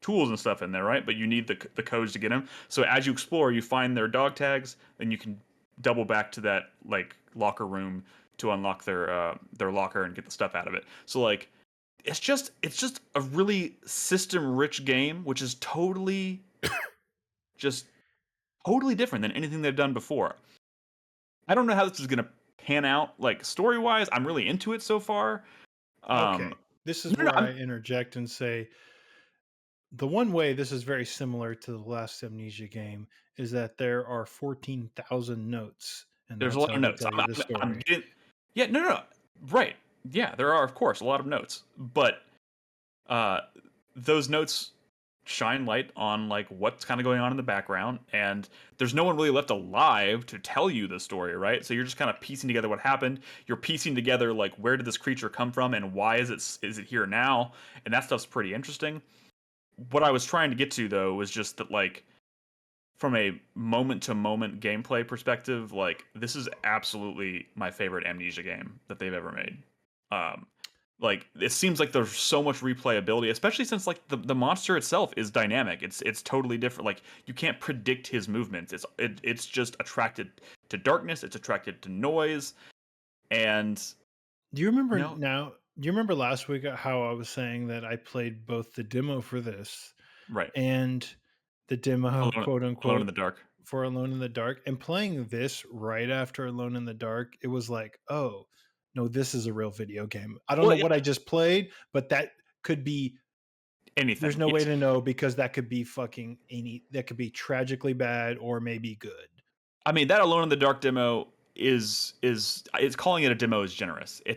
A: tools and stuff in there, right? But you need the codes to get them. So as you explore, you find their dog tags, then you can double back to that like locker room to unlock their locker and get the stuff out of it. So like it's just a really system rich game, which is totally totally different than anything they've done before. I don't know how this is going to pan out like story wise. I'm really into it so far.
B: Okay, this is where I interject and say, the one way this is very similar to the last Amnesia game is that there are 14,000 notes, and
A: there's a lot of notes. No, right. Yeah, there are of course a lot of notes, but those notes shine light on like what's kind of going on in the background, and there's no one really left alive to tell you the story, right? So you're just kind of piecing together what happened. You're piecing together like where did this creature come from and why is it here now, and that stuff's pretty interesting. What I was trying to get to though was just that like from a moment to moment gameplay perspective, like this is absolutely my favorite Amnesia game that they've ever made. Like it seems like there's so much replayability, especially since like the monster itself is dynamic. It's totally different. Like you can't predict his movements. It's just attracted to darkness. It's attracted to noise. And
B: do you remember now? Do you remember last week how I was saying that I played both the demo for this,
A: right,
B: and the demo quote unquote
A: Alone in the Dark
B: for Alone in the Dark, and playing this right after Alone in the Dark, it was like, oh no, this is a real video game. I don't know what I just played, but that could be
A: anything.
B: There's no way to know, because that could be that could be tragically bad or maybe good.
A: I mean, that Alone in the Dark demo is calling it a demo is generous. I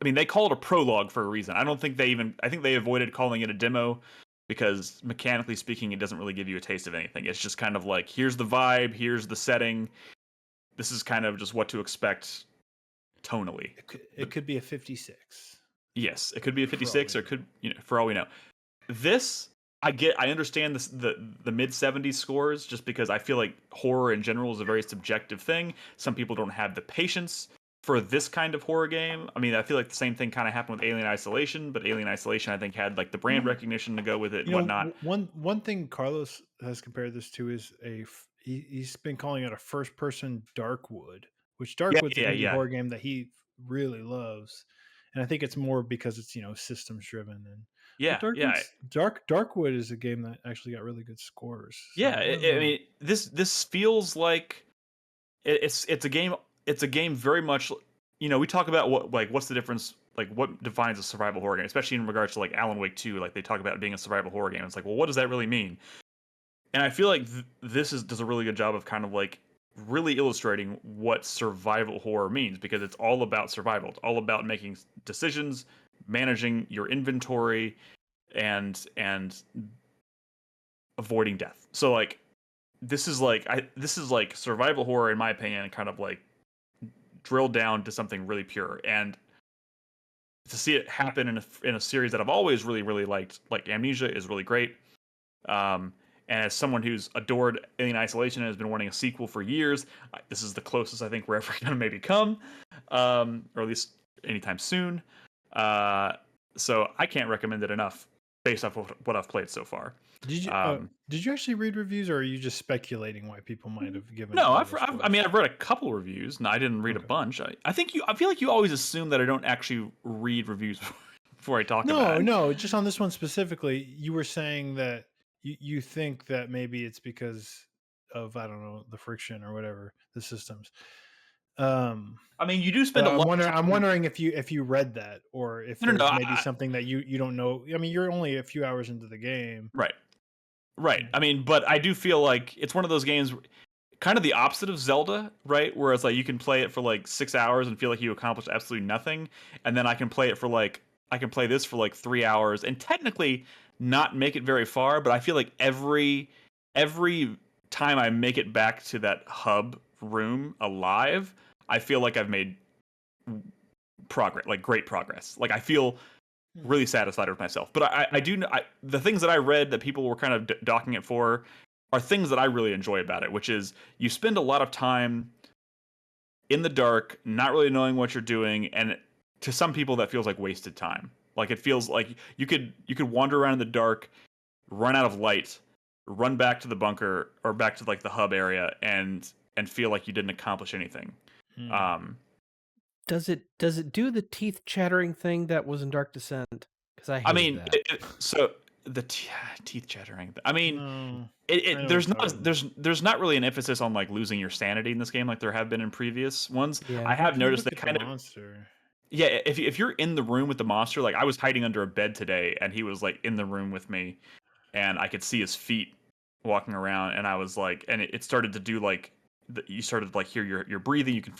A: mean, they call it a prologue for a reason. I think they avoided calling it a demo because mechanically speaking, it doesn't really give you a taste of anything. It's just kind of like, here's the vibe, here's the setting. This is kind of just what to expect tonally.
B: It could be a 56.
A: Yes, it could be a 56, or it could, for all we know. This, I understand this, the mid 70s scores, just because I feel like horror in general is a very subjective thing. Some people don't have the patience for this kind of horror game. I mean, I feel like the same thing kind of happened with Alien Isolation, but Alien Isolation I think had like the brand recognition to go with it and whatnot.
B: One thing Carlos has compared this to is he's been calling it a first person Darkwood, which Darkwood's an indie horror game that he really loves, and I think it's more because it's systems driven. And Darkwood is a game that actually got really good scores.
A: So, I mean, this feels like it's a game. It's a game very much. We talk about what's the difference, like what defines a survival horror game, especially in regards to like Alan Wake 2. Like they talk about it being a survival horror game. It's like, well, what does that really mean? And I feel like this does a really good job of kind of like really illustrating what survival horror means, because it's all about survival. It's all about making decisions, managing your inventory, and avoiding death. So like this is like survival horror in my opinion, kind of like drilled down to something really pure. And to see it happen in a series that I've always really, really liked, like Amnesia, is really great. And as someone who's adored Alien Isolation and has been wanting a sequel for years, this is the closest I think we're ever going to maybe come, or at least anytime soon. So I can't recommend it enough based off of what I've played so far.
B: Did you actually read reviews, or are you just speculating why people might have given?
A: No, I've read a couple reviews, and I didn't read a bunch. I feel like you always assume that I don't actually read reviews before I talk about it.
B: No, just on this one specifically, you were saying that you think that maybe it's because of, I don't know, the friction or whatever, the systems.
A: I mean, you do spend a lot.
B: I'm wondering if you read that, or if there's maybe something that you don't know. I mean, you're only a few hours into the game,
A: right. I mean, but I do feel like it's one of those games, kind of the opposite of Zelda, right? Where it's like you can play it for like 6 hours and feel like you accomplished absolutely nothing, and then I can play this for like 3 hours and technically not make it very far, but I feel like every time I make it back to that hub room alive, I feel like I've made progress, like great progress. Like I feel really satisfied with myself. But I do know the things that I read that people were kind of docking it for are things that I really enjoy about it, which is you spend a lot of time in the dark, not really knowing what you're doing, and to some people that feels like wasted time. Like it feels like you could wander around in the dark, run out of light, run back to the bunker or back to like the hub area, and feel like you didn't accomplish anything.
D: Does it do the teeth chattering thing that was in Dark Descent? Because I mean, that.
A: So the teeth chattering. I mean, there's not really an emphasis on like losing your sanity in this game like there have been in previous ones. Yeah. I have noticed that kind of monster. Yeah, if you're in the room with the monster, like I was hiding under a bed today, and he was like in the room with me, and I could see his feet walking around, and I was like, and it started to do like. You started to like hear your breathing. You can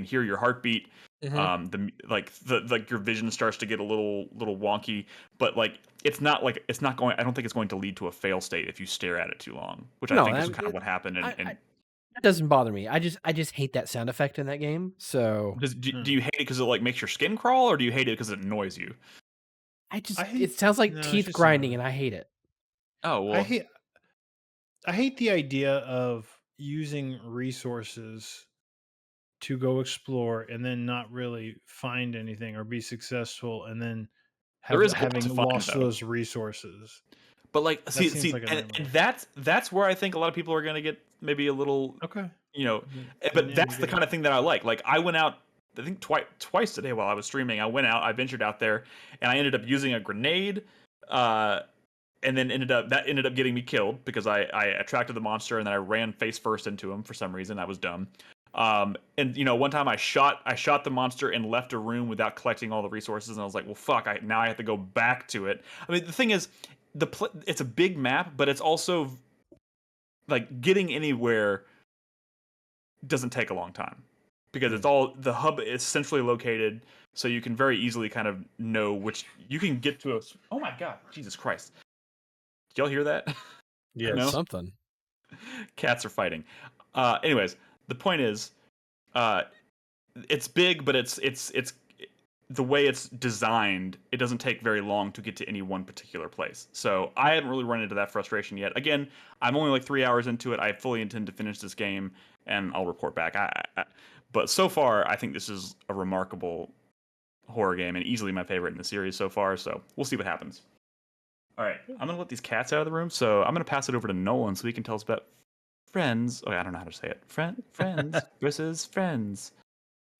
A: hear your heartbeat. Mm-hmm. Your vision starts to get a little wonky, but like it's not going. I don't think it's going to lead to a fail state if you stare at it too long, which I think is kind of what happened.
D: It doesn't bother me. I just hate that sound effect in that game. So
A: do you hate it because it like makes your skin crawl, or do you hate it because it annoys you?
D: It sounds like teeth grinding, and I hate it.
A: Oh well,
B: I hate the idea of using resources to go explore and then not really find anything or be successful, and then having lost those resources.
A: But like, and that's where I think a lot of people are going to get maybe a little But that's the kind of thing that I like. Like I went out, I think twice today while I was streaming. I ventured out there, and I ended up using a grenade. And then ended up getting me killed because I attracted the monster, and then I ran face first into him for some reason. That was dumb. And one time I shot the monster and left a room without collecting all the resources, and I was like, well, fuck! Now I have to go back to it. I mean, the thing is, it's a big map, but it's also like getting anywhere doesn't take a long time because the hub is centrally located, so you can very easily kind of know which you can get to. Oh my god, Jesus Christ! Did y'all hear that?
C: Yeah,
A: no?
D: Something.
A: Cats are fighting. Anyways, the point is, it's big, but it's the way it's designed. It doesn't take very long to get to any one particular place. So I haven't really run into that frustration yet. Again, I'm only like 3 hours into it. I fully intend to finish this game, and I'll report back. But so far, I think this is a remarkable horror game and easily my favorite in the series so far. So we'll see what happens. All right, I'm gonna let these cats out of the room. So I'm gonna pass it over to Nolan so he can tell us about friends. Oh, I don't know how to say it. Friends versus friends,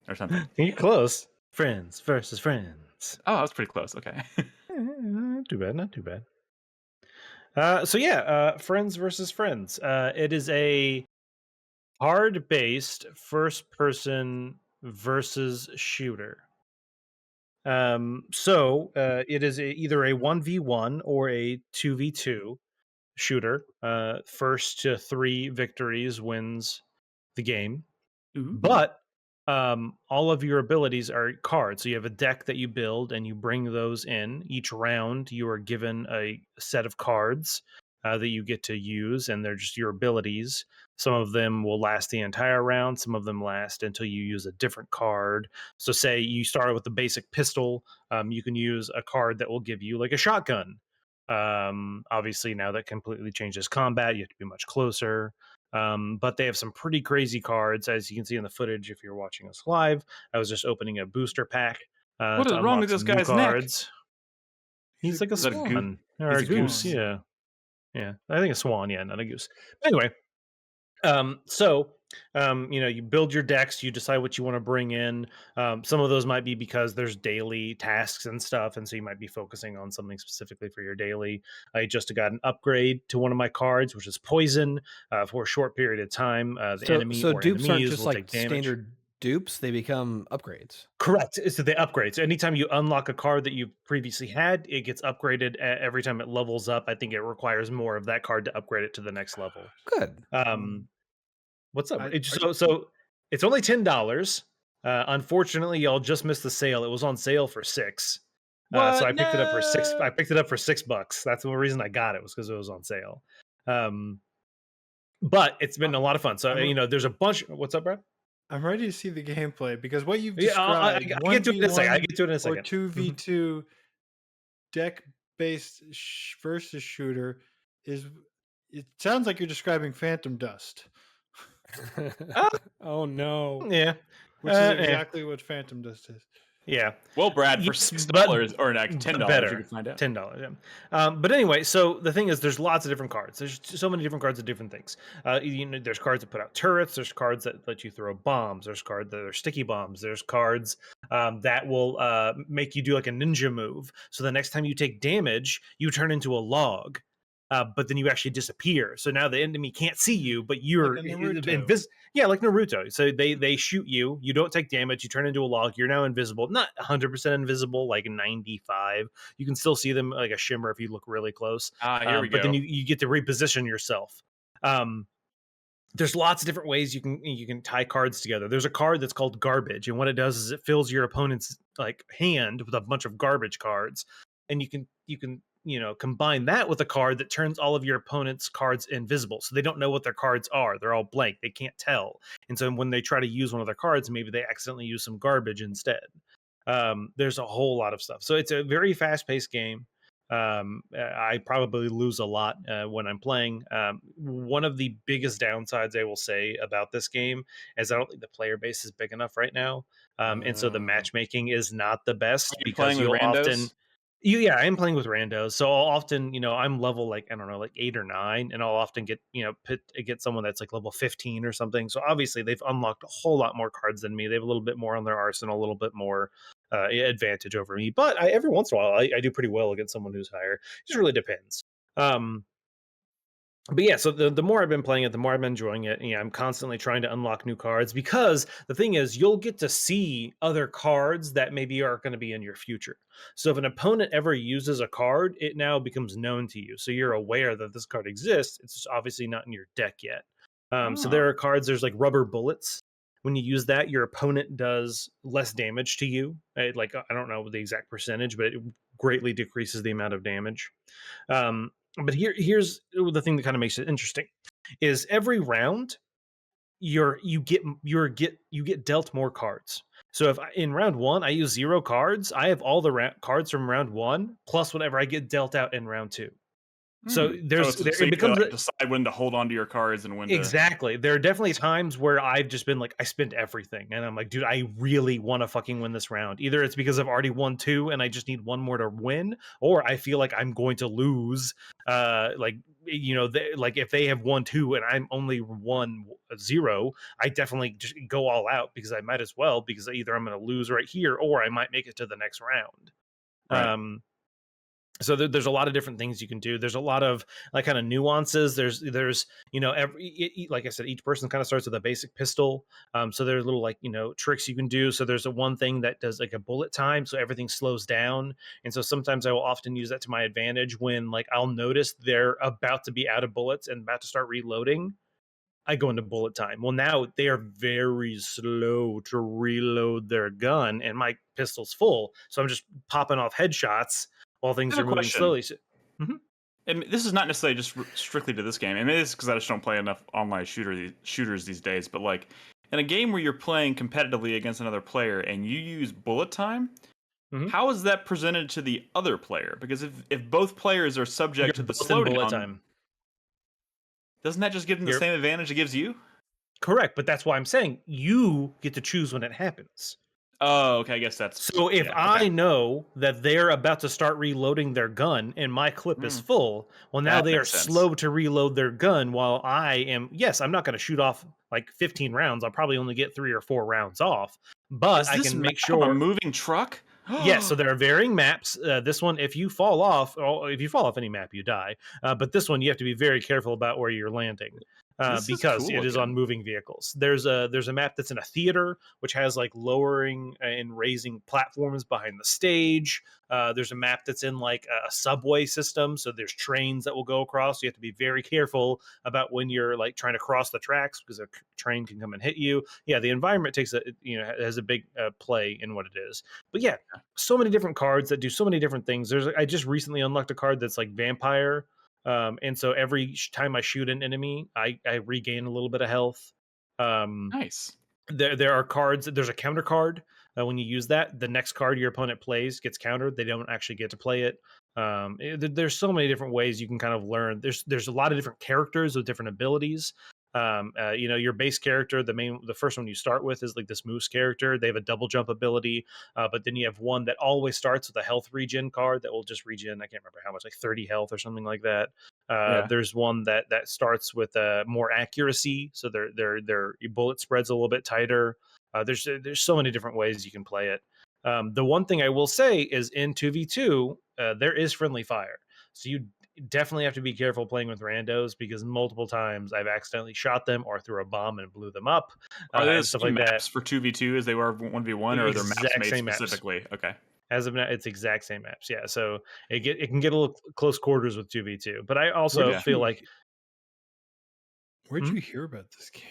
A: or something.
C: You're close. Friends versus friends.
A: Oh, I was pretty close. Okay.
C: Not too bad. Not too bad. Friends versus friends. It is a hard-based first-person versus shooter. It is either a 1v1 or a 2v2 shooter. First to 3 victories wins the game.
A: Ooh.
C: But all of your abilities are cards. So you have a deck that you build and you bring those in. Each round, you are given a set of cards that you get to use, and they're just your abilities. Some of them will last the entire round. Some of them last until you use a different card. So, say you start with the basic pistol, you can use a card that will give you like a shotgun. Obviously, now that completely changes combat. You have to be much closer. But they have some pretty crazy cards, as you can see in the footage if you're watching us live. I was just opening a booster pack.
A: What is wrong with this guy's neck?
C: He's like a
A: Is that a
C: swan or
A: He's
C: a
A: a
C: goose.
A: goose.
C: Yeah, yeah. I think a swan. Yeah, not a goose. Anyway, you build your decks. You decide what you want to bring in. Some of those might be because there's daily tasks and stuff, and so you might be focusing on something specifically for your daily. I just got an upgrade to one of my cards, which is poison for a short period of time. The enemy
D: So
C: or
D: dupes aren't
C: enemies
D: just
C: will
D: like
C: take damage.
D: standard dupes; they become upgrades.
C: Correct. So they upgrade. So anytime you unlock a card that you previously had, it gets upgraded every time it levels up. I think it requires more of that card to upgrade it to the next level.
D: Good.
C: What's up? So it's only $10. Unfortunately, y'all just missed the sale. It was on sale for $6. So I picked it up for $6. I picked it up for $6. That's the reason I got it, was because it was on sale. But it's been a lot of fun. So there's a bunch. What's up, Brad?
B: I'm ready to see the gameplay because what you've
C: Yeah,
B: described,
C: I get to it in a second. I get to it in a second.
B: Or 2v2 deck-based versus shooter is. It sounds like you're describing Phantom Dust.
D: Oh no!
C: Yeah,
B: which is exactly what Phantom Dust is.
C: Yeah.
A: Well, Brad, for $6 or like $10, you can find out.
C: $10. Yeah. But anyway, so the thing is, there's lots of different cards. There's so many different cards of different things. There's cards that put out turrets. There's cards that let you throw bombs. There's cards that are sticky bombs. There's cards that will make you do like a ninja move. So the next time you take damage, you turn into a log. But then you actually disappear. So now the enemy can't see you, but you're invisible. Yeah, like Naruto. So they shoot you. You don't take damage. You turn into a log. You're now invisible. Not 100% invisible, like 95. You can still see them like a shimmer if you look really close.
A: Here we go.
C: But then you get to reposition yourself. There's lots of different ways you can tie cards together. There's a card that's called garbage, and what it does is it fills your opponent's like hand with a bunch of garbage cards, and you can combine that with a card that turns all of your opponent's cards invisible. So they don't know what their cards are. They're all blank. They can't tell. And so when they try to use one of their cards, maybe they accidentally use some garbage instead. There's a whole lot of stuff. So it's a very fast-paced game. I probably lose a lot when I'm playing. One of the biggest downsides I will say about this game is I don't think the player base is big enough right now. And so the matchmaking is not the best because you'll often... Yeah, I am playing with randos. So I'll often, I'm level like 8 or 9, and I'll often get, get someone that's like level 15 or something. So obviously they've unlocked a whole lot more cards than me. They have a little bit more on their arsenal, a little bit more advantage over me. But every once in a while, I do pretty well against someone who's higher. It just really depends. But yeah, so the more I've been playing it, the more I've been enjoying it. I'm constantly trying to unlock new cards, because the thing is, you'll get to see other cards that maybe are going to be in your future. So if an opponent ever uses a card, it now becomes known to you. So you're aware that this card exists. It's just obviously not in your deck yet. So there are cards, there's like rubber bullets. When you use that, your opponent does less damage to you. I don't know the exact percentage, but it greatly decreases the amount of damage. But here's the thing that kind of makes it interesting: is every round you get dealt more cards. So if in round 1 I use 0 cards, I have all the cards from round 1 plus whatever I get dealt out in round 2. So
A: So
C: it
A: you
C: becomes
A: can decide when to hold on to your cards and when to...
C: exactly. There are definitely times where I've just been like, I spent everything, and I'm like, dude, I really want to fucking win this round. Either it's because I've already won 2 and I just need 1 more to win, or I feel like I'm going to lose. Like like if they have won 2 and I'm only 1-0, I definitely just go all out because I might as well, because either I'm going to lose right here or I might make it to the next round.
A: Right.
C: So there's a lot of different things you can do. There's a lot of like kind of nuances. There's like I said, each person kind of starts with a basic pistol. So there's little like tricks you can do. So there's a one thing that does like a bullet time, so everything slows down. And so sometimes I will often use that to my advantage when like I'll notice they're about to be out of bullets and about to start reloading. I go into bullet time. Well, now they are very slow to reload their gun, and my pistol's full, so I'm just popping off headshots while things
A: I have
C: are
A: a
C: moving
A: question.
C: slowly.
A: And this is not necessarily just strictly to this game. I mean, it's because I just don't play enough online shooters these days. But like in a game where you're playing competitively against another player and you use bullet time, how is that presented to the other player? Because if both players are subject to the slowdown,
C: time,
A: doesn't that just give them the same advantage it gives you?
C: Correct, but that's why I'm saying you get to choose when it happens.
A: Oh, okay. I guess that's...
C: So if I know that they're about to start reloading their gun and my clip is full, well, now they are slow to reload their gun while I am... Yes, I'm not going to shoot off like 15 rounds. I'll probably only get 3 or 4 rounds off. But I can make sure...
A: a moving truck?
C: Yes, so there are varying maps. This one, if you fall off any map, you die. But this one, you have to be very careful about where you're landing. Because it is on moving vehicles. There's a map that's in a theater, which has like lowering and raising platforms behind the stage. There's a map that's in like a subway system, so there's trains that will go across. So you have to be very careful about when you're like trying to cross the tracks, because a train can come and hit you. Yeah, the environment has a big play in what it is. But yeah, so many different cards that do so many different things. I just recently unlocked a card that's like vampire. And so every time I shoot an enemy, I regain a little bit of health.
A: Nice.
C: There are cards. There's a counter card. When you use that, the next card your opponent plays gets countered. They don't actually get to play it. There's so many different ways you can kind of learn. There's a lot of different characters with different abilities. Your base character, the first one you start with is like this moose character. They have a double jump ability, but then you have one that always starts with a health regen card that will just regen. I can't remember how much, like 30 health or something like that. There's one that starts with more accuracy, so their bullet spreads a little bit tighter. There's so many different ways you can play it. The one thing I will say is in 2v2, there is friendly fire, so you definitely have to be careful playing with randos, because multiple times I've accidentally shot them or threw a bomb and blew them up.
A: Are there
C: stuff
A: like
C: like
A: maps
C: that
A: for 2v2 as they were 1v1, or are there maps made specifically? Maps. Okay.
C: As of now, it's exact same maps. Yeah, so it can get a little close quarters with 2v2. But I also feel like...
B: Where'd you hear about this game?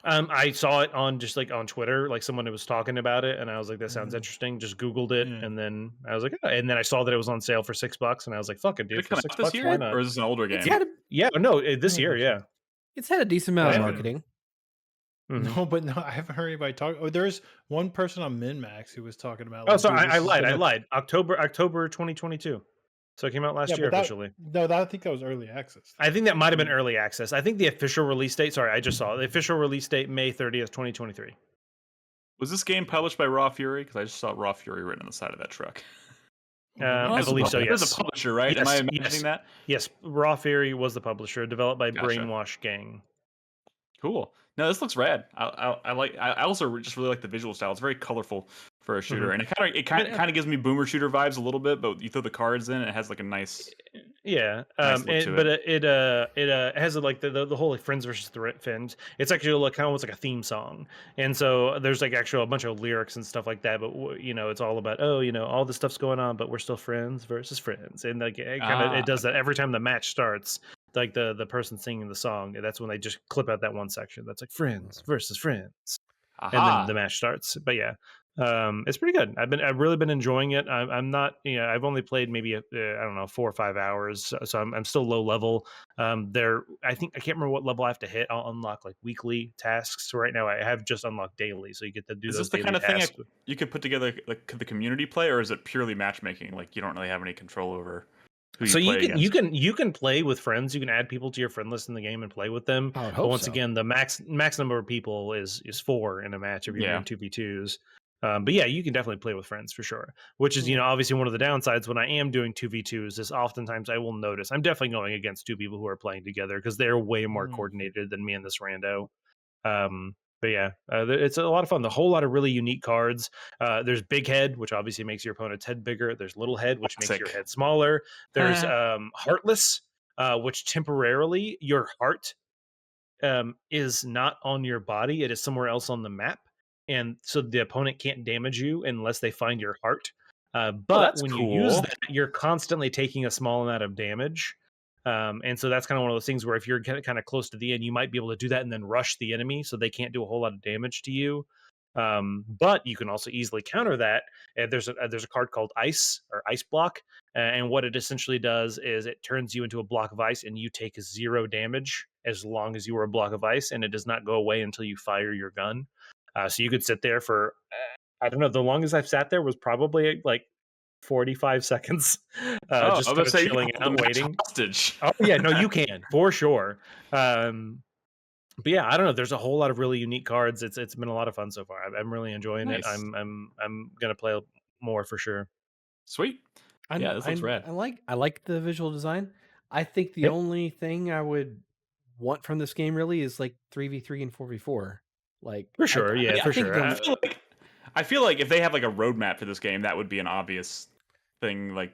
C: I saw it on just like on Twitter, like someone was talking about it, and I was like, that sounds interesting. Just Googled it, and then I was like, oh. And then I saw that it was on sale for $6, and I was like, fuck it, dude, for $6,
A: this year?
C: Why not?
A: Or is this an older game?
C: This year, yeah.
D: It's had a decent amount of marketing.
B: No, but no, I haven't heard anybody talk. Oh, there's one person on MinMax who was talking about.
C: Like, sorry, I lied. October 2022. So it came out last year officially.
B: I think that was early access.
C: I think that might have been early access. I think the official release date... Sorry, I just saw the official release date, May 30th, 2023.
A: Was this game published by Raw Fury? Because I just saw Raw Fury written on the side of that truck.
C: I believe so, yes.
A: There's a publisher, right?
C: Yes,
A: Am I imagining that?
C: Yes, Raw Fury was the publisher, developed by Brainwash Gang.
A: Cool. No, this looks rad. I also just really like the visual style. It's very colorful for a shooter, and it kind of gives me boomer shooter vibes a little bit. But you throw the cards in, and it has like a nice
C: look to it. It has like the whole like friends versus friends. It's actually like kind of almost like a theme song, and so there's like a bunch of lyrics and stuff like that. But it's all about all this stuff's going on, but we're still friends versus friends, and like it does that every time the match starts. Like the person singing the song, that's when they just clip out that one section that's like friends versus friends, and then the match starts. But yeah, it's pretty good. I've really been enjoying it. I'm not, I've only played maybe I don't know 4 or 5 hours, so I'm still low level. I can't remember what level I have to hit. I'll unlock like weekly tasks. So right now I have just unlocked daily, so you get to do. Is
A: this the kind of thing you could put together like the community play, or is it purely matchmaking? Like you don't really have any control over. who
C: So
A: play against.
C: you can play with friends. You can add people to your friend list in the game and play with them.
D: I would
C: But
D: hope
C: once
D: so.
C: again, the max number of people is 4 in a match if you're
A: Yeah.
C: doing 2v2s. But yeah, you can definitely play with friends for sure. Which is,
B: Yeah.
C: obviously one of the downsides when I am doing 2v2s is oftentimes I will notice I'm definitely going against two people who are playing together because they're way more coordinated than me and this rando. But yeah, it's a lot of fun. The whole lot of really unique cards. There's Big Head, which obviously makes your opponent's head bigger. There's Little Head, which makes your head smaller. There's Heartless, which temporarily your heart is not on your body. It is somewhere else on the map. And so the opponent can't damage you unless they find your heart. But
A: that's
C: when you
A: cool.
C: use that, you're constantly taking a small amount of damage. And so that's kind of one of those things where if you're kind of close to the end, you might be able to do that and then rush the enemy so they can't do a whole lot of damage to you. But you can also easily counter that. There's a card called Ice or Ice Block, and what it essentially does is it turns you into a block of ice, and you take 0 damage as long as you are a block of ice, and it does not go away until you fire your gun. So you could sit there for I don't know. The longest I've sat there was probably like 45 seconds, just kind of chilling out, waiting.
A: Hostage.
C: Oh yeah, no, you can for sure. But yeah, I don't know. There's a whole lot of really unique cards. It's been a lot of fun so far. I'm really enjoying it. I'm gonna play more for sure.
A: Sweet. Yeah, this looks rad.
D: I like the visual design. I think the only thing I would want from this game really is like 3v3 and 4v4. Like
C: for sure, for sure.
A: I feel like if they have like a roadmap for this game, that would be an obvious thing like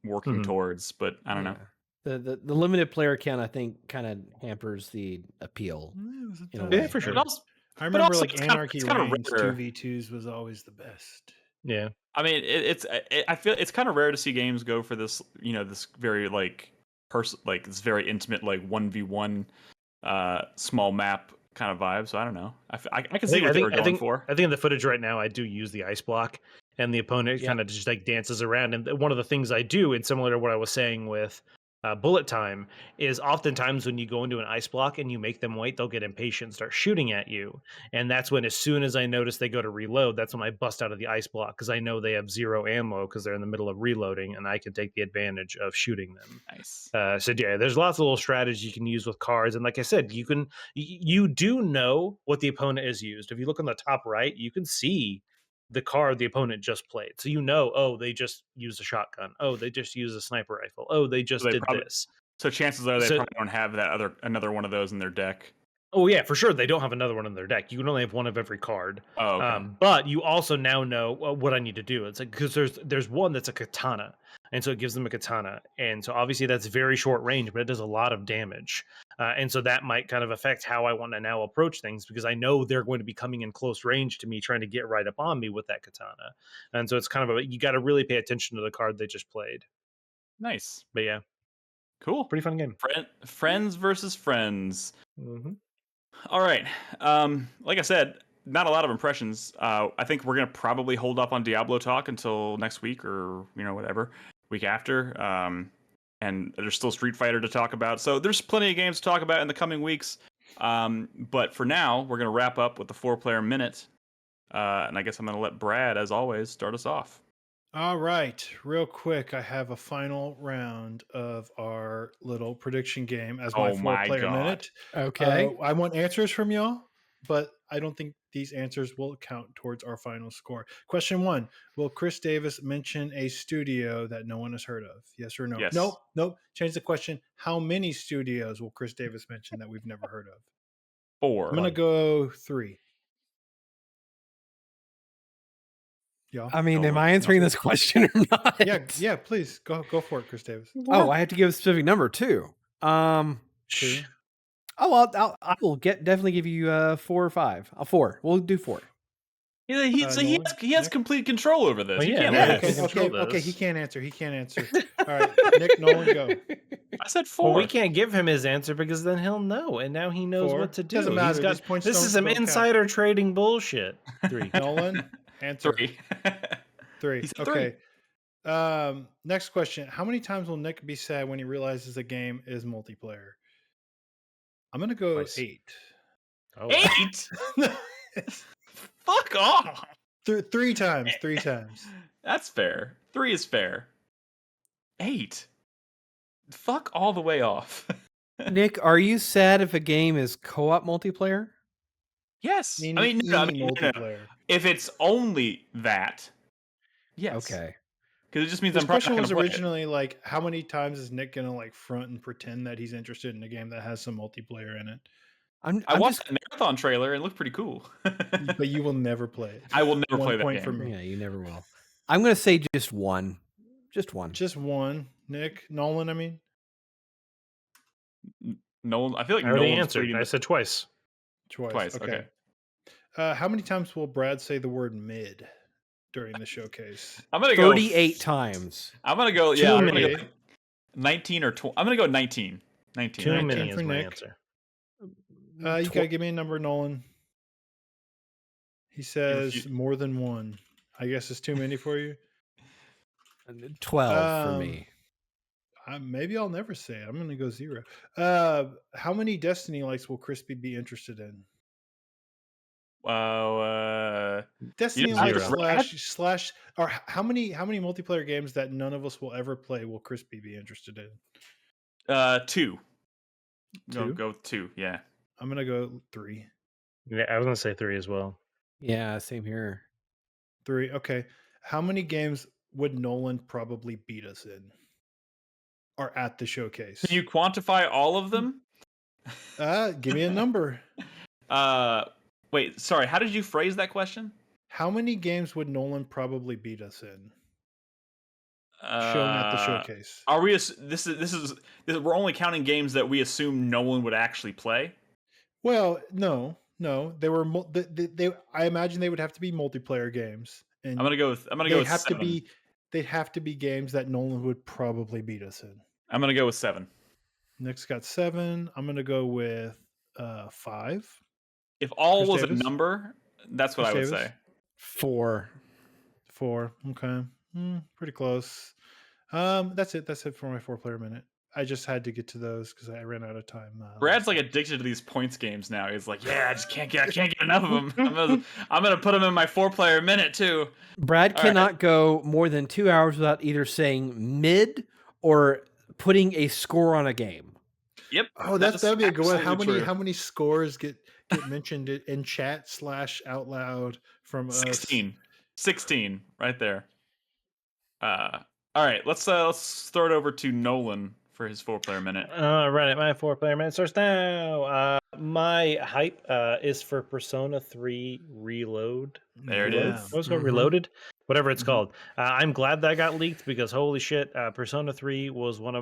A: working towards. But I don't know.
D: The limited player count, I think, kind of hampers the appeal.
C: Yeah, for sure.
B: I remember like Anarchy Reigns 2v2s was always the best.
C: Yeah,
A: I mean, I feel it's kind of rare to see games go for this. This very like this very intimate like 1v1 small map kind of vibe. So I don't know. I can see what they were going for.
C: I think in the footage right now, I do use the ice block, and the opponent kind of just like dances around. And one of the things I do, and similar to what I was saying with bullet time, is oftentimes when you go into an ice block and you make them wait, they'll get impatient and start shooting at you. And that's when, as soon as I notice they go to reload, that's when I bust out of the ice block because I know they have 0 ammo because they're in the middle of reloading, and I can take the advantage of shooting them.
A: Nice.
C: So yeah, there's lots of little strategies you can use with cards, and like I said, you do know what the opponent has used. If you look on the top right, you can see the card the opponent just played. So oh, they just used a shotgun. Oh, they just used a sniper rifle. Oh, they just did this.
A: So chances are they probably don't have another one of those in their deck.
C: Oh yeah, for sure. They don't have another one in their deck. You can only have one of every card.
A: Oh, okay.
C: But you also now know what I need to do. It's like because there's one that's a katana, and so it gives them a katana, and so obviously that's very short range, but it does a lot of damage, and so that might kind of affect how I want to now approach things because I know they're going to be coming in close range to me, trying to get right up on me with that katana, and so it's kind of you got to really pay attention to the card they just played.
A: Nice,
C: but yeah,
A: cool,
C: pretty fun game.
A: Friends versus friends.
C: Mm-hmm.
A: All right. Like I said, not a lot of impressions. I think we're gonna probably hold up on Diablo talk until next week or whatever week after. And there's still Street Fighter to talk about, so there's plenty of games to talk about in the coming weeks. But for now, we're gonna wrap up with the 4-player minute. And I guess I'm gonna let Brad, as always, start us off.
B: All right, real quick, I have a final round of our little prediction game as my 4-player minute.
D: Okay.
B: I want answers from y'all, but I don't think these answers will count towards our final score. Question 1, will Chris Davis mention a studio that no one has heard of? Yes or no?
A: Yes.
B: Nope. Change the question. How many studios will Chris Davis mention that we've never heard of?
A: 4.
B: I'm going to go 3. Yeah.
D: I mean, am I answering this question or not?
B: Yeah, please go for it, Chris Davis.
D: Oh, I have to give a specific number too.
B: 2.
D: Oh, I will definitely give you 4 or 5. 4. We'll do 4.
A: He has complete control over this. He can't
B: okay. He can't answer. All right, Nick, Nolan, go.
A: I said 4.
C: Well, we can't give him his answer because then he'll know, and now he knows
B: 4.
C: what to do.
B: Doesn't matter.
C: This is some insider trading bullshit.
B: 3. Nolan, answer.
A: 3.
B: 3. Okay. 3. Next question. How many times will Nick be sad when he realizes a game is multiplayer? I'm going to go 8.
C: Oh.
A: 8? Fuck off.
B: 3 times. 3 times.
A: That's fair. 3 is fair. 8. Fuck all the way off.
D: Nick, are you sad if a game is co-op multiplayer?
A: Yes.
B: Any,
A: I mean, no,
B: any
A: no.
B: multiplayer.
A: If it's only that, yes.
D: Okay.
A: Because it just means
B: This
A: I'm probably
B: question
A: not
B: was
A: going to play it.
B: originally like, how many times is Nick gonna like front and pretend that he's interested in a game that has some multiplayer in it?
A: I watched the marathon trailer and it looked pretty cool.
B: But you will never play it.
A: I will never play
B: 1
A: that
B: point
A: game.
B: for me.
D: Yeah, you never will. I'm going to say just one. Just one.
B: Just one. Nick, Nolan, I mean.
A: Nolan, I feel like
C: I already
A: Nolan's
C: answered.
A: reading
C: I said twice.
B: Twice. Okay. How many times will Brad say the word mid during the showcase?
A: I'm gonna go
D: 38 times.
A: I'm gonna go.
C: Too
A: Yeah, I'm
C: many.
A: gonna go 19 or 20. I'm gonna go 19. 19.
C: Too
B: 19
C: many
B: for
C: is my
B: Nick.
C: answer.
B: You gotta give me a number, Nolan. He says more than one. I guess it's too many for you.
D: 12 for me.
B: Maybe I'll never say it. I'm gonna go 0. How many Destiny likes will Crispy be interested in? Destiny
A: you know,
B: likes slash or how many multiplayer games that none of us will ever play will Crispy be interested in?
A: 2.
B: Two?
A: Go 2. Yeah.
B: I'm gonna go 3.
C: Yeah, I was gonna say 3 as well.
D: Yeah, same here.
B: 3. Okay. How many games would Nolan probably beat us in? Or at the showcase?
A: Can you quantify all of them?
B: Give me a number.
A: Wait, sorry. How did you phrase that question?
B: How many games would Nolan probably beat us in? Shown at the showcase.
A: Are we? This is we're only counting games that we assume Nolan would actually play.
B: Well, no. They were. I imagine they would have to be multiplayer games. And
A: I'm gonna go with 7.
B: They'd have to be games that Nolan would probably beat us in.
A: I'm gonna go with 7.
B: Nick's got 7. I'm gonna go with 5.
A: If all
B: Chris
A: was
B: Davis?
A: a number, that's what
B: Chris
A: I would
B: Davis?
A: say.
D: 4.
B: 4. Okay. Pretty close. That's it. That's it for my 4-player minute. I just had to get to those because I ran out of time.
A: Brad's like addicted to these points games now. He's like, yeah, I just can't get enough of them. I'm gonna put them in my 4-player minute too.
D: Brad
A: All
D: cannot go more than 2 hours without either saying mid or putting a score on a game.
A: Yep.
B: Oh, that'd be a good one.
A: absolutely true.
B: How many scores get mentioned in chat / out loud from
A: 16.
B: us?
A: 16 right there. All right, let's throw it over to Nolan for his 4-player minute.
C: Right, my 4-player minute starts now. My hype is for Persona 3 Reload.
A: There it
B: Yeah.
A: is.
C: What's it, Reloaded? Whatever it's called. I'm glad that got leaked because holy shit, Persona 3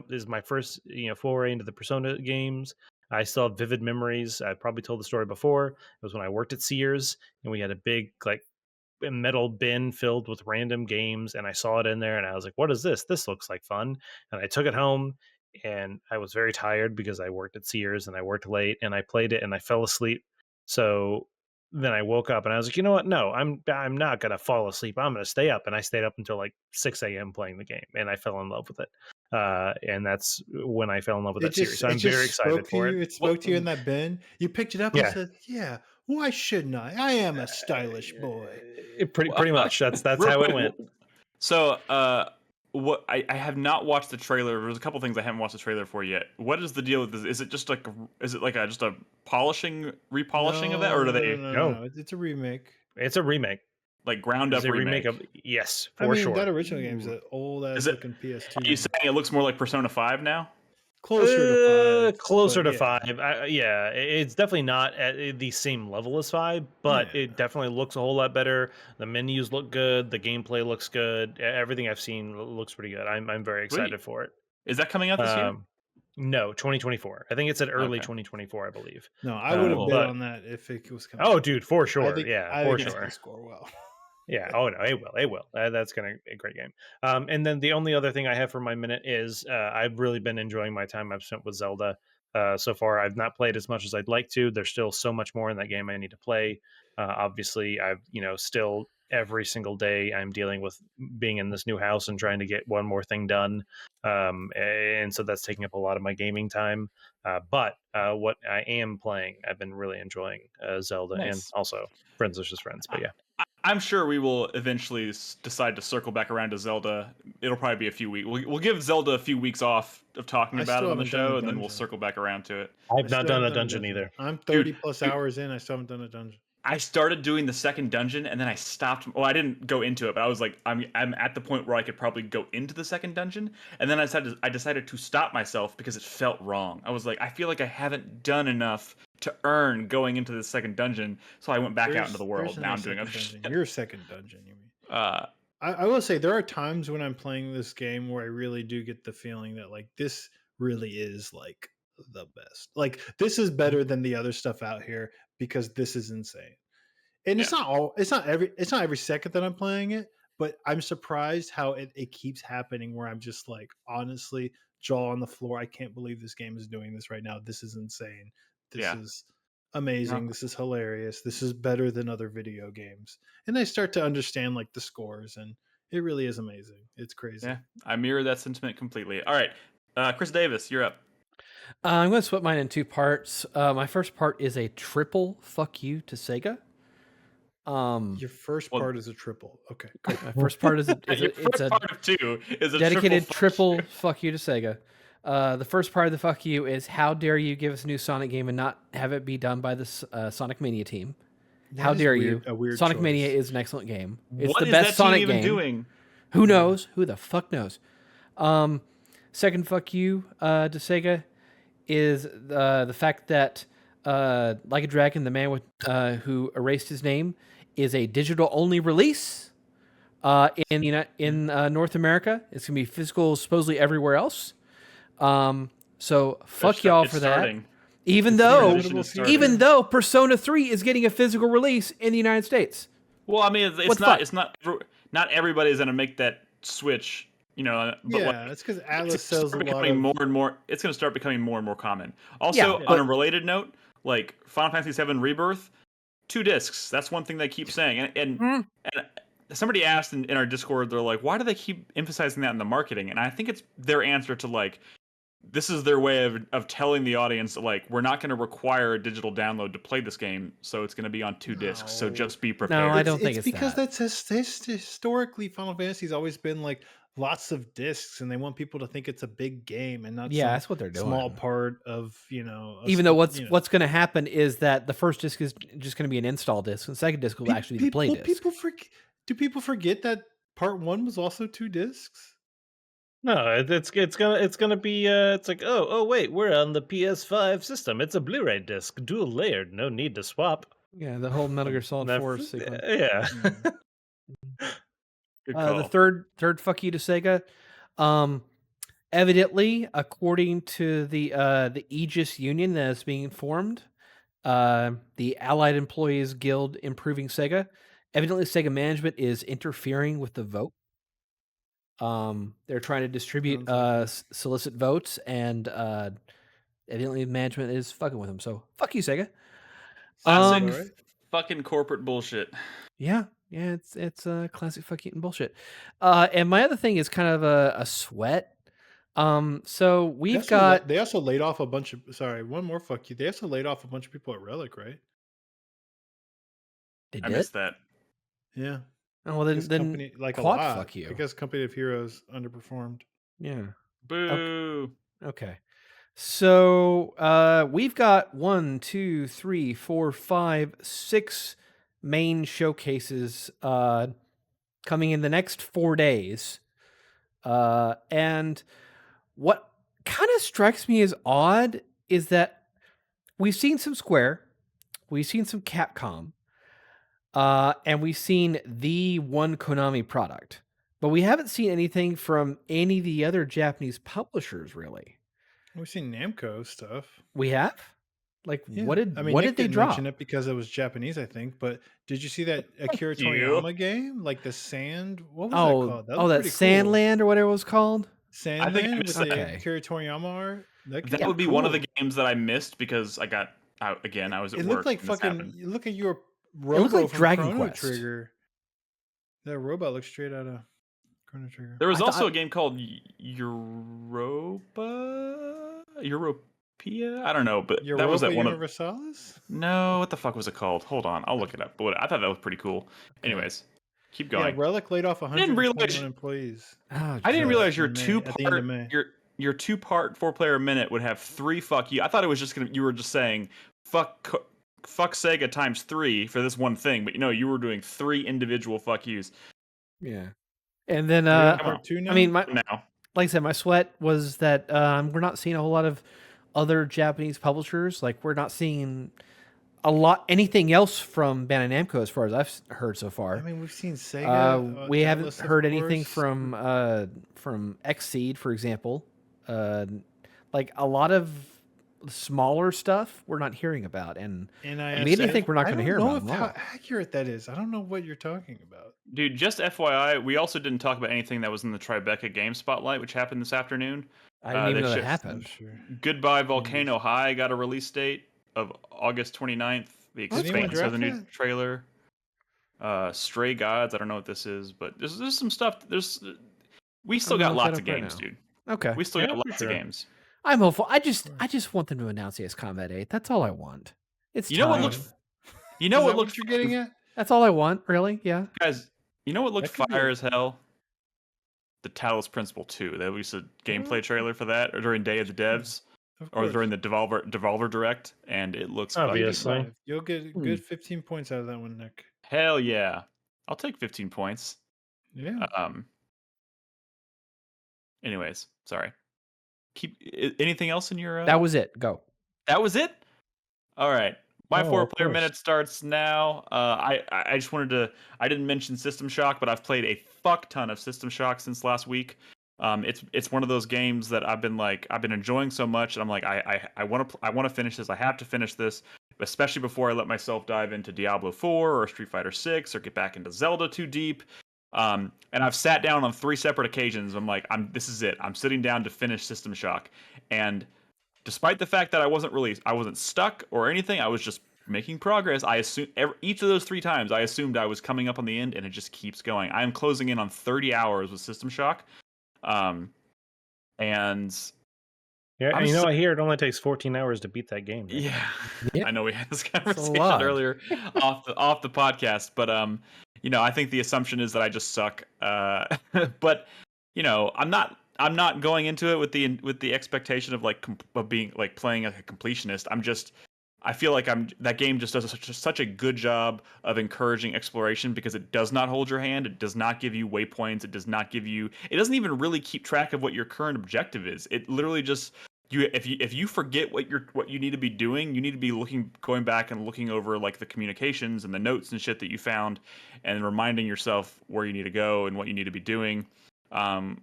C: is my first foray into the Persona games. I still have vivid memories. I probably told the story before. It was when I worked at Sears and we had a big metal bin filled with random games, and I saw it in there and I was like, what is this? This looks like fun. And I took it home and I was very tired because I worked at Sears and I worked late, and I played it and I fell asleep. So then I woke up and I was like, you know what? No, I'm not gonna fall asleep. I'm gonna stay up. And I stayed up until like 6 a.m. playing the game, and I fell in love with it. And that's when I fell in love with that series. So I'm very excited for it.
B: It spoke to you in that bin. You picked it up and said, "Yeah, why shouldn't I? I am a stylish boy."
C: Pretty much. That's
A: Real
C: how it
A: quick,
C: went.
A: So, what I have not watched the trailer. There's a couple things I haven't watched the trailer for yet. What is the deal with this? Is it just like just a repolishing of that, or do they
B: No, it's a remake.
C: It's a remake.
A: like ground up
C: It's a
A: remake?
C: of yes,
B: I
C: for
B: mean,
C: sure.
B: that original game is an old ass
A: Is it-
B: looking PS2.
A: Are you saying it looks more like Persona 5 now?
B: Closer to 5.
C: Closer
B: but
C: to
B: yeah.
C: 5. Yeah, it's definitely not at the same level as 5, but
B: Yeah.
C: it definitely looks a whole lot better. The menus look good. The gameplay looks good. Everything I've seen looks pretty good. I'm very excited
A: Sweet.
C: for it.
A: Is that coming out this year?
C: No, 2024. I think it said early
A: Okay.
C: 2024, I believe.
B: No, I would have
A: Cool.
B: bet
C: But-
B: on that if it was coming.
C: Oh, dude, for sure.
B: I think
C: for
B: it's
C: sure.
B: gonna score well.
C: Yeah. Oh no, it will. It will. That's gonna be a great game. And then the only other thing I have for my minute is I've really been enjoying my time I've spent with Zelda. So far, I've not played as much as I'd like to. There's still so much more in that game I need to play. Obviously, I've still every single day I'm dealing with being in this new house and trying to get one more thing done. And so that's taking up a lot of my gaming time. But what I am playing, I've been really enjoying Zelda and
A: Nice.
C: also Friends vs. Friends. But yeah.
A: I'm sure we will eventually decide to circle back around to Zelda. It'll probably be a few weeks. We'll give Zelda a few weeks off of talking
B: I
A: about
B: still
A: it on the
B: haven't done a
A: show, and then we'll
B: dungeon.
A: circle back around to it.
C: I've
B: I
C: not
B: still
C: done
B: haven't
C: a dungeon either.
B: I'm
A: Dude,
B: 30 plus hours in. I still haven't done a dungeon.
A: I started doing the second dungeon, and then I stopped. Well, I didn't go into it, but I was like, I'm at the point where I could probably go into the second dungeon, and then I decided to stop myself because it felt wrong. I was like, I feel like I haven't done enough to earn going into the second dungeon, so I went back out into the world. Now I'm doing other shit.
B: Your second dungeon, you mean?
A: Uh,
B: I will say there are times when I'm playing this game where I really do get the feeling that like this really is like the best. Like this is better than the other stuff out here because this is insane. And
A: Yeah.
B: it's not every second that I'm playing it, but I'm surprised how it keeps happening where I'm just like honestly jaw on the floor. I can't believe this game is doing this right now. This is insane. This
A: Yeah.
B: is amazing. This is hilarious. This is better than other video games. And I start to understand like the scores, and it really is amazing. It's crazy.
A: yeah, I mirror that sentiment completely. All right, Chris Davis, you're up.
D: I'm going to split mine in two parts. My first part is a triple fuck you to Sega.
B: Your first part is a triple. Okay. Go.
D: My first part is
A: Your
D: it's
A: first
D: a
A: part of two is a
D: dedicated
A: triple.
D: triple fuck you to Sega. The first part of the fuck you is how dare you give us a new Sonic game and not have it be done by the Sonic Mania team? How dare you?
B: A weird
D: Sonic
B: choice.
D: Mania is an excellent game. It's
A: What
D: the
A: is
D: best
A: that
D: Sonic
A: team even
D: game.
A: doing?
D: Who knows? Who the fuck knows? Second fuck you to Sega is the fact that Like a Dragon, the man with who erased his name, is a digital only release. In North America, it's gonna be physical supposedly everywhere else. So fuck y'all for that. Even though Persona 3 is getting a physical release in the United States.
A: Well, I mean, it's not everybody's gonna make that switch. You know, but
B: yeah, it's because Atlas sells a lot of
A: more and more. It's going to start becoming more and more common. Also, on a related note, like Final Fantasy VII Rebirth, 2 discs. That's one thing they keep saying. And somebody asked in our Discord, they're like, why do they keep emphasizing that in the marketing? And I think it's their answer to like, this is their way of telling the audience that, like, we're not going to require a digital download to play this game, so it's going to be on 2 discs. So just be prepared.
D: No, I don't think it's
B: because
D: that.
B: that's historically Final Fantasy's always been like lots of discs, and they want people to think it's a big game and not
D: that's what they're doing.
B: Small part of
D: Even though what's going to happen is that the first disc is just going to be an install disc, and the second disc will actually be the play disc.
B: Do people forget that part 1 was also 2 discs?
C: No, it's gonna be it's like oh wait, we're on the PS5 system. It's a Blu-ray disc, dual layered, no need to swap.
D: Yeah, the whole Metal Gear Solid 4 sequence.
C: Yeah.
A: Good call.
D: The third fuck you to Sega. Evidently, according to the Aegis Union that is being formed, the Allied Employees Guild Improving Sega. Evidently, Sega management is interfering with the vote. They're trying to distribute solicit votes, and evidently management is fucking with them. So fuck you, Sega.
A: Classic fucking corporate bullshit.
D: Yeah, it's a classic fucking bullshit. And my other thing is kind of a sweat. So we've got.
B: They also laid off a bunch of. Sorry, one more fuck you. They also laid off a bunch of people at Relic, right?
A: I missed that.
B: Yeah.
D: Oh, well, then
B: company, like
D: quad
B: a lot.
D: fuck you.
B: I guess Company of Heroes underperformed.
D: Yeah.
A: Boo.
D: Okay. So we've got 1, 2, 3, 4, 5, 6 main showcases coming in the next 4 days. And what kind of strikes me as odd is that we've seen some Square, we've seen some Capcom, and we've seen the one Konami product, but we haven't seen anything from any of the other Japanese publishers, really.
B: We've seen Namco stuff.
D: We have? Like,
B: Yeah.
D: what did
B: Nick
D: they
B: didn't
D: drop?
B: mention it because it was Japanese, I think. But did you see that Akira Toriyama game? Like the Sand? What was that called? That was
D: that
B: pretty
D: Sandland or whatever it was called?
B: Sandland
A: I think I
B: with
A: missed
B: the
A: that.
B: Akira Toriyama art?
A: That would be one of the games that I missed because I got out again. I was at
B: It
A: work.
B: looked like
A: and this
B: fucking.
A: happened.
B: You look at your
D: looked
B: robot
D: like
B: from
D: Dragon
B: Chrono
D: Quest.
B: Trigger. That robot looks straight out of Chrono Trigger.
A: There was also a game called Europa. Pia? I don't know, but that
B: Europa
A: was at one of.
B: Universalis?
A: No, what the fuck was it called? Hold on, I'll look it up. But I thought that was pretty cool.
B: Okay.
A: Anyways, keep
B: Yeah,
A: going.
B: Relic laid off
A: didn't realize-
B: 121 employees.
D: Oh,
A: I didn't
D: jeez.
A: realize your
B: in May- at the end of
A: two-part
B: May.
A: your two-part 4-player minute would have 3 fuck you. I thought it was just you were just saying fuck Sega times 3 for this one thing, but you were doing 3 individual fuck yous.
D: Yeah. And then
B: You're in
A: come
B: part
A: on.
B: 2 now?
D: I mean,
A: Now,
D: like I said, my sweat was that we're not seeing a whole lot of other Japanese publishers. Like we're not seeing anything else from Bandai Namco as far as I've heard so far.
B: I mean, we've seen Sega.
D: We haven't
B: Atlas, of
D: heard anything
B: course.
D: from Xseed, for example. Like a lot of smaller stuff we're not hearing about, and immediately think we're not going to hear about
B: I don't know
D: them.
B: how accurate that is. I don't know what you're talking about.
A: dude, just FYI, we also didn't talk about anything that was in the Tribeca Game Spotlight, which happened this afternoon.
D: I didn't even
A: they
D: know that
A: shipped-
D: happened.
B: Oh, sure.
A: Goodbye Volcano High got a release date of August 29th. The
B: Did anyone
A: expansion of the
B: draft
A: new
B: that?
A: trailer. Stray Gods, I don't know what this is, but there's some stuff. We still
D: I'm
A: got
D: gonna look
A: lots
D: that
A: of
D: up right
A: games,
D: now.
A: dude.
D: Okay,
A: We still
C: Yeah,
A: got
C: for
A: lots
C: sure.
A: of games.
D: I'm hopeful. I just want them to announce Ace Combat 8. That's all I want. It's
A: You know what
D: time.
A: looks- You know
B: Is
A: what
B: that
A: looked
B: what you're getting at?
D: That's all I want. Really? Yeah.
A: guys? You know what looked
B: That could be
A: fire
B: a-
A: as hell? The Talos Principle 2. They released a gameplay
B: What?
A: trailer for that, or during Day of the Devs,
B: Of
A: or
B: course.
A: during the Devolver Direct, and it looks
C: Obvious.
A: fucking
C: Obviously.
B: You'll get a good 15 points out of that one, Nick.
A: hell yeah. I'll take 15 points.
B: Yeah.
A: Anyways, sorry. Anything else in your?
D: That was it. Go.
A: That was it. All right. My
C: Oh,
A: 4-player
C: of course.
A: minute starts now. I just wanted to. I didn't mention System Shock, but I've played a fuck ton of System Shock since last week. It's one of those games that I've been enjoying so much, and I'm like I want to finish this. I have to finish this, especially before I let myself dive into Diablo 4 or Street Fighter 6 or get back into Zelda too deep. And I've sat down on 3 separate occasions. I'm like, this is it. I'm sitting down to finish System Shock, and despite the fact that I wasn't stuck or anything, I was just making progress. I assume each of those 3 times, I assumed I was coming up on the end, and it just keeps going. I am closing in on 30 hours with System Shock, and
C: Yeah,
A: I'm
C: and
A: so-
C: I hear it only takes 14 hours to beat that game. Right?
A: yeah,
D: Yeah.
A: I know we had this
D: lot.
A: conversation earlier off the podcast, but I think the assumption is that I just suck. But I'm not going into it with the expectation of of being like playing like a completionist. I feel like that game just does such a good job of encouraging exploration because it does not hold your hand. It does not give you waypoints. It doesn't even really keep track of what your current objective is. It literally just if you forget what you need to be doing, you need to be going back and looking over like the communications and the notes and shit that you found, and reminding yourself where you need to go and what you need to be doing.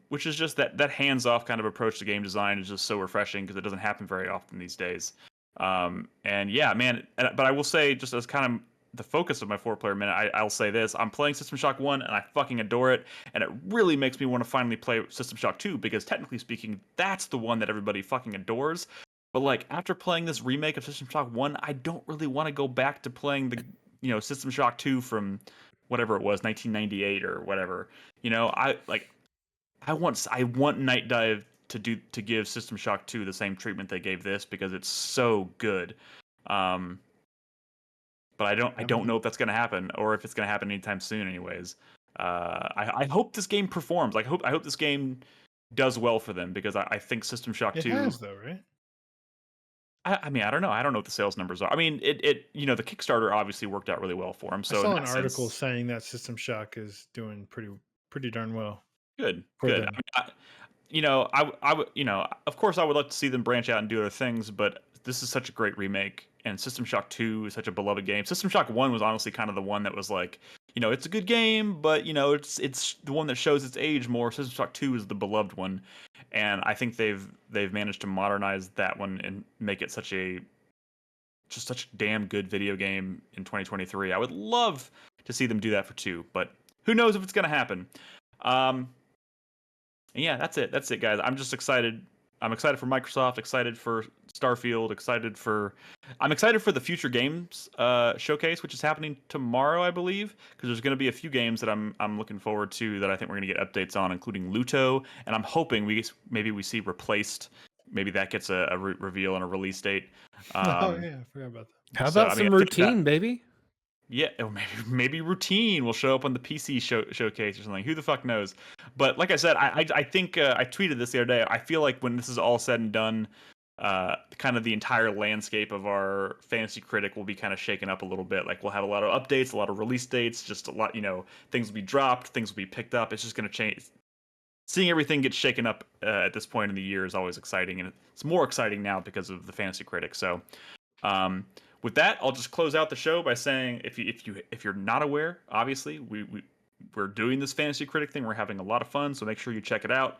A: Which is just that hands-off kind of approach to game design is just so refreshing because it doesn't happen very often these days. And yeah, man. But I will say, just as kind of the focus of my 4-player minute, I'll say this: I'm playing System Shock 1, and I fucking adore it. And it really makes me want to finally play System Shock 2 because technically speaking, that's the one that everybody fucking adores. But like after playing this remake of System Shock 1, I don't really want to go back to playing the System Shock 2 from whatever it was, 1998 or whatever. I want Night Dive to give System Shock 2 the same treatment they gave this because it's so good. But I don't know if that's going to happen or if it's going to happen anytime soon. Anyways, I hope this game performs. I hope this game does well for them because I think System Shock
B: It
A: 2
B: has though, right?
A: I mean, I don't know. I don't know what the sales numbers are. I mean, the Kickstarter obviously worked out really well for them. So
B: I saw
A: in
B: an
A: that
B: article
A: sense,
B: saying that System Shock is doing pretty darn well.
A: good.
B: for
A: Good.
B: them.
A: I would, of course, I would like to see them branch out and do other things, but this is such a great remake, and System Shock 2 is such a beloved game. System Shock 1 was honestly kind of the one that was like, it's a good game, but it's the one that shows its age more. System Shock 2 is the beloved one, and I think they've managed to modernize that one and make it such a damn good video game in 2023. I would love to see them do that for 2, but who knows if it's going to happen. And yeah, that's it, guys. I'm just excited. I'm excited for Microsoft, excited for Starfield, I'm excited for the Future Games showcase, which is happening tomorrow, I believe, because there's going to be a few games that I'm looking forward to that I think we're going to get updates on, including Luto, and I'm hoping we see Replaced maybe that gets a reveal and a release date.
B: Oh yeah, I forgot about that.
D: How
A: So,
D: about
A: I mean,
D: some
A: I think that-
D: routine, baby?
A: Yeah, or maybe routine will show up on the PC showcase or something. Who the fuck knows? But like I said, I think I tweeted this the other day. I feel like when this is all said and done, kind of the entire landscape of our Fantasy Critic will be kind of shaken up a little bit. Like we'll have a lot of updates, a lot of release dates, just a lot. Things will be dropped, things will be picked up. It's just going to change. Seeing everything get shaken up at this point in the year is always exciting, and it's more exciting now because of the Fantasy Critic. So. With that, I'll just close out the show by saying, if you're not aware, obviously we're doing this Fantasy Critic thing. We're having a lot of fun, so make sure you check it out.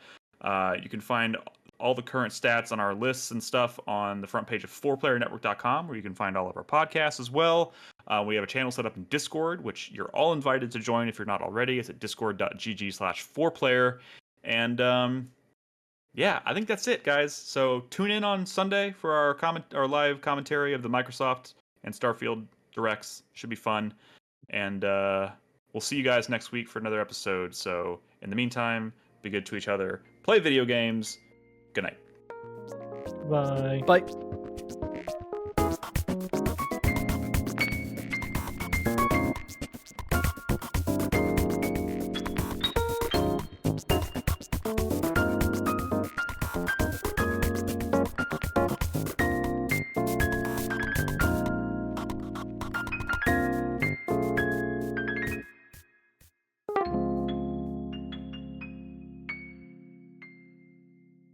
A: You can find all the current stats on our lists and stuff on the front page of 4playernetwork.com, where you can find all of our podcasts as well. We have a channel set up in Discord, which you're all invited to join if you're not already. It's at discord.gg/4player. And yeah, I think that's it, guys. So tune in on Sunday for our live commentary of the Microsoft and Starfield Directs. Should be fun. And we'll see you guys next week for another episode. So in the meantime, be good to each other. Play video games. Good night.
C: Bye.
D: Bye.